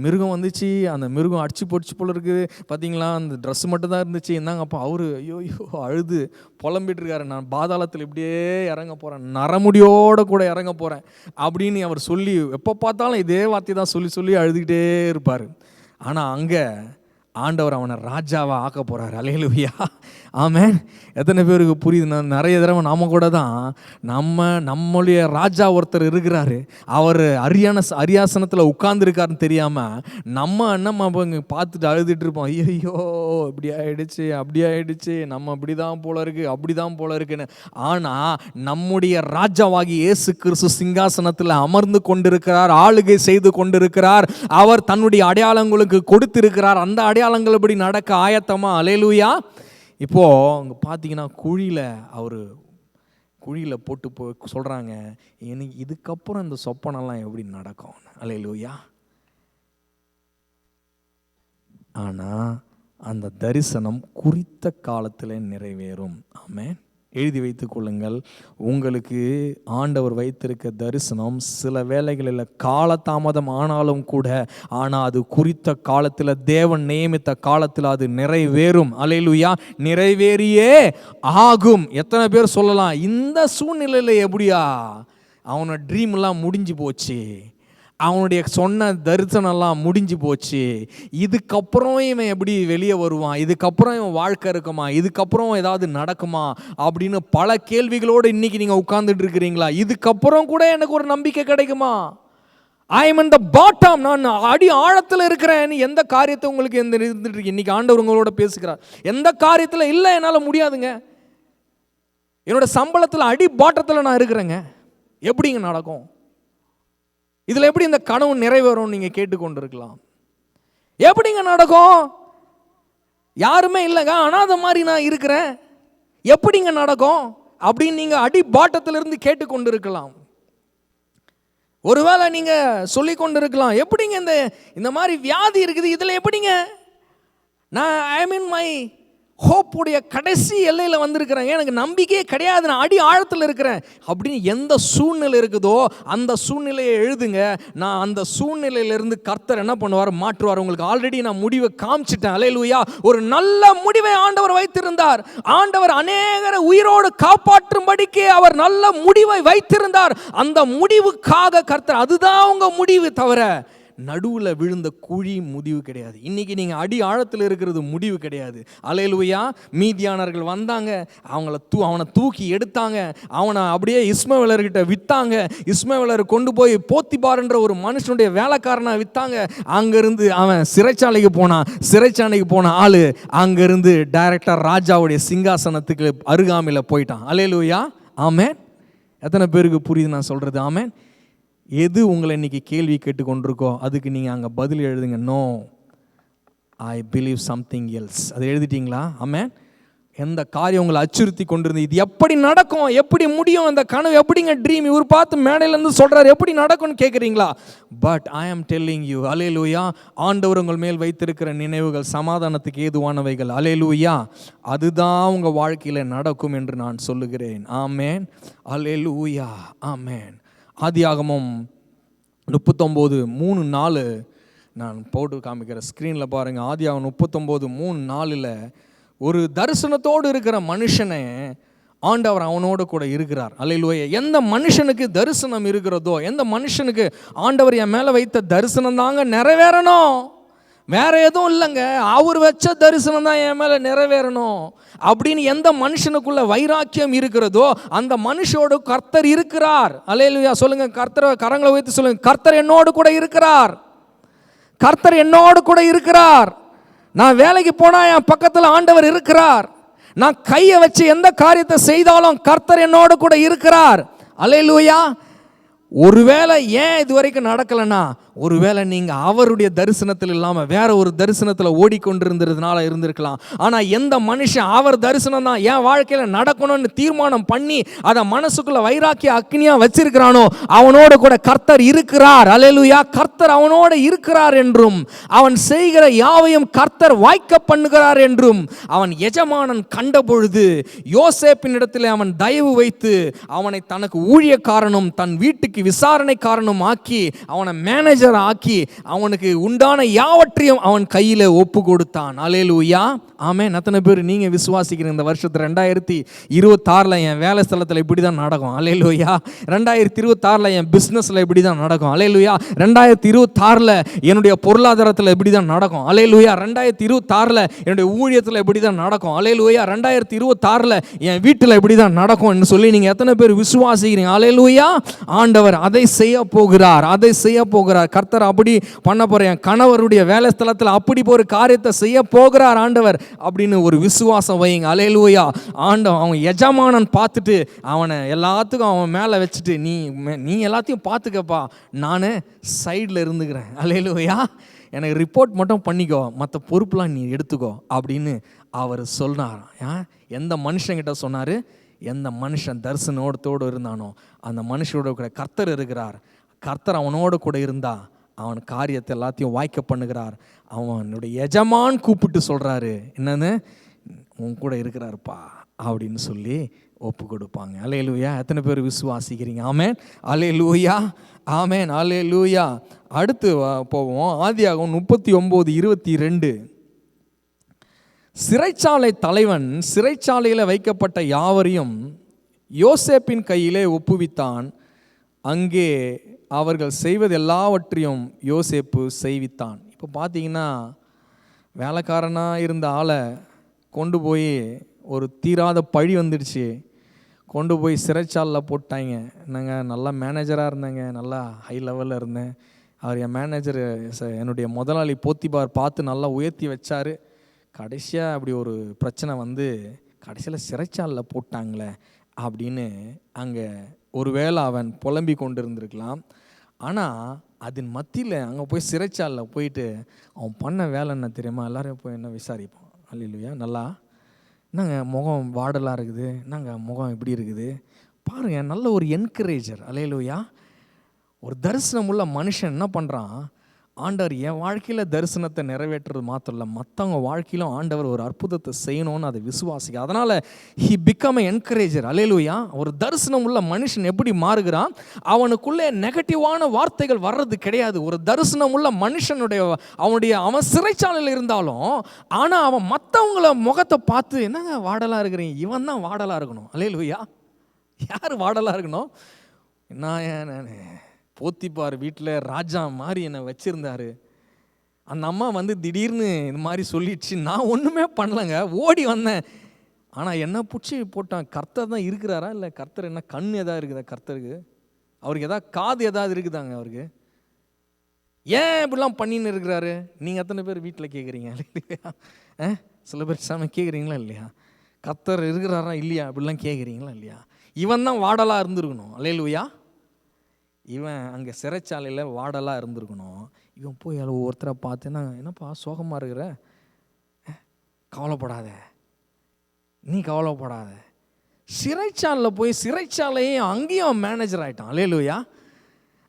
Speaker 4: மிருகம் வந்துச்சு, அந்த மிருகம் அடிச்சு போச்சு போல இருக்குது, பார்த்தீங்களா அந்த ட்ரெஸ் மட்டும் தான் இருந்துச்சு, இருந்தாங்க அப்பா. அவரு ஐயோ அழுது புலம்பிட்டு இருக்காரு, நான் பாதாளத்தில் இப்படியே இறங்க போகிறேன், நரமுடியோடு கூட இறங்க போகிறேன் அப்படின்னு அவர் சொல்லி எப்போ பார்த்தாலும் இதே வார்த்தை தான் சொல்லி சொல்லி அழுதுகிட்டே இருப்பார். ஆனால் அங்கே ஆண்டவர் அவனை ராஜாவா ஆக்க போகிறார். அல்லேலூயா. ஆமென். எத்தனை பேருக்கு புரியுதுன்னா, நிறைய தடவை நாம கூட தான் நம்மளுடைய ராஜா ஒருத்தர் இருக்கிறாரு, அவர் அரியாசனத்தில் உட்கார்ந்துருக்காருன்னு தெரியாமல் நம்ம இங்கே பார்த்துட்டு அழுதுட்டு இருப்போம், ஐயோ இப்படி ஆயிடுச்சு அப்படி ஆயிடுச்சு, நம்ம இப்படி தான் போல இருக்கு அப்படி தான் போல இருக்குன்னு. ஆனால் நம்முடைய ராஜாவாகி இயேசு கிறிஸ்து சிங்காசனத்தில் அமர்ந்து கொண்டிருக்கிறார், ஆளுகை செய்து கொண்டிருக்கிறார், அவர் தன்னுடைய அடையாளங்களுக்கு கொடுத்திருக்கிறார், அந்த அடையாளங்கள் எப்படி நடக்க ஆயத்தமா. அல்லேலூயா. இப்போது அங்கே பார்த்தீங்கன்னா குழியில் போட்டு சொல்கிறாங்க, எனக்கு இதுக்கப்புறம் இந்த சொப்பனெல்லாம் எப்படி நடக்கும். அல்லேலூயா. ஆனால் அந்த தரிசனம் குறித்த காலத்தில் நிறைவேறும். ஆமென். எழுதி வைத்துக் கொள்ளுங்கள், உங்களுக்கு ஆண்டவர் வைத்திருக்க தரிசனம் சில வேளைகளில் காலதாமதம் ஆனாலும் கூட, ஆனால் அது குறித்த காலத்தில், தேவன் நியமித்த காலத்தில் அது நிறைவேறும். அல்லேலூயா. நிறைவேறியே ஆகும். எத்தனை பேர் சொல்லலாம், இந்த சூழ்நிலையில் எப்படியா அவனோட ட்ரீம்லாம் முடிஞ்சு போச்சு, அவனுடைய சொன்ன தரிசனம்லாம் முடிஞ்சு போச்சு, இதுக்கப்புறம் இவன் எப்படி வெளியே வருவான், இதுக்கப்புறம் இவன் வாழ்க்கை இருக்குமா, இதுக்கப்புறம் ஏதாவது நடக்குமா அப்படின்னு பல கேள்விகளோடு இன்னைக்கு நீங்கள் உட்கார்ந்துட்டு இருக்கிறீங்களா? இதுக்கப்புறம் கூட எனக்கு ஒரு நம்பிக்கை கிடைக்குமா, I am in the bottom, நான் அடி ஆழத்தில் இருக்கிறேன், எந்த காரியத்தை உங்களுக்கு இருந்துட்டு இருக்கு. இன்னைக்கு ஆண்டவர் உங்களோட பேசுகிறார். எந்த காரியத்தில் இல்லை என்னால் முடியாதுங்க, என்னோட சம்பளத்தில் அடி பாட்டத்தில் நான் இருக்கிறேங்க, எப்படிங்க நடக்கும், இதில் எப்படி இந்த கனவு நிறைவேறும் நீங்கள் கேட்டுக்கொண்டு இருக்கலாம். எப்படிங்க நடக்கும், யாருமே இல்லைங்க, அனாதை மாதிரி நான் இருக்கிறேன், எப்படிங்க நடக்கும் அப்படின்னு நீங்கள் அடி பாட்டத்திலிருந்து கேட்டுக்கொண்டு இருக்கலாம். ஒருவேளை நீங்கள் சொல்லி கொண்டு இருக்கலாம், எப்படிங்க இந்த மாதிரி வியாதி இருக்குது, இதில் எப்படிங்க நான் ஐ மீன் மை ஹோப்புடைய கடைசி எல்லையில் வந்திருக்கிறேன், எனக்கு நம்பிக்கையே கிடையாது, நான் அடி ஆழத்தில் இருக்கிறேன் அப்படின்னு எந்த சூழ்நிலை இருக்குதோ அந்த சூழ்நிலையை எழுதுங்க. நான் அந்த சூழ்நிலையிலிருந்து கர்த்தர் என்ன பண்ணுவார், மாற்றுவார். உங்களுக்கு ஆல்ரெடி நான் முடிவை காமிச்சிட்டேன். அல்லேலூயா. ஒரு நல்ல முடிவை ஆண்டவர் வைத்திருந்தார். ஆண்டவர் அநேகரை உயிரோடு காப்பாற்றும்படிக்கு அவர் நல்ல முடிவை வைத்திருந்தார். அந்த முடிவுக்காக கர்த்தர், அதுதான் உங்க முடிவு தவிர நடுவில் விழுந்த குழி முடிவு கிடையாது. இன்னைக்கு நீங்கள் அடி ஆழத்தில் இருக்கிறது முடிவு கிடையாது. அல்லேலூயா. மீதியானர்கள் வந்தாங்க, அவனை தூக்கி எடுத்தாங்க, அவனை அப்படியே இஸ்மவேலர்கிட்ட விற்றாங்க. இஸ்மவேலர் கொண்டு போய் போத்திபார்ன்ற ஒரு மனுஷனுடைய வேலைக்காரனை விற்றாங்க. அங்கேருந்து அவன் சிறைச்சாலைக்கு போன ஆள் அங்கேருந்து டைரக்டாக ராஜாவுடைய சிங்காசனத்துக்கு அருகாமையில் போயிட்டான். அல்லேலூயா. ஆமென். எத்தனை பேருக்கு புரியுது நான் சொல்கிறது? ஆமென். எது உங்களை இன்னைக்கு கேள்வி கேட்டுக்கொண்டிருக்கோ அதுக்கு நீங்கள் அங்கே பதில் எழுதுங்க. No, I believe something else. அதை எழுதிட்டீங்களா? ஆமென். எந்த காரியம் உங்களை அச்சுறுத்தி கொண்டிருந்து இது எப்படி நடக்கும், எப்படி முடியும், இந்த கனவு எப்படிங்க ட்ரீம், இவர் பார்த்து மேடையிலேருந்து சொல்கிறார் எப்படி நடக்கும்னு கேட்குறீங்களா? பட் ஐ ஆம் டெல்லிங் யூ, அல்லேலூயா, ஆண்டவர் உங்கள் மேல் வைத்திருக்கிற நினைவுகள் சமாதானத்துக்கு ஏதுவானவைகள். அல்லேலூயா. அதுதான் உங்கள் வாழ்க்கையில் நடக்கும் என்று நான் சொல்லுகிறேன். ஆமேன். அல்லேலூயா. ஆமேன். ஆதியாகமம் 39:3-4 நான் போட்டு காமிக்கிற ஸ்க்ரீனில் பாருங்கள். ஆதியாகமம் 39:3-4 ஒரு தரிசனத்தோடு இருக்கிற மனுஷனை ஆண்டவர் அவனோடு கூட இருக்கிறார். அல்லேலூயா. எந்த மனுஷனுக்கு தரிசனம் இருக்கிறதோ, எந்த மனுஷனுக்கு ஆண்டவர் என் மேலே வைத்த தரிசனம் தாங்க நிறைவேறணும், வேற எதுவும் இல்லைங்க, அவர் வச்ச தரிசனம் தான் என் மேலே நிறைவேறணும் அப்படின்னு எந்த மனுஷனுக்குள்ள வைராக்கியம் இருக்கிறதோ அந்த மனுஷோடு கர்த்தர் இருக்கிறார். அல்லேலூயா. சொல்லுங்க, கர்த்தரை கரங்களை வைத்து சொல்லுங்க, கர்த்தர் என்னோடு கூட இருக்கிறார். கர்த்தர் என்னோடு கூட இருக்கிறார். நான் வேலைக்கு போனால் என் பக்கத்தில் ஆண்டவர் இருக்கிறார். நான் கையை வச்சு எந்த காரியத்தை செய்தாலும் கர்த்தர் என்னோடு கூட இருக்கிறார். அல்லேலூயா. ஒருவேளை ஏன் இது வரைக்கும் நடக்கலைன்னா, ஒருவேளை நீங்கள் அவருடைய தரிசனத்தில் இல்லாமல் வேற ஒரு தரிசனத்தில் ஓடிக்கொண்டிருந்ததுனால இருந்திருக்கலாம். ஆனால் எந்த மனுஷன் அவர் தரிசனம் தான் என் வாழ்க்கையில் நடக்கணும்னு தீர்மானம் பண்ணி அதை மனசுக்குள்ள வைராக்கிய அக்னியாக வச்சிருக்கிறானோ அவனோட கூட கர்த்தர் இருக்கிறார். அல்லேலூயா. கர்த்தர் அவனோட இருக்கிறார் என்றும் அவன் செய்கிற யாவையும் கர்த்தர் வாய்க்க பண்ணுகிறார் என்றும் அவன் எஜமானன் கண்ட பொழுது யோசேப்பின் இடத்தில் அவன் தயவு வைத்து அவனை தனக்கு ஊழியக்காரனும் தன் வீட்டுக்கு விசாரணைக்காரனும் ஆக்கி அவனை மேனேஜர் ஆக்கி அவனுக்கு உண்டான யாவற்றையும் அவன் கையில் ஒப்பு கொடுத்தான். அல்லேலூயா. ஆமென். அத்தனை பேர் நீங்க விசுவாசிக்கிறீங்க இந்த வருஷத்துல 2026 என் வேலை ஸ்தலத்தில் இப்படி தான் நடக்கும்? அல்லேலூயா. 2026 என் பிஸ்னஸில் இப்படி தான் நடக்கும்? அல்லேலூயா. 2026 என்னுடைய பொருளாதாரத்தில் இப்படி தான் நடக்கும்? அல்லேலூயா. 2026 என்னுடைய ஊழியத்தில் இப்படி தான் நடக்கும்? அல்லேலூயா. 2026 என் வீட்டில் இப்படி தான் நடக்கும்னு சொல்லி நீங்கள் எத்தனை பேர் விசுவாசிக்கிறீங்க? அல்லேலூயா. ஆண்டவர் அதை செய்ய போகிறார், அதை செய்ய போகிறார். கர்த்தர் அப்படி பண்ண போற, என் கணவருடைய வேலை ஸ்தலத்தில் அப்படி ஒரு காரியத்தை செய்ய போகிறார் ஆண்டவர் அப்படின்னு ஒரு விசுவாசம் வைங்க. அல்லேலூயா. ஆண்டவன் அவன் எஜமானன் பார்த்துட்டு அவனை எல்லாத்துக்கும் அவன் மேலே வச்சுட்டு நீ எல்லாத்தையும் பார்த்துக்கப்பா, நான் சைடில் இருந்துக்கிறேன். அல்லேலூயா. எனக்கு ரிப்போர்ட் மட்டும் பண்ணிக்கோ, மற்ற பொறுப்புலாம் நீ எடுத்துக்கோ அப்படின்னு அவர் சொன்னார். எந்த மனுஷங்கிட்ட சொன்னார்? எந்த மனுஷன் தரிசனத்தோடு இருந்தானோ அந்த மனுஷனோட கூட கர்த்தர் இருக்கிறார். கர்த்தர் அவனோடு கூட இருந்தா அவன் காரியத்தை எல்லாத்தையும் வாய்க்க பண்ணுகிறார். அவனுடைய எஜமான் கூப்பிட்டு சொல்கிறாரு, என்னன்னு, உன் கூட இருக்கிறாருப்பா அப்படின்னு சொல்லி ஒப்பு கொடுப்பாங்க. அல்லேலூயா. எத்தனை பேர் விசுவாசிக்கிறீங்க? ஆமென். அல்லேலூயா. ஆமென். அல்லேலூயா. அடுத்து போவோம். ஆதியாகமம் 39:22 சிறைச்சாலை தலைவன் சிறைச்சாலையில் வைக்கப்பட்ட யாவரையும் யோசேப்பின் கையிலே ஒப்புவித்தான். அங்கே அவர்கள் செய்வது எல்லாவற்றையும் யோசேப்பு செய்வித்தான். இப்போ பார்த்தீங்கன்னா வேலைக்காரனாக இருந்த ஆளை கொண்டு போய் ஒரு தீராத பழி வந்துடுச்சு, கொண்டு போய் சிறைச்சாலையில் போட்டாங்க. நாங்கள் நல்லா மேனேஜராக இருந்தாங்க, நல்லா ஹை லெவலில் இருந்தேன். அவர் என் மேனேஜர் என்னுடைய முதலாளி போத்திபார் பார்த்து நல்லா உயர்த்தி வச்சார். கடைசியாக அப்படி ஒரு பிரச்சனை வந்து கடைசியில் சிறைச்சாலையில் போட்டாங்களே அப்படின்னு அங்கே ஒருவேளை அவன் புலம்பி கொண்டு இருந்திருக்கலாம். ஆனால் அதன் மத்தியில் அங்கே போய் சிறைச்சாலையில் போயிட்டு அவன் பண்ண வேலை என்ன தெரியுமா? எல்லோரும் போய் என்ன விசாரிப்போம். அல்லேலூயா. நல்லா நாங்கள் முகம் வாடலாக இருக்குது, நாங்கள் முகம் எப்படி இருக்குது பாருங்கள், நல்ல ஒரு என்கரேஜர். அல்லேலூயா. ஒரு தரிசனம் உள்ள மனுஷன் என்ன பண்ணுறான்? ஆண்டவர் என் வாழ்க்கையில் தரிசனத்தை நிறைவேற்றுறது மாத்திரம் இல்லை, மற்றவங்க வாழ்க்கையிலும் ஆண்டவர் ஒரு அற்புதத்தை செய்யணும்னு அதை விசுவாசிக்க. அதனால் ஹி பிகம் எ என்கரேஜர். அல்லேலூயா. ஒரு தரிசனம் உள்ள மனுஷன் எப்படி மாறுகிறான்? அவனுக்குள்ளே நெகட்டிவான வார்த்தைகள் வர்றது கிடையாது. ஒரு தரிசனம் உள்ள மனுஷனுடைய அவன் சிறைச்சாலையில் இருந்தாலும் ஆனால் அவன் மற்றவங்கள முகத்தை பார்த்து, என்னங்க வாடலாக இருக்கிறீங்க, இவன் தான் வாடலாக இருக்கணும். அல்லேலூயா. யார் வாடலாக இருக்கணும்? நான் போத்திபார் வீட்டில் ராஜா மாதிரி என்னை வச்சுருந்தாரு. அந்த அம்மா வந்து திடீர்னு இந்த மாதிரி சொல்லிடுச்சு. நான் ஒன்றுமே பண்ணலைங்க, ஓடி வந்தேன். ஆனால் என்ன பிடிச்சி போட்டான். கர்த்தர் தான் இருக்கிறாரா இல்லை கர்த்தர் என்ன கண் எதாவது இருக்குதா கர்த்தருக்கு? அவருக்கு எதாவது காது எதாவது இருக்குதாங்க அவருக்கு? ஏன் இப்படிலாம் பண்ணின்னு இருக்கிறாரு? நீங்கள் எத்தனை பேர் வீட்டில் கேட்குறீங்க இல்லையா? சில பேர் சாமி கேட்குறீங்களா இல்லையா? கர்த்தர் இருக்கிறாரா இல்லையா அப்படிலாம் கேட்குறீங்களா இல்லையா? இவன் தான் வாடலாக இருந்திருக்கணும். அல்லேலூயா. இவன் அங்கே சிறைச்சாலையில் வாடலாக இருந்திருக்கணும். இவன் போய் ஒவ்வொருத்தரை பார்த்தேன்னா, என்னப்பா சோகமாக இருக்கிற? கவலைப்படாத, நீ கவலைப்படாத. சிறைச்சாலையில் போய் சிறைச்சாலையே அங்கேயும் மேனேஜர் ஆகிட்டான். அல்லேலூயா.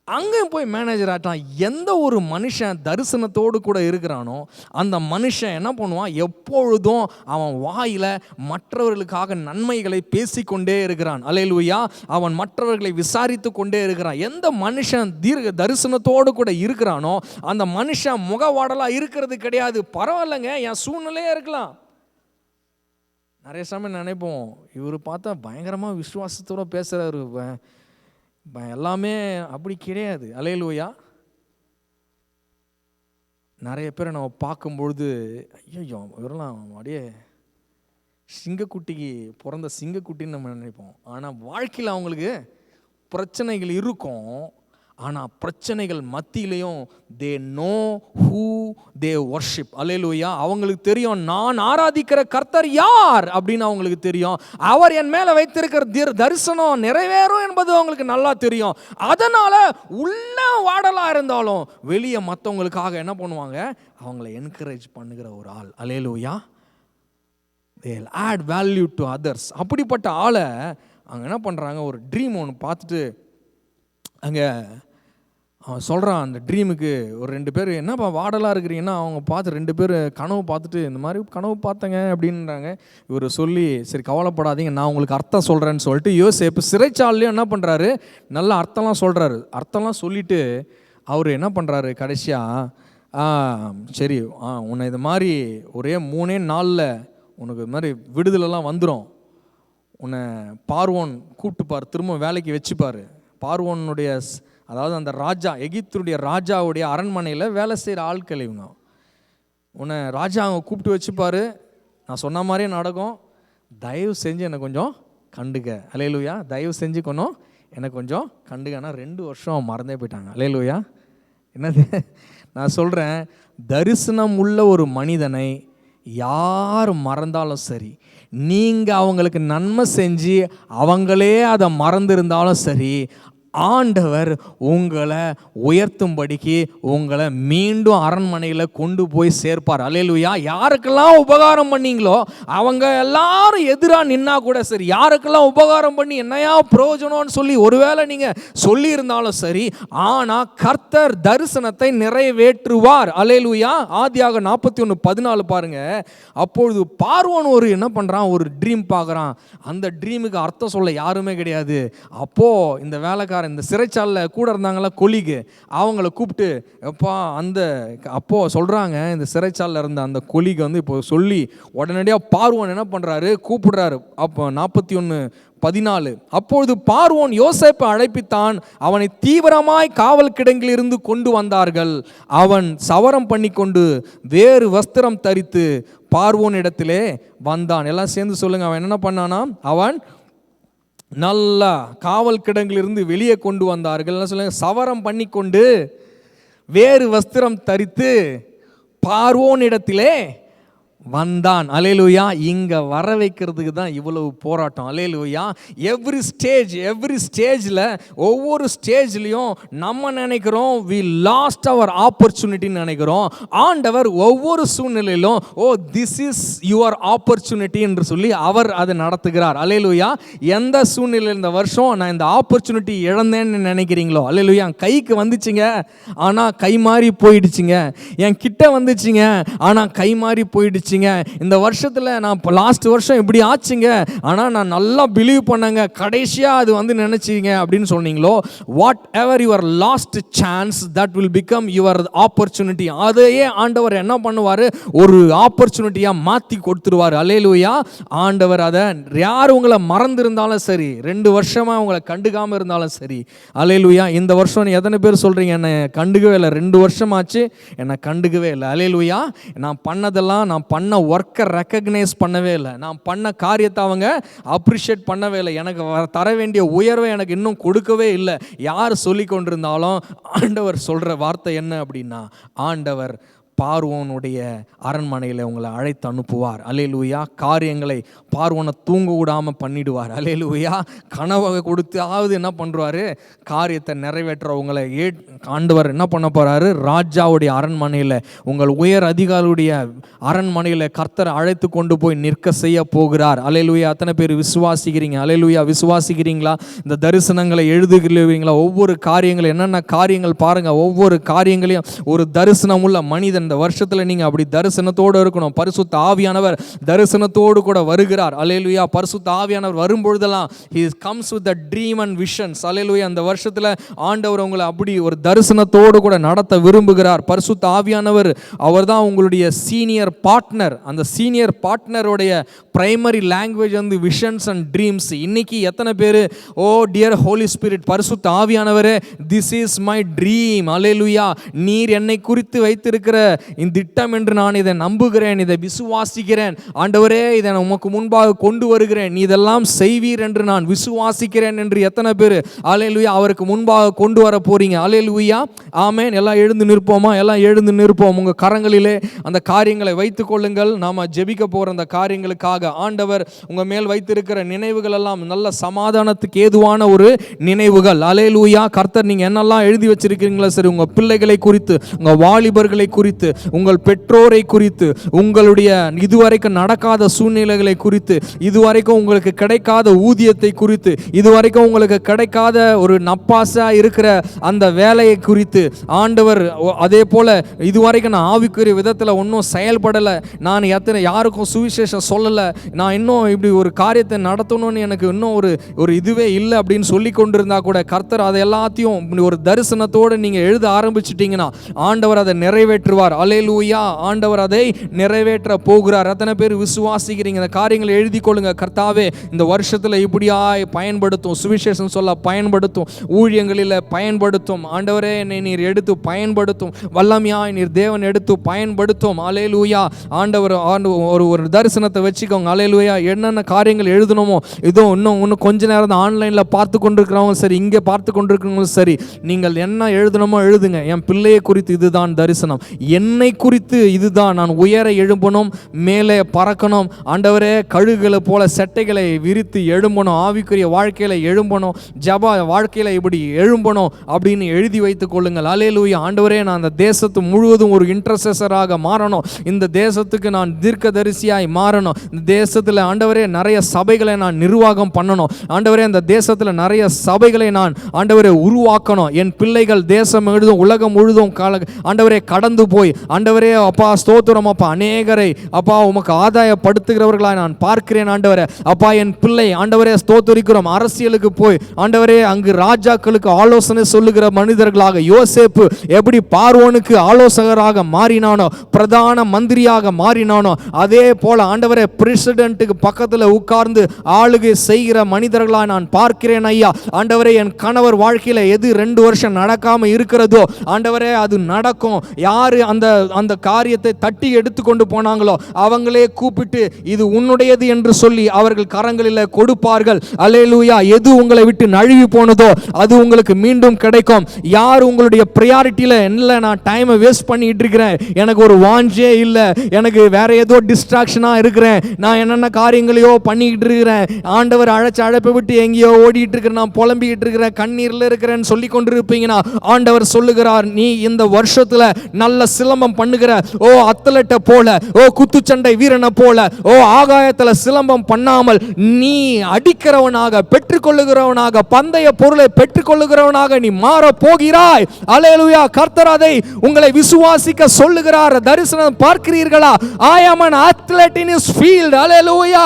Speaker 4: அங்கேயும் போய் மேனேஜர் ஆகிட்டான். எந்த ஒரு மனுஷன் தரிசனத்தோடு கூட இருக்கிறானோ அந்த மனுஷன் என்ன பண்ணுவான்? எப்பொழுதும் அவன் வாயில் மற்றவர்களுக்காக நன்மைகளை பேசிக்கொண்டே இருக்கிறான். அல்லேலூயா. அவன் மற்றவர்களை விசாரித்து கொண்டே இருக்கிறான். எந்த மனுஷன் தரிசனத்தோடு கூட இருக்கிறானோ அந்த மனுஷன் முகவாடலாக இருக்கிறது கிடையாது. பரவாயில்லைங்க, என் சூழ்நிலையே இருக்கலாம். நிறைய சமயம் நினைப்போம், இவர் பார்த்தா பயங்கரமாக விசுவாசத்தோடு பேசுகிறாரு, எல்லாமே அப்படி கிடையாது. அல்லேலூயா. நிறைய பேரை நம்ம பார்க்கும்பொழுது ஐயோ இவரெல்லாம் அப்படியே சிங்கக்குட்டிக்கு பிறந்த சிங்கக்குட்டின்னு நம்ம நினைப்போம். ஆனால் வாழ்க்கையில் அவங்களுக்கு பிரச்சனைகள் இருக்கும். ஆனால் பிரச்சனைகள் மத்தியிலையும் they know who they worship. Hallelujah. அவங்களுக்கு தெரியும் நான் ஆராதிக்கிற கர்த்தர் யார் அப்படின்னு அவங்களுக்கு தெரியும். அவர் என் மேலே வைத்திருக்கிற தரிசனம் நிறைவேறும் என்பது அவங்களுக்கு நல்லா தெரியும். அதனால் உள்ள வாடலாக இருந்தாலும் வெளியே மற்றவங்களுக்காக என்ன பண்ணுவாங்க? அவங்கள என்கரேஜ் பண்ணுகிற ஒரு ஆள். அல்லேலூயா. they'll add value to others. அப்படிப்பட்ட ஆளை அவங்க என்ன பண்ணுறாங்க? ஒரு ட்ரீம் ஒன்று பார்த்துட்டு அங்கே அவன் சொல்கிறான். அந்த ட்ரீமுக்கு ஒரு 2 பேர் என்னப்பா வாடலாக இருக்கிறீங்கன்னா அவங்க பார்த்து 2 பேர் கனவு பார்த்துட்டு இந்த மாதிரி கனவு பார்த்தங்க அப்படின்றாங்க. இவர் சொல்லி சரி கவலைப்படாதீங்க நான் உங்களுக்கு அர்த்தம் சொல்கிறேன்னு சொல்லிட்டு யோசேப்பு சிறைச்சாலையும் என்ன பண்ணுறாரு? நல்ல அர்த்தம்லாம் சொல்கிறாரு. அர்த்தம்லாம் சொல்லிவிட்டு அவர் என்ன பண்ணுறாரு கடைசியாக சரி உன்னை இது மாதிரி ஒரே 3 நாளில் உனக்கு இது மாதிரி விடுதலைலாம் வந்துடும். உன்னை பார்வோன் கூப்பிட்டுப்பார், திரும்ப வேலைக்கு வச்சுப்பார். பார்வோனுடைய அதாவது அந்த ராஜா எகிப்துடைய ராஜாவுடைய அரண்மனையில் வேலை செய்கிற ஆட்கள் இவங்க. உன்னை ராஜா அவங்க கூப்பிட்டு வச்சுப்பார். நான் சொன்ன மாதிரியே நடக்கும். தயவு செஞ்சு என்னை கொஞ்சம் கண்டுக்க. அல்லேலூயா. தயவு செஞ்சு என்னை கொஞ்சம் கண்டுக்கன்னா 2 வருஷம் மறந்தே போயிட்டாங்க. அல்லேலூயா. என்னது நான் சொல்கிறேன், தரிசனம் உள்ள ஒரு மனிதனை யார் மறந்தாலும் சரி, நீங்கள் அவங்களுக்கு நன்மை செஞ்சு அவங்களே அதை மறந்துருந்தாலும் சரி, ஆண்டவர் உங்களை உயர்த்தும்படிக்கு உங்களை மீண்டும் அரண்மனையில் கொண்டு போய் சேர்ப்பார். அல்லேலூயா. யாருக்கெல்லாம் உபகாரம் பண்ணீங்களோ அவங்க எல்லாரும் எதிராக நின்னா கூட சரி, யாருக்கெல்லாம் உபகாரம் பண்ணி என்னையா பிரயோஜனம்னு சொல்லி ஒருவேளை நீங்கள் சொல்லியிருந்தாலும் சரி, ஆனால் கர்த்தர் தரிசனத்தை நிறைவேற்றுவார். அல்லேலூயா. ஆதியாக 41:14 பாருங்க. அப்பொழுது பார்வோன் என்ன பண்ணுறான்? ஒரு ட்ரீம் பார்க்குறான். அந்த ட்ரீமுக்கு அர்த்தம் சொல்ல யாருமே கிடையாது. அப்போது இந்த வேலைக்காரன் இந்த சிறைச்சாலையில் கூட இருந்தாங்களா கொலிக்கு, அவங்கள கூப்பிட்டு அப்போது சொல்கிறாங்க இந்த சிறைச்சாலையில் இருந்த அந்த கொலிக்கு இப்போ சொல்லி உடனடியாக பார்வோன் என்ன பண்ணுறாரு? கூப்பிடுறாரு. அப்போ 41:14 அப்பொழுது பார்வோன் யோசேப்பை அழைப்பித்தான். அவனை தீவிரமாய் காவல் கிடங்கிலிருந்து கொண்டு வந்தார்கள். அவன் சவரம் பண்ணி கொண்டு வேறு வஸ்திரம் தரித்து பார்வோன் இடத்திலே வந்தான். எல்லாம் சேர்ந்து சொல்லுங்க. அவன் என்ன பண்ணானா? அவன் நல்லா காவல் கிடங்கிலிருந்து வெளியே கொண்டு வந்தார்கள். என்ன சொல்லுங்க? சவரம் பண்ணி கொண்டு வேறு வஸ்திரம் தரித்து பார்வோன் இடத்திலே வந்தான். அல்லேலூயா. இங்கே வர வைக்கிறதுக்கு தான் இவ்வளவு போராட்டம். அல்லேலூயா. எவ்ரி ஸ்டேஜில் ஒவ்வொரு ஸ்டேஜ்லேயும் நம்ம நினைக்கிறோம் வி லாஸ்ட் அவர் ஆப்பர்ச்சுனிட்டின்னு நினைக்கிறோம். ஆண்டவர் ஒவ்வொரு சூழ்நிலையிலும் திஸ் இஸ் யுவர் ஆப்பர்ச்சுனிட்டி என்று சொல்லி அவர் அதை நடத்துகிறார். அல்லேலூயா. எந்த சூழ்நிலையில் இந்த வருஷம் நான் இந்த ஆப்பர்ச்சுனிட்டி இழந்தேன்னு நினைக்கிறீங்களோ, அல்லேலூயா, என் கைக்கு வந்துச்சுங்க ஆனால் கை மாறி போயிடுச்சுங்க. என் கிட்ட வந்துச்சுங்க ஆனால் கை மாறி போயிடுச்சு. ஆரம்பிச்சிங்க, இந்த வருஷத்தில் நான் லாஸ்ட் வருஷம் இப்படி ஆச்சுங்க, ஆனால் நான் நல்லா பிலீவ் பண்ணேங்க, கடைசியாக அது வந்து நினச்சிங்க அப்படின்னு சொன்னீங்களோ, whatever your lost chance that will become your opportunity. அதையே ஆண்டவர் என்ன பண்ணுவார், ஒரு ஆப்பர்ச்சுனிட்டியாக மாற்றி கொடுத்துருவார். அல்லேலூயா. ஆண்டவர் அதை யார் உங்களை மறந்துருந்தாலும் சரி, 2 வருஷமாக உங்களை கண்டுக்காமல் இருந்தாலும் சரி, அல்லேலூயா. இந்த வருஷம் எத்தனை பேர் சொல்கிறீங்க, என்னை கண்டுக்கவே இல்லை, 2 வருஷமாச்சு என்னை கண்டுக்கவே இல்லை. அல்லேலூயா. நான் பண்ணதெல்லாம், நான் பண்ண ஒர்க்கை ரெக்கக்னைஸ் பண்ணவே இல்லை, நான் பண்ண காரியத்தை அவங்க அப்ரிஷியேட் பண்ணவே இல்லை, எனக்கு தர வேண்டிய உயர்வை எனக்கு இன்னும் கொடுக்கவே இல்லை. யார் சொல்லி கொண்டிருந்தாலும் ஆண்டவர் சொல்கிற வார்த்தை என்ன அப்படின்னா, ஆண்டவர் பார்வோனுடைய அரண்மனையில் உங்களை அழைத்து அனுப்புவார். அல்லேலூயா. காரியங்களை பார்வோனை தூங்க விடாமல் பண்ணிடுவார். அல்லேலூயா. கனவை கொடுத்தாவது என்ன பண்ணுவார், காரியத்தை நிறைவேற்ற உங்களை ஆண்டவர் என்ன பண்ண போகிறாரு, ராஜாவுடைய அரண்மனையில், உங்கள் உயர் அதிகாரியுடைய அரண்மனையில் கர்த்தர் அழைத்து கொண்டு போய் நிற்க செய்ய போகிறார். அல்லேலூயா. அத்தனை பேர் விசுவாசிக்கிறீங்க? அல்லேலூயா. விசுவாசிக்கிறீங்களா? இந்த தரிசனங்களை எழுதுகிறீங்களா? ஒவ்வொரு காரியங்கள் என்னென்ன காரியங்கள் பாருங்கள், ஒவ்வொரு காரியங்களையும் ஒரு தரிசனம் உள்ள மனிதன் இந்த வருஷத்தில் நீங்கள் அப்படி தரிசனத்தோடு இருக்கணும். பரிசுத்த ஆவியானவர் தரிசனத்தோடு கூட வருகிறார். அல்லேலூயா. பரிசுத்த ஆவியானவர் வரும்பொழுதெல்லாம் he comes with the dream and visions. அல்லேலூயா. அந்த வருஷத்தில் ஆண்டவர் உங்களை அப்படி ஒரு தரிசனத்தோடு கூட நடத்த விரும்புகிறார். பரிசுத்த ஆவியானவர் அவர் தான் உங்களுடைய சீனியர் பார்ட்னர். அந்த சீனியர் பார்ட்னருடைய பிரைமரி லாங்குவேஜ் வந்து விஷன்ஸ் அண்ட் ட்ரீம்ஸ். இன்னைக்கு எத்தனை பேர், ஓ டியர் ஹோலி ஸ்பிரிட், பரிசுத்த ஆவியானவரே, திஸ் இஸ் மை ட்ரீம். அல்லேலூயா. நீர் என்னை குறித்து வைத்திருக்கிற இந்த திட்டம் என்று நான் இதை நம்புகிறேன், இதை விசுவாசிக்கிறேன். ஆண்டவரே, இதை உமக்கு முன்பாக கொண்டு வருகிறேன், நீ இதெல்லாம் செய்வீர் என்று நான் விசுவாசிக்கிறேன் என்று எத்தனை பேர் அல்லேலூயா அவருக்கு முன்பாக கொண்டு வர போறீங்க? அல்லேலூயா. ஆமென். எல்லாம் எழுந்து நிற்போமா? எல்லாம் எழுந்து நிற்போம். உங்கள் கரங்களிலே அந்த காரியங்களை வைத்துக் கொள்ளுங்கள். நாம் ஜெபிக்க போகிற அந்த காரியங்களுக்காக ஆண்டவர் உங்கள் மேல் வைத்திருக்கிற நினைவுகள் எல்லாம் நல்ல சமாதானத்துக்கு ஏதுவான ஒரு நினைவுகள். அல்லேலூயா. கர்த்தர் நீங்கள் என்னெல்லாம் எழுதி வச்சிருக்கிறீங்களா சரி, உங்கள் பிள்ளைகளை குறித்து, உங்கள் வாலிபர்களை குறித்து, உங்கள் பெற்றோரை குறித்து, உங்களுடைய இதுவரைக்கும் நடக்காத சூழ்நிலைகளை குறித்து, இதுவரைக்கும் உங்களுக்கு கிடைக்காத ஊதியத்தை குறித்து, இதுவரைக்கும் உங்களுக்கு கிடைக்காத ஒரு நப்பாசா இருக்கிற அந்த வேலையை குறித்து ஆண்டவர், அதே போல இதுவரைக்கும் நான் ஆவிக்குரிய விதத்தில் ஒன்றும் செயல்படலை, நான் யாருக்கும் சுவிசேஷம் சொல்லலை, நான் இன்னும் இப்படி ஒரு காரியத்தை நடத்தணும்னு எனக்கு இன்னும் ஒரு இதுவே இல்லை அப்படின்னு சொல்லி கொண்டிருந்தா கூட கர்த்தர் அதை எல்லாத்தையும் ஒரு தரிசனத்தோடு நீங்கள் எழுத ஆரம்பிச்சிட்டிங்கன்னா ஆண்டவர் அதை நிறைவேற்றுவார். அல்லேலூயா. ஆண்டவர் அதை நிறைவேற்ற போகிறார். அத்தனை பேர் விசுவாசிக்கிறீங்க? இந்த காரியங்களை எழுதி கொள்ளுங்க. கர்த்தாவே, இந்த வருஷத்தில் இப்படியாய் பயன்படுத்தும், சுவிசேஷம் சொல்ல பயன்படுத்தும், ஊழியங்களில் பயன்படுத்தும். ஆண்டவரே, என்னை நீர் எடுத்து பயன்படுத்தும், வல்லமையாய் நீர் தேவன் எடுத்து பயன்படுத்தும். அல்லேலூயா. ஆண்டவர் ஒரு தரிசனத்தை வச்சுக்கோங்க. அல்லேலூயா. என்னென்ன காரியங்கள் எழுதணுமோ, இதோ இன்னும் கொஞ்ச நேரம் தான் ஆன்லைனில் பார்த்து கொண்டிருக்கிறவங்க சரி, இங்கே பார்த்து கொண்டிருக்கிறவங்களும் சரி, நீங்கள் என்ன எழுதணுமோ எழுதுங்க. என் பிள்ளையை குறித்து இதுதான் தரிசனம், என்னை குறித்து இதுதான், நான் உயர எழும்பணும், மேலே பறக்கணும். ஆண்டவரே, கழுகுகளை போல செட்டைகளை விரித்து எழும்பணும், ஆவிக்குரிய வாழ்க்கையில் எழும்பணும், ஜப வாழ்க்கையில் இப்படி எழும்பணும் அப்படின்னு எழுதி வைத்துக் கொள்ளுங்கள். அல்லேலூயா. ஆண்டவரே, நான் அந்த தேசத்து முழுவதும் ஒரு இன்டர்செசராக மாறணும், இந்த தேசத்துக்கு நான் தீர்க்கதரிசியாய் மாறணும், இந்த தேசத்தில் ஆண்டவரே நிறைய சபைகளை நான் நிர்வாகம் பண்ணணும், ஆண்டவரே அந்த தேசத்தில் நிறைய சபைகளை நான் ஆண்டவரே உருவாக்கணும். என் பிள்ளைகள் தேசம் முழுதும் உலகம் முழுதும் ஆண்டவரே கடந்து போய் ஆண்டவரே அப்பா ஸ்தோத்திரம் அப்பா, அநேகரை அப்பா உமக்கு ஆதாயப்படுத்துகிறவர்களாய் நான் பார்க்கிறேன். ஆண்டவரே அப்பா, என் பிள்ளை ஆண்டவரே ஸ்தோத்திரிக்கிறோம், அரசியலுக்கு போய் ஆண்டவரே அங்கு ராஜாக்களுக்கு ஆலோசனை சொல்லுகிற மனிதர்களாக, யோசேப்பு எப்படி பார்வோனுக்கு ஆலோசகராக மாறினானோ, பிரதான மந்திரியாக மாறினானோ, அதே போல ஆண்டவரே பிரசிடென்ட்டுக்கு பக்கத்தில் உட்கார்ந்து ஆளுகை செய்கிற மனிதர்களாக நான் பார்க்கிறேன் ஐயா. ஆண்டவரே, என் கணவர் வாழ்க்கையில் எது 2 வருஷம் நடக்காம இருக்கிறதோ ஆண்டவரே அது நடக்கும். யாரு அந்த காரியத்தை தட்டி எடுத்துக்கொண்டு போனாங்களோ அவங்களே கூப்பிட்டு இது உன்னுடையது என்று சொல்லி அவர்கள் கரங்களில் கொடுப்பார்கள். அல்லேலூயா. எது உங்களை விட்டு நழுவி போனதோ அது உங்களுக்கு மீண்டும் கிடைக்கும். யார் உங்களுடைய பிரியாரிட்டியில் இல்லை, நான் டைமை வேஸ்ட் பண்ணிட்டு இருக்கிறேன், எனக்கு ஒரு வாஞ்சே இல்லை, எனக்கு வேற ஏதோ டிஸ்ட்ராக்ஷனாக இருக்கிறேன், நான் என்னென்ன காரியங்களையோ பண்ணிக்கிட்டு இருக்கிறேன், ஆண்டவர் அழைப்பை விட்டு எங்கேயோ ஓடிட்டு இருக்கிறேன், நான் புலம்பிக்கிட்டு இருக்கிறேன், கண்ணீரில் இருக்கிறேன்னு சொல்லி கொண்டு இருப்பீங்கன்னா ஆண்டவர் சொல்லுகிறார், நீ இந்த வருஷத்தில் நல்ல சில சிலம்பம் பண்ணுகிற அத்லெட்டை போல, குத்துச்சண்டை வீரனை போல, ஆகாயத்தில் சிலம்பம் பண்ணாமல் நீ அடிக்கிறவனாக, பெற்றுக்கொள்ளுகிறவனாக, பந்தய பொருளை பெற்றுக்கொள்ளுகிறவனாக நீ மாற போகிறாய். அல்லேலூயா. கர்த்தர் அதை உங்களை விசுவாசிக்க சொல்லுகிறார். தரிசனம் பார்க்கிறீர்களா? I am an athlete in his field. அல்லேலூயா.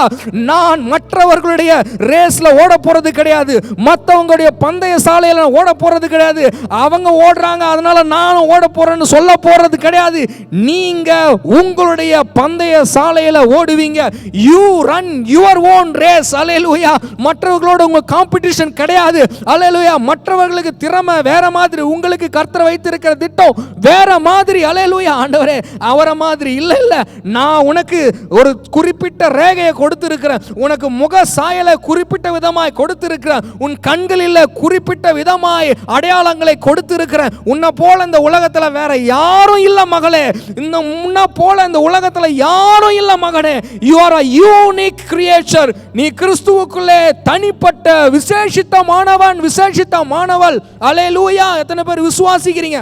Speaker 4: நான் மற்றவர்களுடைய ரேஸ்ல ஓட போறது கிடையாது, மற்றவங்களுடைய பந்தய சாலையில ஓட போறது கிடையாது. அவங்க ஓடுறாங்க அதனால நானும் ஓட போறேன்னு சொல்ல போறது கிடையாது. நீங்க உங்களுடைய பந்தய சாலையில ஓடுவீங்க. You run your own race. அல்லேலூயா. மற்றவர்களோட உங்க காம்படிஷன் கிடையாது. அல்லேலூயா. மற்றவர்களுக்கு திறமை வேற மாதிரி, உங்களுக்கு கர்த்தர் வைத்திருக்கிற திட்டம் வேற மாதிரி. அல்லேலூயா. ஆண்டவரே, அவரை மாதிரி இல்ல இல்ல, நான் உனக்கு ஒரு குறிப்பிட்ட ரேகையை கொடுத்திருக்கிறேன், உனக்கு முக சாயலை குறிப்பிட்ட விதமாய் கொடுத்திருக்கிறேன், உன் கண்களில் குறிப்பிட்ட விதமாய் அடையாளங்களை கொடுத்திருக்கிறேன். உன்னை போல இந்த உலகத்துல வேற யாரும் இல்ல மகளே, இந்த உன்னை போல இந்த உலகத்துல யாரும் இல்ல மகனே. You are a unique creature. நீ கிறிஸ்துவுக்குள்ளே தனிப்பட்ட விசேஷித்தமானவன், விசேஷித்தமானவள். அல்லேலூயா. எத்தனை பேர் விசுவாசிக்கிறீங்க?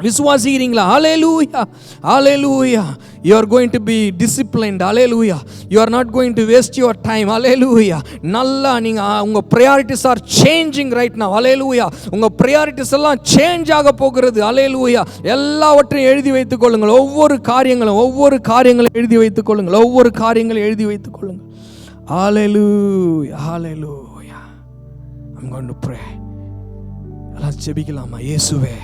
Speaker 4: விசுவாசிக்கிறீங்களா? ஹalleluya, ஹalleluya. You are going to be disciplined. Hallelujah. You are not going to waste your time. Hallelujah. நல்லா நீங்க உங்க priorities are changing right now. Hallelujah. உங்க priorities எல்லாம் change ஆக போகிறது. Hallelujah. எல்லாவற்றையும் எழுதி வைத்துக் கொள்ளுங்கள். ஒவ்வொரு காரியங்களும் எழுதி வைத்துக் கொள்ளுங்கள். ஒவ்வொரு காரியங்களும் எழுதி வைத்துக் கொள்ளுங்கள். Hallelujah, hallelujah. I'm going to pray. எல்லாம் ஜெபிக்கலாமா? இயேசுவே,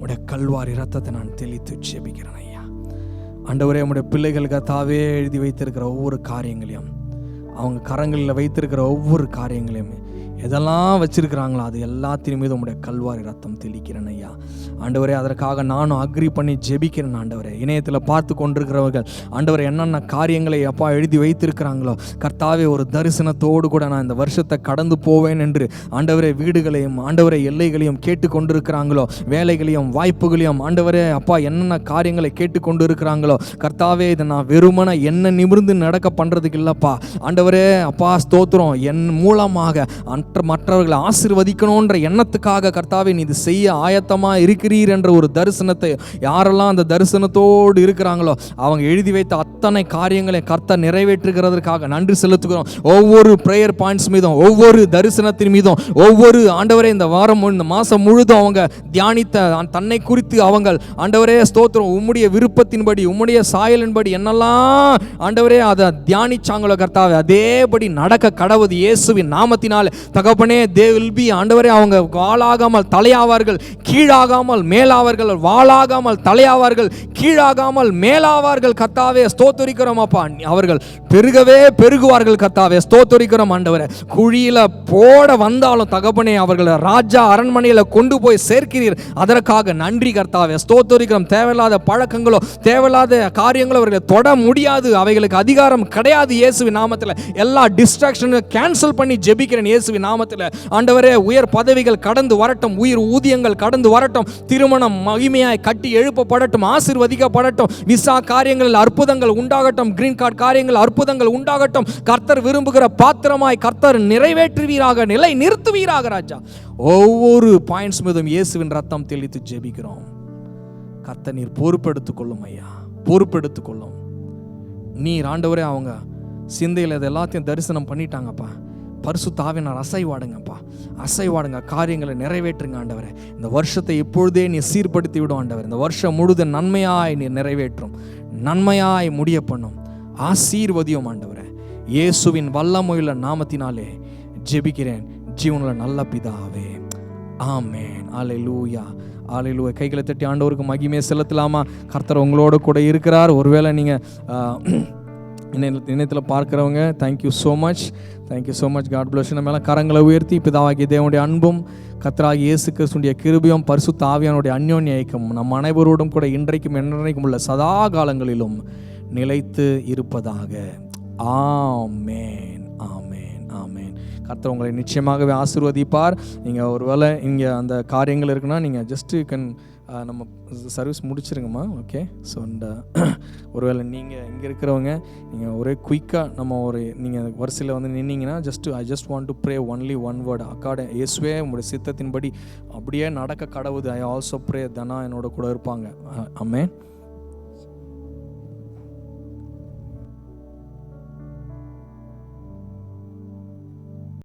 Speaker 4: உடைய கல்வாரி ரத்தத்தை நான் தெளித்து ஜெபிக்கிறேன் ஐயா. ஆண்டவரே, உடைய பிள்ளைகளுக்கு தாவே எழுதி வைத்திருக்கிற ஒவ்வொரு காரியங்களையும், அவங்க கரங்களில் வைத்திருக்கிற ஒவ்வொரு காரியங்களையும், எதெல்லாம் வச்சிருக்கிறாங்களோ அது எல்லாத்தின் மீது உடைய கல்வாரி ரத்தம் தெளிக்கிறேன் ஐயா. ஆண்டவரே, அதற்காக நானும் அக்ரி பண்ணி ஜெபிக்கிறேன் ஆண்டவரே. இணையத்தில் பார்த்து கொண்டிருக்கிறவர்கள் ஆண்டவரே என்னென்ன காரியங்களை அப்பா எழுதி வைத்திருக்கிறாங்களோ கர்த்தாவே, ஒரு தரிசனத்தோடு கூட நான் இந்த வருஷத்தை கடந்து போவேன் என்று ஆண்டவரே வீடுகளையும் ஆண்டவரே எல்லைகளையும் கேட்டு கொண்டிருக்கிறாங்களோ, வேலைகளையும் வாய்ப்புகளையும் ஆண்டவரே அப்பா என்னென்ன காரியங்களை கேட்டு கொண்டு இருக்கிறாங்களோ கர்த்தாவே, இதை நான் வெறுமன என்ன நிமிர்ந்து நடக்க பண்ணுறதுக்கு இல்லைப்பா ஆண்டவரே. அப்பா ஸ்தோத்திரம், என் மூலமாக மற்றவர்களை ஆசீர்வதிக்கணுன்ற எண்ணத்துக்காக கர்த்தாவே நீ இது செய்ய ஆயத்தமாக இருக்கிறீர் என்ற ஒரு தரிசனத்தை யாரெல்லாம் அந்த தரிசனத்தோடு இருக்கிறாங்களோ அவங்க எழுதி வைத்த அத்தனை காரியங்களை கர்த்தர் நிறைவேற்றுகிறதற்காக நன்றி செலுத்துகிறோம். ஒவ்வொரு பிரேயர் பாயிண்ட்ஸ் மீதும், ஒவ்வொரு தரிசனத்தின் மீதும், ஒவ்வொரு ஆண்டவரே இந்த வாரம் இந்த மாதம் முழுதும் அவங்க தியானித்த தன்னை குறித்து அவங்க ஆண்டவரே ஸ்தோத்திரம் உம்முடைய விருப்பத்தின்படி உம்முடைய சாயலின்படி என்னெல்லாம் ஆண்டவரே அதை தியானிச்சாங்களோ கர்த்தாவே அதேபடி நடக்க கடவுது இயேசுவின் நாமத்தினால். தகப்பனே, they will be ஆண்டவரே அவங்க வாளாகாமல் தலையாவார்கள், கீழாகாமல் மேலாவார்கள், வாளாகாமல் தலையாவார்கள், கீழாகாமல் மேலாவார்கள். கர்த்தாவே ஸ்தோத்திரிக்கிறோம் அப்பா. அவர்கள் பெருகவே பெருகுவார்கள் கர்த்தாவே ஸ்தோத்திரிக்கிறோம் ஆண்டவரே. குழியில போட வந்தாலும் தகப்பனே அவர்களை ராஜா அரண்மனையில கொண்டு போய் சேர்க்கிறீர், அதற்காக நன்றி கர்த்தாவே ஸ்தோத்திரிக்கிறோம். தேவையில்லாத பழக்கங்களோ தேவையில்லாத காரியங்களோ அவர்களை தொட முடியாது, அவைகளுக்கு அதிகாரம் கிடையாது இயேசுவின் நாமத்தில். எல்லா டிஸ்ட்ராக்ஷனும் கேன்சல் பண்ணி ஜெபிக்கிறேன் இயேசுவின் நாமத்தில். ஆண்டவரே, உயர் பதவிகள் கடந்து வரட்டும், உயிர் ஊதியங்கள் கடந்து வரட்டும், திருமணம் மகிமையாய் கட்டி எழுப்பப்படட்டும், ஆசீர்வதிக்கப்படட்டும், விசா காரியங்களில் அற்புதங்கள் உண்டாகட்டும், கிரீன் கார்டு காரியங்கள் அற்புதங்கள் உண்டாகட்டும். கர்த்தர் விரும்புகிற பாத்திரமாய் கர்த்தர் நிறைவேற்றுவீராக, நிலை நிறுத்துவீராக ராஜா. ஒவ்வொரு பாயிண்ட்ஸ் மீதும் இயேசுவின் ரத்தம் தெளித்து ஜெபிக்கிறோம். கர்த்தர் நீர் பொறுப்பெடுத்துக் கொள்ளும் ஐயா, பொறுப்பெடுத்துக் கொள்ளும் நீர் ஆண்டவரே. அவங்க சிந்தையில் இது எல்லாத்தையும் தரிசனம் பண்ணிட்டாங்கப்பா. பரிசுத்த ஆவியானவர் அசைவாடுங்கப்பா, அசைவாடுங்க, காரியங்களை நிறைவேற்றுங்க ஆண்டவரே. இந்த வருஷத்தை இப்பொழுதே நீ சீர்படுத்தி விடும் ஆண்டவர். இந்த வருஷம் முழுதும் நன்மையாய் நீ நிறைவேற்றும், நன்மையாய் முடிய பண்ணும், ஆசீர்வதியும் ஆண்டவரே. இயேசுவின் வல்லமையுள்ள நாமத்தினாலே ஜெபிக்கிறேன் ஜீவனுள்ள நல்ல பிதாவே, ஆமென். அல்லேலூயா, அல்லேலூயா. கைகளை தட்டி ஆண்டவருக்கு மகிமையை செலுத்தலாமா? கர்த்தர் உங்களோட கூட இருக்கிறார். ஒருவேளை நீங்கள் இணையத்தில் பார்க்குறவங்க thank you so much, thank you so much. God bless. நம்ம மேலே கரங்களை உயர்த்தி பிதாவாகிய தேவனுடைய அன்பும் கர்த்தராகிய இயேசு கிறிஸ்துவின் கிருபையும் பரிசுத்த ஆவியானுடைய அந்யோன்ய ஐக்கியமும் நம் அனைவரோடும் கூட இன்றைக்கும் என்றைக்கும் உள்ள சதா காலங்களிலும் நிலைத்து இருப்பதாக. ஆமென், ஆமென், ஆமென். கர்த்தர் உங்களை நிச்சயமாகவே ஆசீர்வதிப்பார். நீங்கள் ஒருவேளை இங்கே அந்த காரியங்கள் இருக்குன்னா நீங்கள் ஜஸ்ட்டு நம்ம சர்வீஸ் முடிச்சிருங்கம்மா. ஓகே. ஸோ இந்த ஒருவேளை நீங்கள் இங்கே இருக்கிறவங்க நீங்கள் ஒரே குயிக்காக நம்ம நீங்கள் வரிசையில் நின்னீங்கன்னா I just want to pray only one word. இயேசுவே உங்களுடைய சித்தத்தின்படி அப்படியே நடக்க கடவுது. ஐ ஆல்சோ ப்ரே தனா என்னோட கூட இருப்பாங்க. ஆமென்.